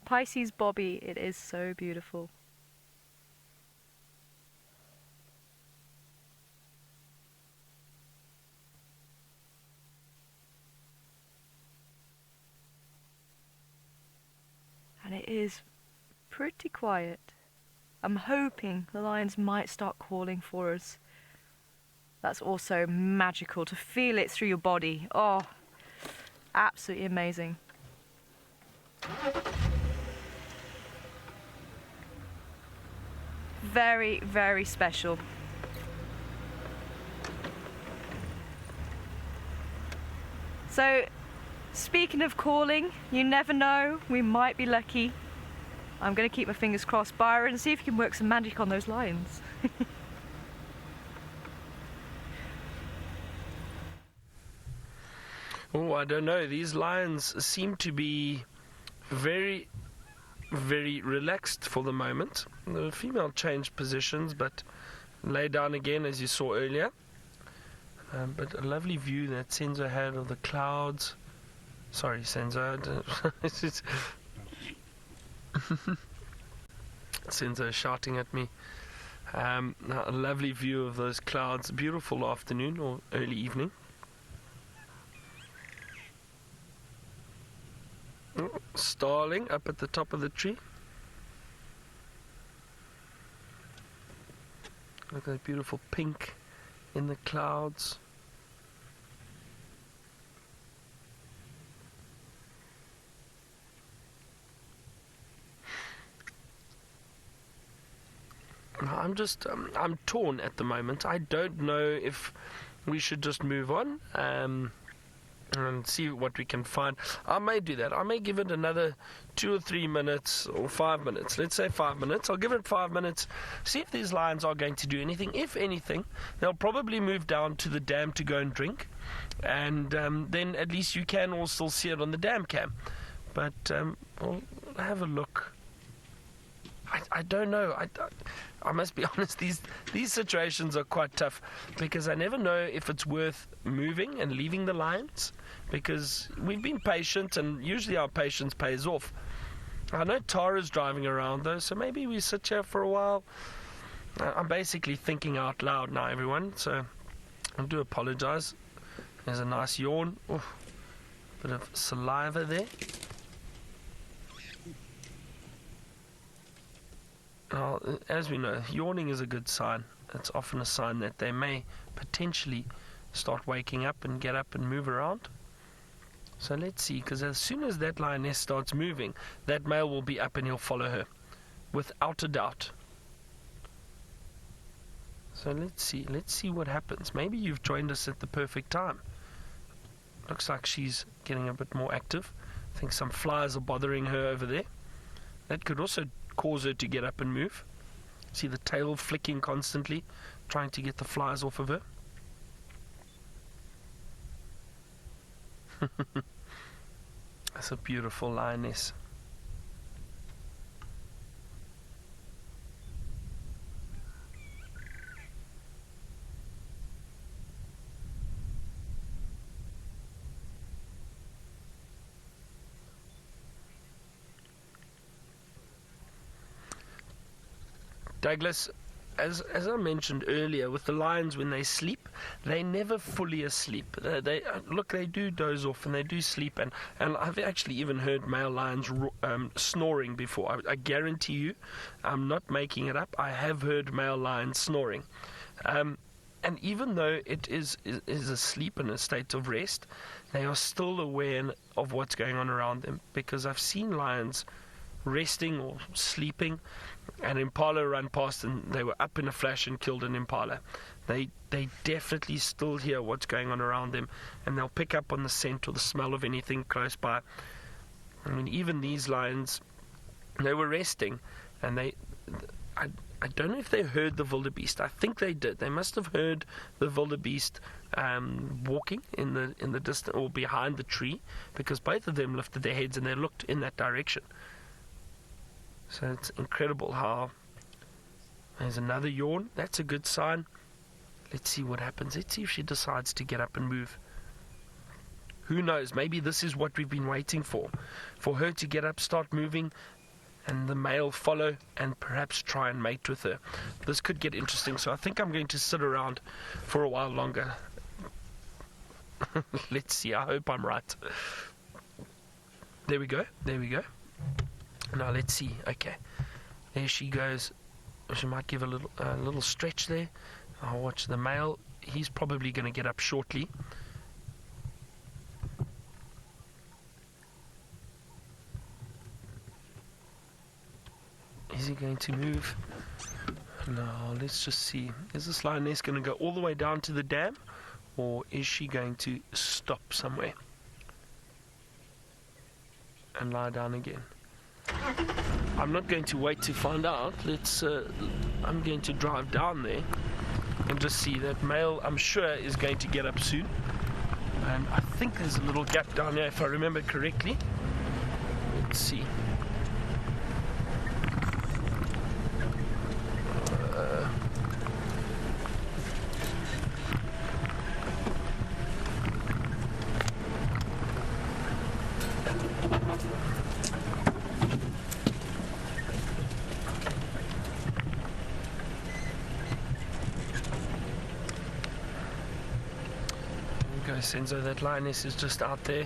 Pisces Bobby, it is so beautiful. And it is pretty quiet. I'm hoping the lions might start calling for us. That's also magical, to feel it through your body. Oh, absolutely amazing. Very, very special. So, speaking of calling, you never know, we might be lucky. I'm going to keep my fingers crossed. Byron, see if you can work some magic on those lions. Oh, I don't know. These lions seem to be very, very relaxed for the moment. The female changed positions, but lay down again, as you saw earlier. But a lovely view that Senzo had of the clouds. Sorry, Senzo. Senzo is shouting at me. Now a lovely view of those clouds. Beautiful afternoon or early evening. Starling up at the top of the tree. Look at that beautiful pink in the clouds. I'm torn at the moment. I don't know if we should just move on and see what we can find. I may do that. I may give it another 2 or 3 minutes or 5 minutes. Let's say 5 minutes. I'll give it 5 minutes, see if these lions are going to do anything. If anything, they'll probably move down to the dam to go and drink, and then at least you can all still see it on the dam cam. But we'll have a look. I don't know. I must be honest, these situations are quite tough because I never know if it's worth moving and leaving the lions, because we've been patient and usually our patience pays off. I know Tara's driving around though, so maybe we sit here for a while. I'm basically thinking out loud now, everyone, so I do apologize. There's a nice yawn. Oof, bit of saliva there. As we know, yawning is a good sign. It's often a sign that they may potentially start waking up and get up and move around. So let's see, because as soon as that lioness starts moving, that male will be up and he'll follow her, without a doubt. So let's see what happens. Maybe you've joined us at the perfect time. Looks like she's getting a bit more active. I think some flies are bothering her over there. That could also cause her to get up and move. See the tail flicking constantly, trying to get the flies off of her. That's a beautiful lioness. Douglas, as I mentioned earlier, with the lions, when they sleep, they never fully asleep. They do doze off and they do sleep, and I've actually even heard male lions snoring before. I guarantee you, I'm not making it up. I have heard male lions snoring, and even though it is asleep in a state of rest, they are still aware of what's going on around them, because I've seen lions resting or sleeping, and impala run past and they were up in a flash and killed an impala. They definitely still hear what's going on around them, and they'll pick up on the scent or the smell of anything close by. I mean, even these lions, they were resting, and I don't know if they heard the wildebeest. I think they did. They must have heard the wildebeest walking in the distance or behind the tree, because both of them lifted their heads and they looked in that direction. So it's incredible how there's another yawn. That's a good sign. Let's see what happens. Let's see if she decides to get up and move. Who knows? Maybe this is what we've been waiting for her to get up, start moving, and the male follow and perhaps try and mate with her. This could get interesting, so I think I'm going to sit around for a while longer. Let's see. I hope I'm right. There we go. Now let's see. Okay, there she goes. She might give a little stretch there. I'll watch the male. He's probably going to get up shortly. Is he going to move? No, let's just see. Is this lioness going to go all the way down to the dam, or is she going to stop somewhere and lie down again? I'm not going to wait to find out. I'm going to drive down there and just see. That male, I'm sure, is going to get up soon. And I think there's a little gap down here, if I remember correctly. Let's see. Senzo, that lioness is just out there.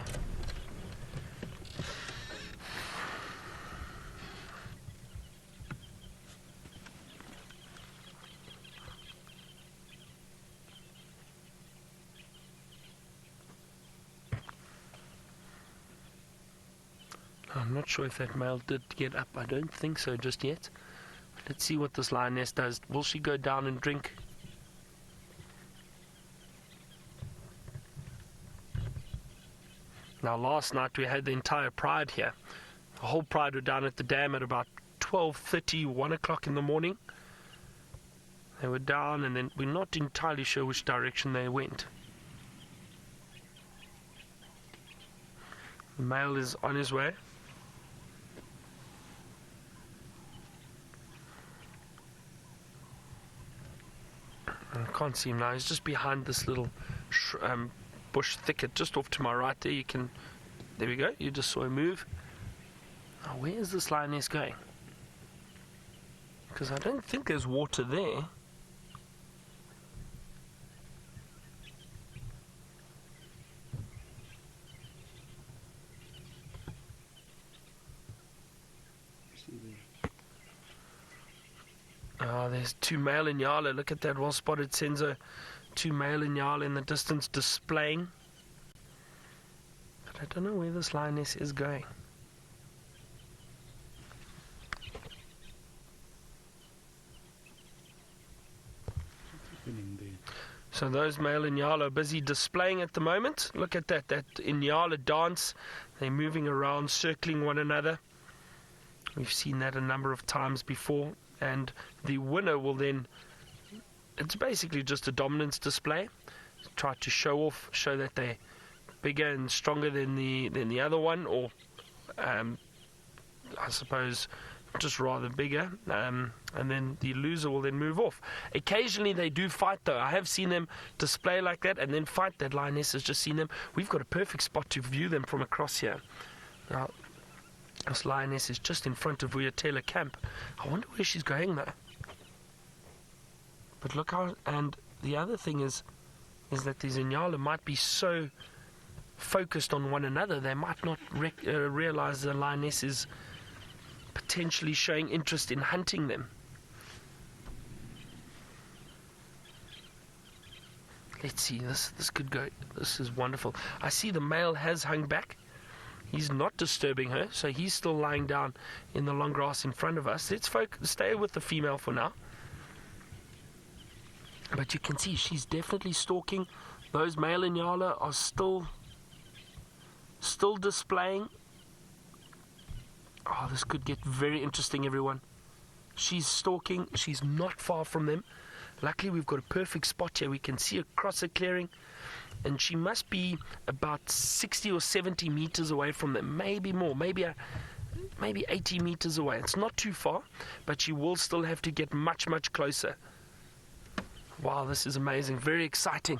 I'm not sure if that male did get up. I don't think so just yet. Let's see what this lioness does. Will she go down and drink? Now last night we had the entire pride here. The whole pride were down at the dam at about 12:30, 1 o'clock in the morning. They were down, and then we're not entirely sure which direction they went. The male is on his way. I can't see him now. He's just behind this little bush thicket just off to my right there. There we go. You just saw him move. Now, where is this lioness going? Because I don't think there's water there. There's two male inala. Look at that, well spotted, Senzo. Two male inala in the distance displaying. But I don't know where this lioness is going. So those male inala are busy displaying at the moment. Look at that inala dance. They're moving around, circling one another. We've seen that a number of times before. And the winner will then, it's basically just a dominance display. Try to show that they're bigger and stronger than the other one, or I suppose just rather bigger. And then the loser will then move off. Occasionally they do fight though. I have seen them display like that and then fight. That lioness has just seen them. We've got a perfect spot to view them from across here. Now, this lioness is just in front of Taylor camp. I wonder where she's going though. But look how, and the other thing is that these inala might be so focused on one another, they might not realize the lioness is potentially showing interest in hunting them. Let's see, this could go, this is wonderful. I see the male has hung back. He's not disturbing her, so he's still lying down in the long grass in front of us. Let's stay with the female for now. But you can see she's definitely stalking. Those male inala are still displaying. Oh, this could get very interesting, everyone. She's stalking. She's not far from them. Luckily, we've got a perfect spot here. We can see across a clearing. And she must be about 60 or 70 meters away from them. Maybe more. Maybe 80 meters away. It's not too far, but she will still have to get much, much closer. Wow, this is amazing. Very exciting.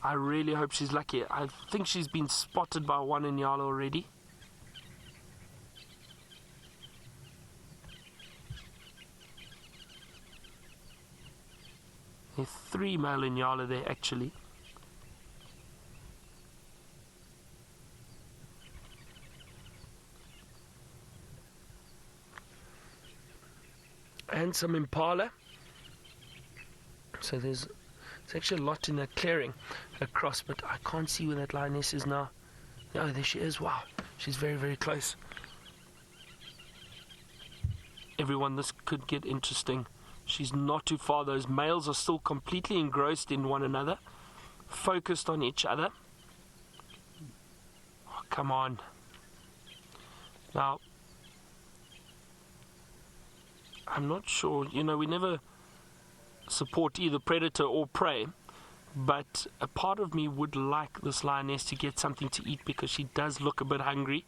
I really hope she's lucky. I think she's been spotted by one inala already. There are 3 male inala there actually. And some impala. So there's actually a lot in that clearing across, but I can't see where that lioness is now. Oh, there she is. Wow, she's very, very close. Everyone, this could get interesting. She's not too far. Those males are still completely engrossed in one another, focused on each other. Oh, come on. Now, I'm not sure. We never support either predator or prey, but a part of me would like this lioness to get something to eat because she does look a bit hungry.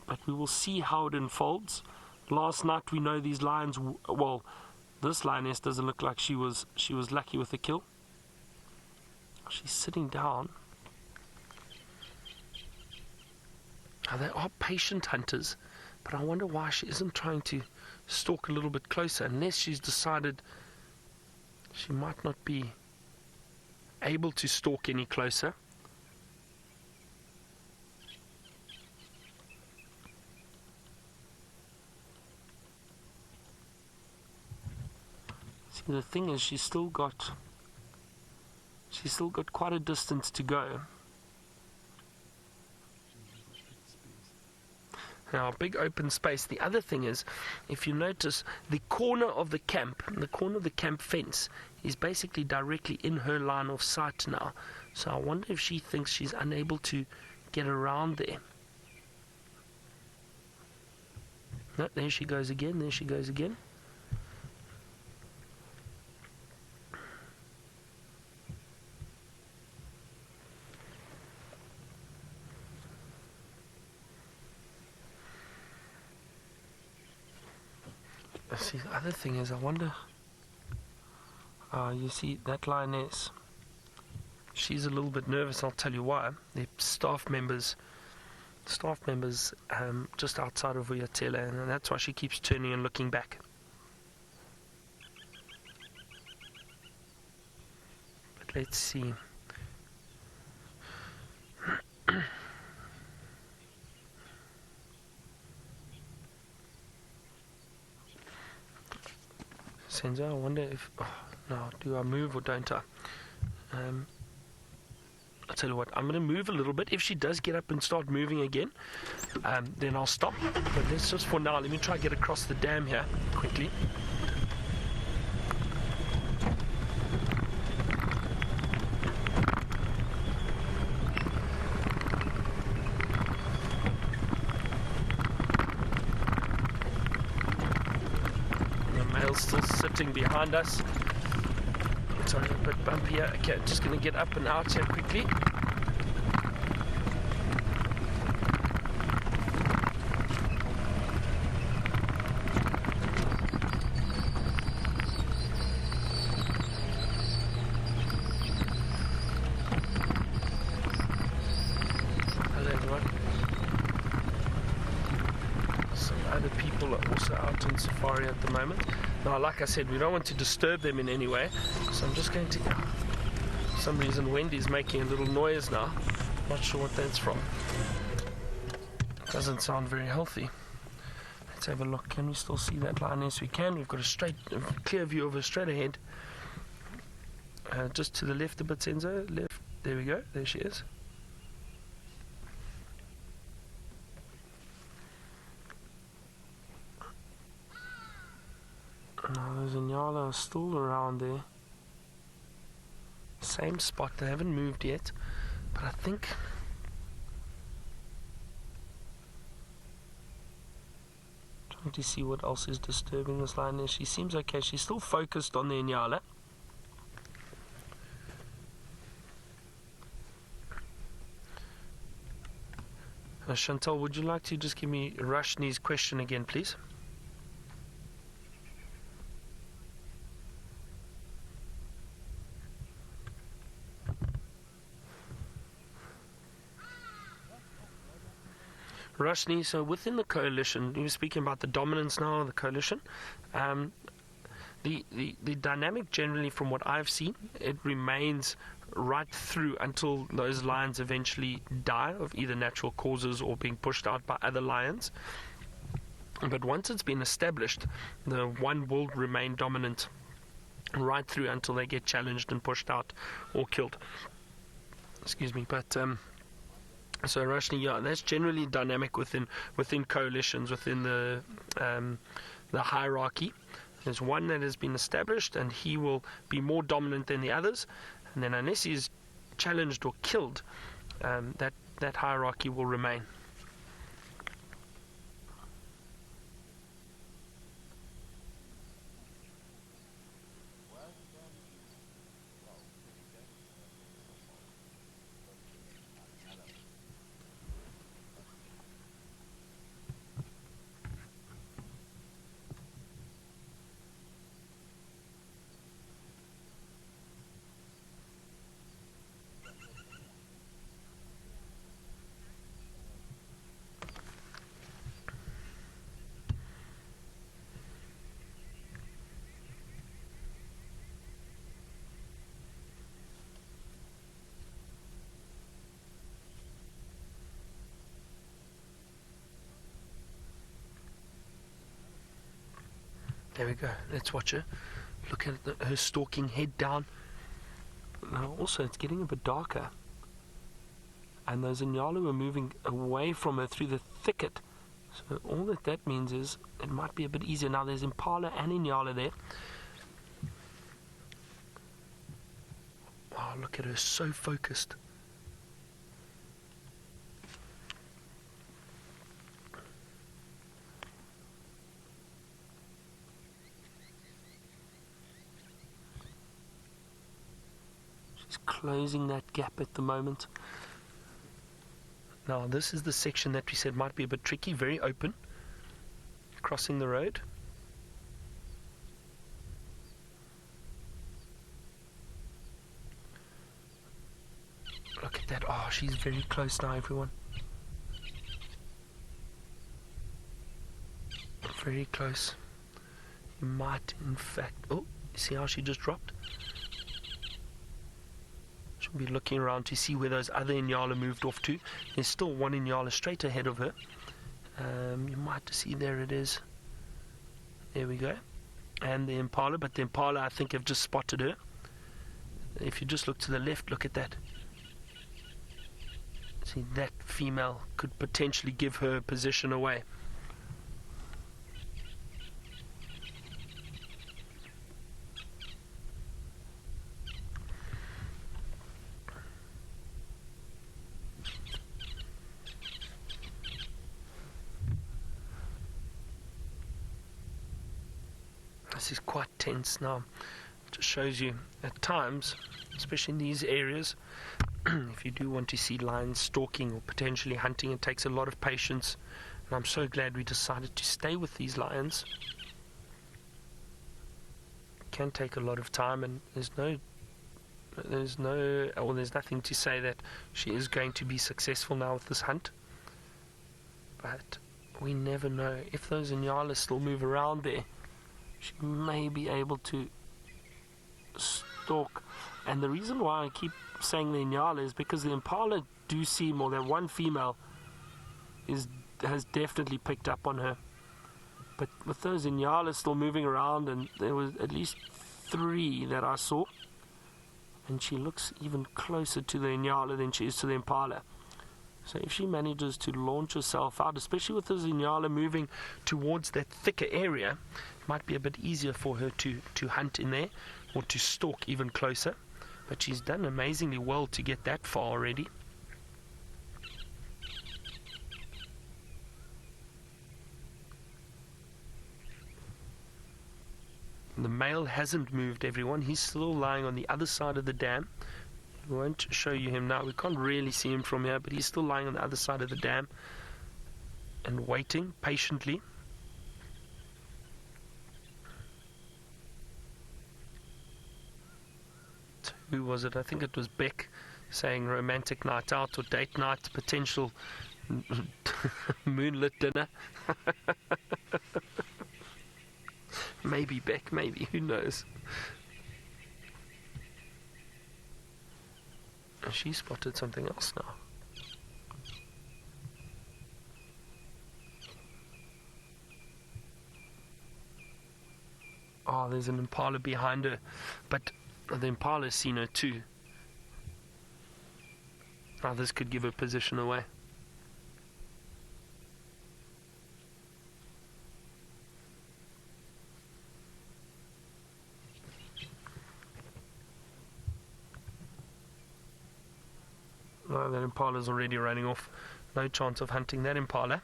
But we will see how it unfolds. Last night we know these lions, well, this lioness doesn't look like she was lucky with the kill. She's sitting down. Now they are patient hunters, but I wonder why she isn't trying to stalk a little bit closer, unless she's decided she might not be able to stalk any closer. See, the thing is, she's still got quite a distance to go. Now, big open space. The other thing is, if you notice, the corner of the camp fence is basically directly in her line of sight now. So I wonder if she thinks she's unable to get around there. No, there she goes again, there she goes again. See, the other thing is, I wonder, you see that lioness, she's a little bit nervous. I'll tell you why. The staff members just outside of Uyatela, and that's why she keeps turning and looking back. But let's see. Senzo, I wonder if... Oh, no, do I move or don't I? I'll tell you what, I'm going to move a little bit. If she does get up and start moving again, then I'll stop. But let's just, for now, let me try to get across the dam here quickly. Still sitting behind us. Sorry, a bit bumpy here. Okay, just going to get up and out here quickly. Hello everyone. Some other people are also out on safari at the moment. Now, like I said, we don't want to disturb them in any way, so I'm just going to... For some reason, Wendy's making a little noise now. Not sure what that's from. Doesn't sound very healthy. Let's have a look. Can we still see that lioness? We can. We've got a clear view of her straight ahead. Just to the left a bit, Senzo. Left. There we go. There she is. Now those inala are still around there. Same spot, they haven't moved yet. But I think... Trying to see what else is disturbing this lioness. She seems okay, she's still focused on the inala. Chantal, would you like to just give me Rashni's question again, please? Rashni, so within the coalition, you were speaking about the dominance now of the coalition. The dynamic generally, from what I've seen, it remains right through until those lions eventually die of either natural causes or being pushed out by other lions. But once it's been established, the one will remain dominant right through until they get challenged and pushed out or killed. Excuse me, but... So Rashni, yeah, that's generally dynamic within coalitions, within the hierarchy. There's one that has been established, and he will be more dominant than the others. And then unless he's challenged or killed, that hierarchy will remain. There we go. Let's watch her. Look at her stalking, head down. Now also it's getting a bit darker. And those inala were moving away from her through the thicket. So all that means is it might be a bit easier. Now there's impala and inala there. Oh, look at her, so focused. She's closing that gap at the moment. Now this is the section that we said might be a bit tricky, very open, crossing the road. Look at that. Oh, she's very close now, everyone. Very close. You might, in fact... Oh, see how she just dropped? She'll be looking around to see where those other inala moved off to. There's still one inala straight ahead of her. You might see, there it is. There we go. And the impala, but the impala I think have just spotted her. If you just look to the left, look at that. See, that female could potentially give her position away. This is quite tense now. It just shows you at times, especially in these areas, if you do want to see lions stalking or potentially hunting, it takes a lot of patience. And I'm so glad we decided to stay with these lions. It can take a lot of time, and there's nothing to say that she is going to be successful now with this hunt. But we never know. If those inala still move around there, she may be able to stalk. And the reason why I keep saying the inala is because the impala do seem, or that one female has definitely picked up on her. But with those inala still moving around, and there was at least 3 that I saw, and she looks even closer to the inala than she is to the impala. So if she manages to launch herself out, especially with those inala moving towards that thicker area, it might be a bit easier for her to hunt in there, or to stalk even closer. But she's done amazingly well to get that far already. The male hasn't moved, everyone. He's still lying on the other side of the dam. We won't show you him now. We can't really see him from here, but he's still lying on the other side of the dam and waiting patiently. Who was it? I think it was Beck saying romantic night out or date night, potential moonlit dinner. Maybe Beck, maybe, who knows. She spotted something else now. Oh, there's an impala behind her, but the impala's seen her too. Now this could give her position away. No, that impala's already running off. No chance of hunting that impala.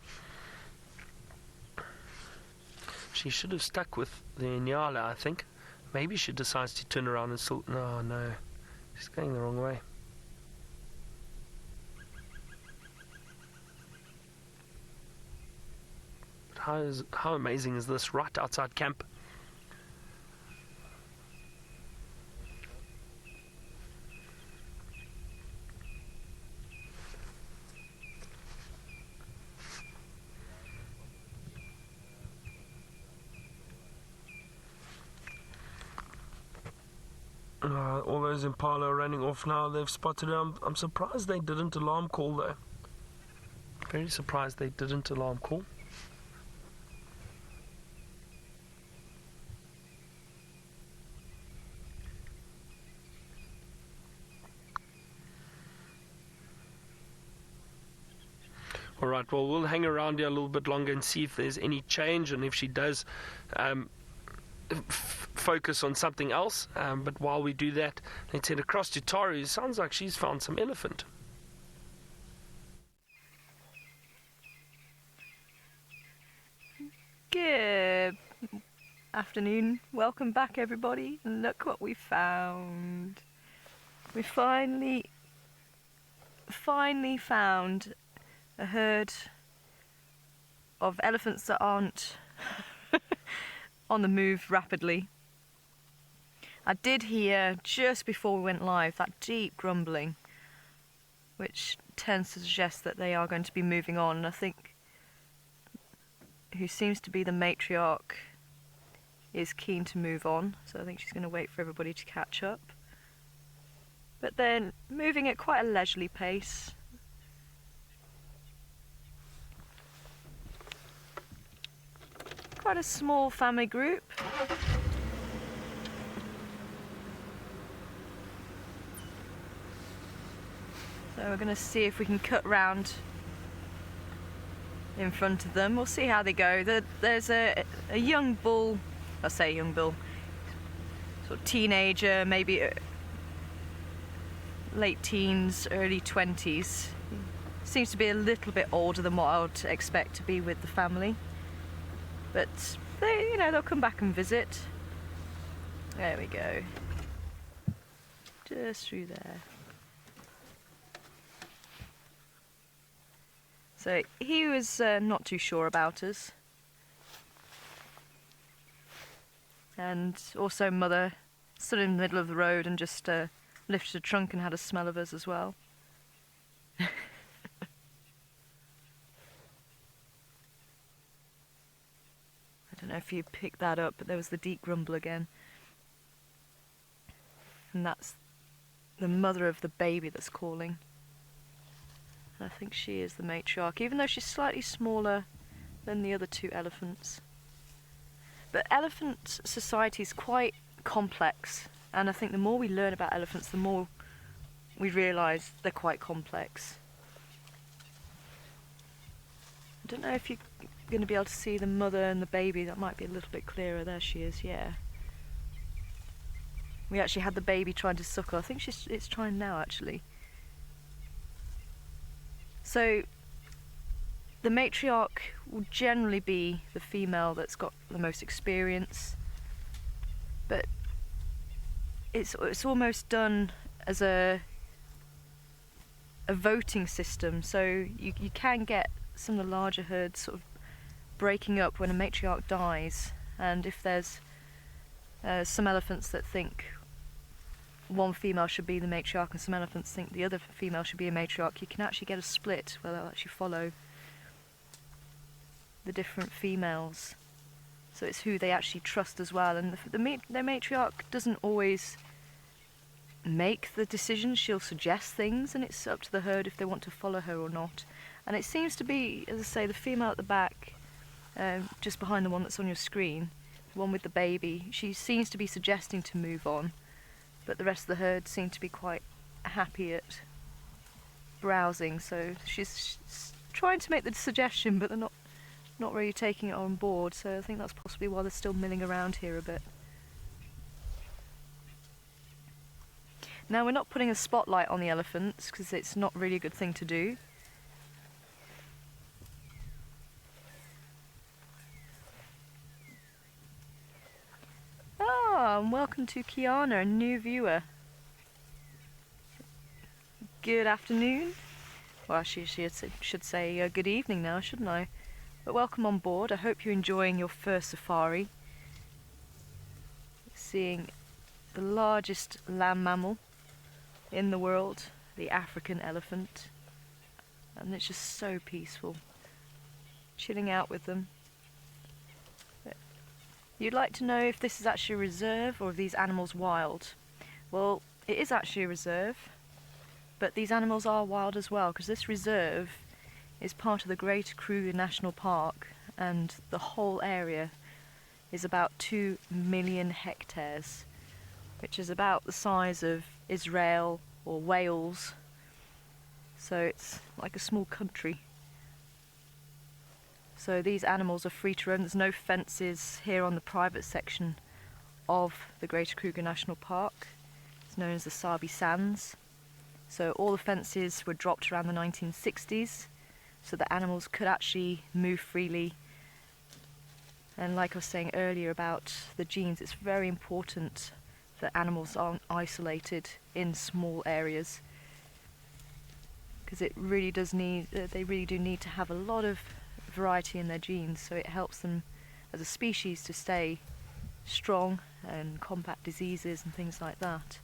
She should have stuck with the inala, I think. Maybe she decides to turn around and still... No. She's going the wrong way. But how amazing is this? Right outside camp. All those impala are running off now. They've spotted her. I'm surprised they didn't alarm call though. Very surprised they didn't alarm call. All right, well, we'll hang around here a little bit longer and see if there's any change and if she does focus on something else. But while we do that, let's head across to Tara, who sounds like she's found some elephant. Good afternoon. Welcome back, everybody. Look what we found. We finally found a herd of elephants that aren't on the move rapidly. I did hear just before we went live that deep grumbling, which tends to suggest that they are going to be moving on. I think who seems to be the matriarch is keen to move on, so I think she's going to wait for everybody to catch up. But then moving at quite a leisurely pace. Quite a small family group. So we're going to see if we can cut round in front of them. We'll see how they go. There's a young bull, I say young bull, sort of teenager, maybe late teens, early 20s. Seems to be a little bit older than what I would expect to be with the family. But they, they'll come back and visit. There we go. Just through there. So he was not too sure about us. And also Mother stood in the middle of the road and just lifted a trunk and had a smell of us as well. I don't know if you picked that up, but there was the deep grumble again. And that's the mother of the baby that's calling. I think she is the matriarch, even though she's slightly smaller than the other two elephants. But elephant society is quite complex, and I think the more we learn about elephants, the more we realise they're quite complex. I don't know if you're going to be able to see the mother and the baby. That might be a little bit clearer. There she is, yeah. We actually had the baby trying to suckle. I think it's trying now, actually. So the matriarch will generally be the female that's got the most experience, but it's almost done as a voting system. So you can get some of the larger herds sort of breaking up when a matriarch dies, and if there's some elephants that think one female should be the matriarch and some elephants think the other female should be a matriarch, you can actually get a split where they'll actually follow the different females. So it's who they actually trust as well, and the matriarch doesn't always make the decisions. She'll suggest things, and it's up to the herd if they want to follow her or not. And it seems to be, as I say, the female at the back, just behind the one that's on your screen, the one with the baby, she seems to be suggesting to move on. But the rest of the herd seem to be quite happy at browsing, so she's trying to make the suggestion, but they're not really taking it on board, so I think that's possibly why they're still milling around here a bit. Now, we're not putting a spotlight on the elephants, because it's not really a good thing to do. And welcome to Kiana, a new viewer. Good afternoon. Well, she should say good evening now, shouldn't I? But welcome on board. I hope you're enjoying your first safari. Seeing the largest land mammal in the world, the African elephant. And it's just so peaceful. Chilling out with them. You'd like to know if this is actually a reserve or if these animals wild. Well, it is actually a reserve, but these animals are wild as well, because this reserve is part of the Great Kruger National Park, and the whole area is about 2 million hectares, which is about the size of Israel or Wales. So it's like a small country So these animals are free to roam. There's no fences here on the private section of the Greater Kruger National Park. It's known as the Sabi Sands. So all the fences were dropped around the 1960s, so the animals could actually move freely. And like I was saying earlier about the genes, it's very important that animals aren't isolated in small areas, because it really does need, they really do need to have a lot of variety in their genes, so it helps them as a species to stay strong and combat diseases and things like that.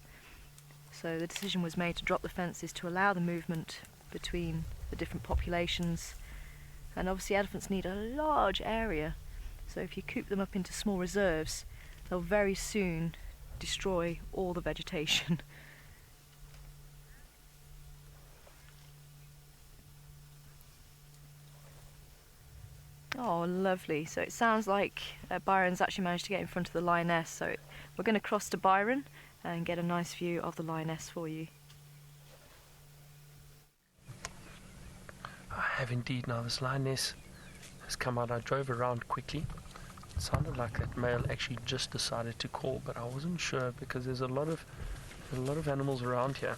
So the decision was made to drop the fences to allow the movement between the different populations. And obviously elephants need a large area, so if you coop them up into small reserves, they'll very soon destroy all the vegetation. Oh, lovely. So it sounds like Byron's actually managed to get in front of the lioness, so we're going to cross to Byron and get a nice view of the lioness for you. I have indeed. Now this lioness has come out. I drove around quickly. It sounded like that male actually just decided to call, but I wasn't sure because there's a lot of animals around here.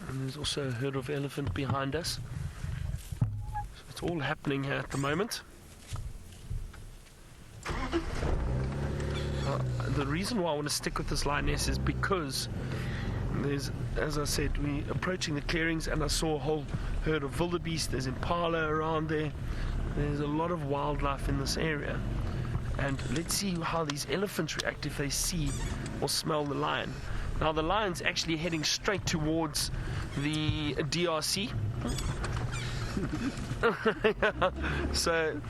And there's also a herd of elephant behind us. So it's all happening here at the moment. The reason why I want to stick with this lioness is because there's, as I said, we're approaching the clearings and I saw a whole herd of wildebeest. There's impala around there. There's a lot of wildlife in this area. And let's see how these elephants react if they see or smell the lion. Now the lion's actually heading straight towards the DRC. So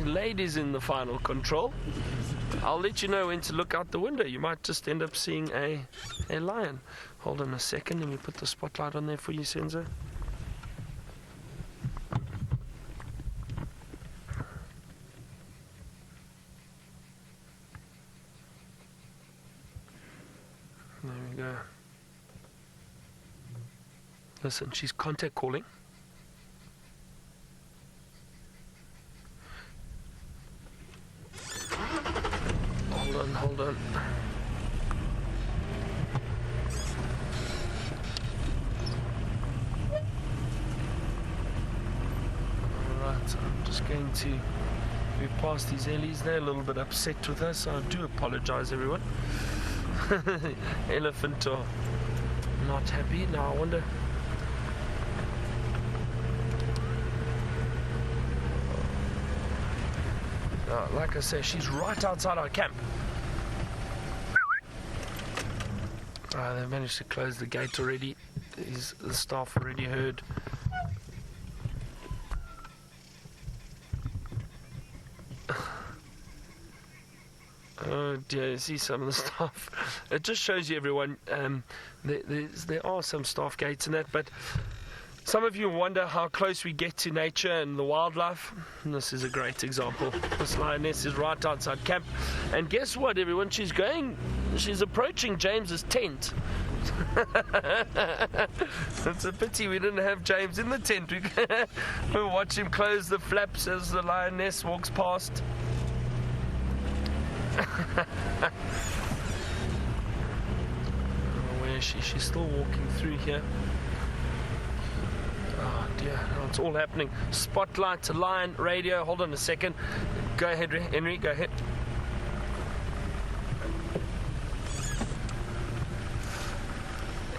lady's in the final control. I'll let you know when to look out the window. You might just end up seeing a lion. Hold on a second, let me put the spotlight on there for you, Senzo. There we go. Listen, she's contact calling. Hold on. Alright, I'm just going to move past these ellies. They're a little bit upset with us, so I do apologize, everyone. Elephant are not happy. Now I wonder. Like I say, she's right outside our camp. They managed to close the gate already. The staff already heard. Oh dear, you see some of the staff. It just shows you, everyone, there are some staff gates in that, but some of you wonder how close we get to nature and the wildlife. And this is a great example. This lioness is right outside camp. And guess what, everyone? She's approaching James's tent. It's a pity we didn't have James in the tent. We'll watch him close the flaps as the lioness walks past. Where is she? She's still walking through here. Oh dear, oh, it's all happening. Spotlight, lion, radio. Hold on a second. Go ahead, Henry, go ahead.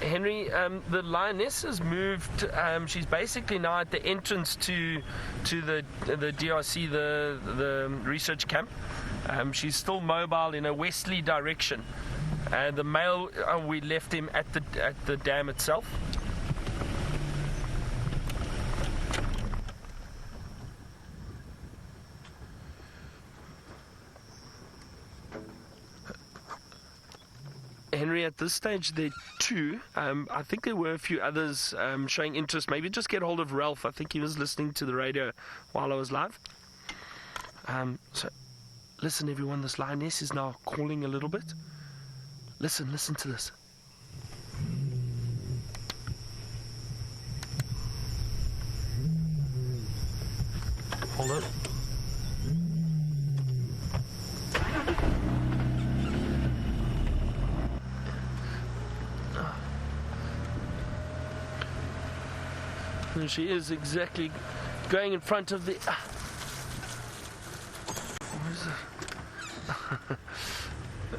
Henry, the lioness has moved. She's basically now at the entrance to the DRC, the research camp. She's still mobile in a westerly direction. The male, we left him at the dam itself. Henry, at this stage there are two. I think there were a few others showing interest. Maybe just get hold of Ralph. I think he was listening to the radio while I was live. So listen, everyone, this lioness is now calling a little bit. Listen to this. Hold on. And she is exactly going in front of the...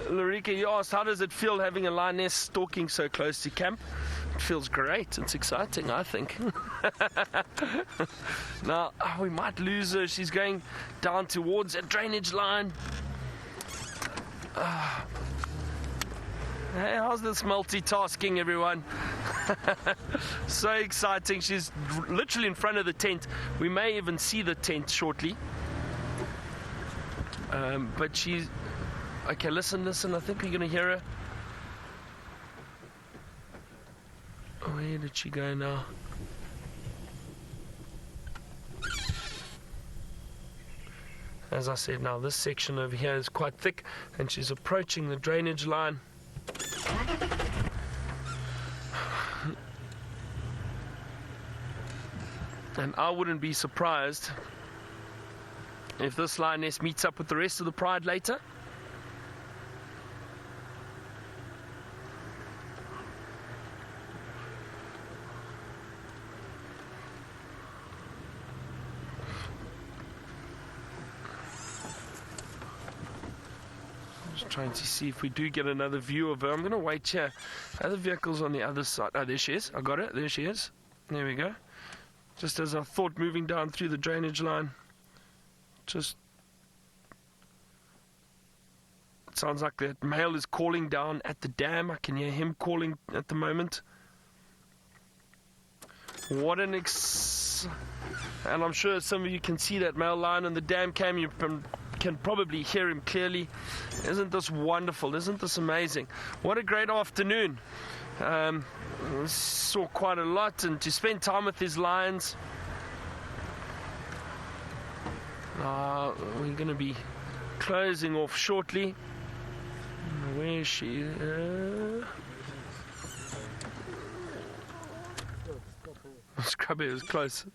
Larica, you asked, how does it feel having a lioness stalking so close to camp? It feels great. It's exciting, I think. Now, we might lose her. She's going down towards a drainage line. Hey, how's this multitasking, everyone? So exciting. She's literally in front of the tent. We may even see the tent shortly. But she's... Okay, listen. I think we're going to hear her. Where did she go now? As I said, now this section over here is quite thick, and she's approaching the drainage line. And I wouldn't be surprised if this lioness meets up with the rest of the pride later. Just trying to see if we do get another view of her. I'm going to wait here. Other vehicles on the other side. Oh, there she is. I got it. There she is. There we go. Just as I thought, moving down through the drainage line. Just... It sounds like that male is calling down at the dam. I can hear him calling at the moment. What an and I'm sure some of you can see that male lion on the dam cam. You can probably hear him clearly. Isn't this wonderful? Isn't this amazing? What a great afternoon. Saw quite a lot, and to spend time with his lions. We're going to be closing off shortly. Where is she? Scrubby was close.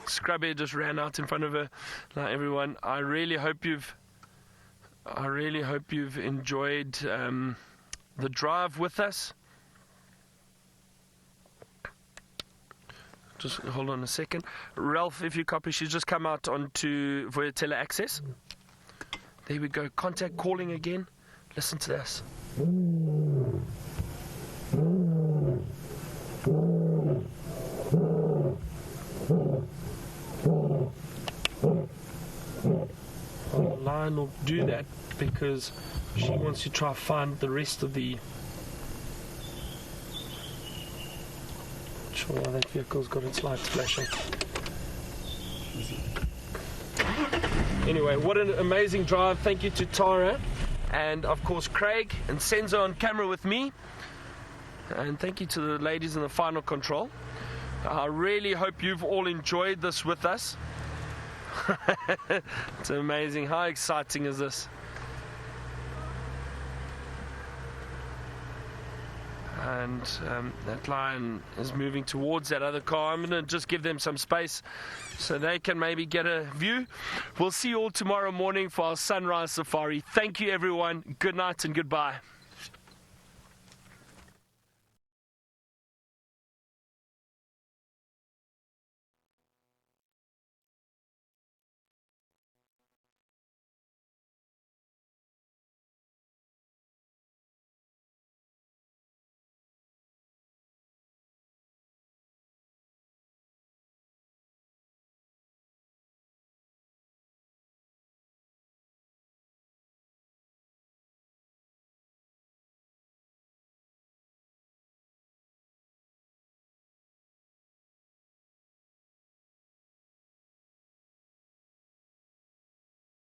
Scrubby just ran out in front of her. Now, everyone, I really hope you've enjoyed the drive with us. Just hold on a second. Ralph, if you copy, she's just come out onto Voyatella access. There we go. Contact calling again. Listen to this. The lion will do that because she wants to try to find the rest of the... Sure, that vehicle's got its lights flashing. Anyway, what an amazing drive. Thank you to Tara and of course Craig and Senzo on camera with me, and thank you to the ladies in the final control. I really hope you've all enjoyed this with us. It's amazing. How exciting is this? And that lion is moving towards that other car. I'm going to just give them some space so they can maybe get a view. We'll see you all tomorrow morning for our sunrise safari. Thank you, everyone. Good night and goodbye.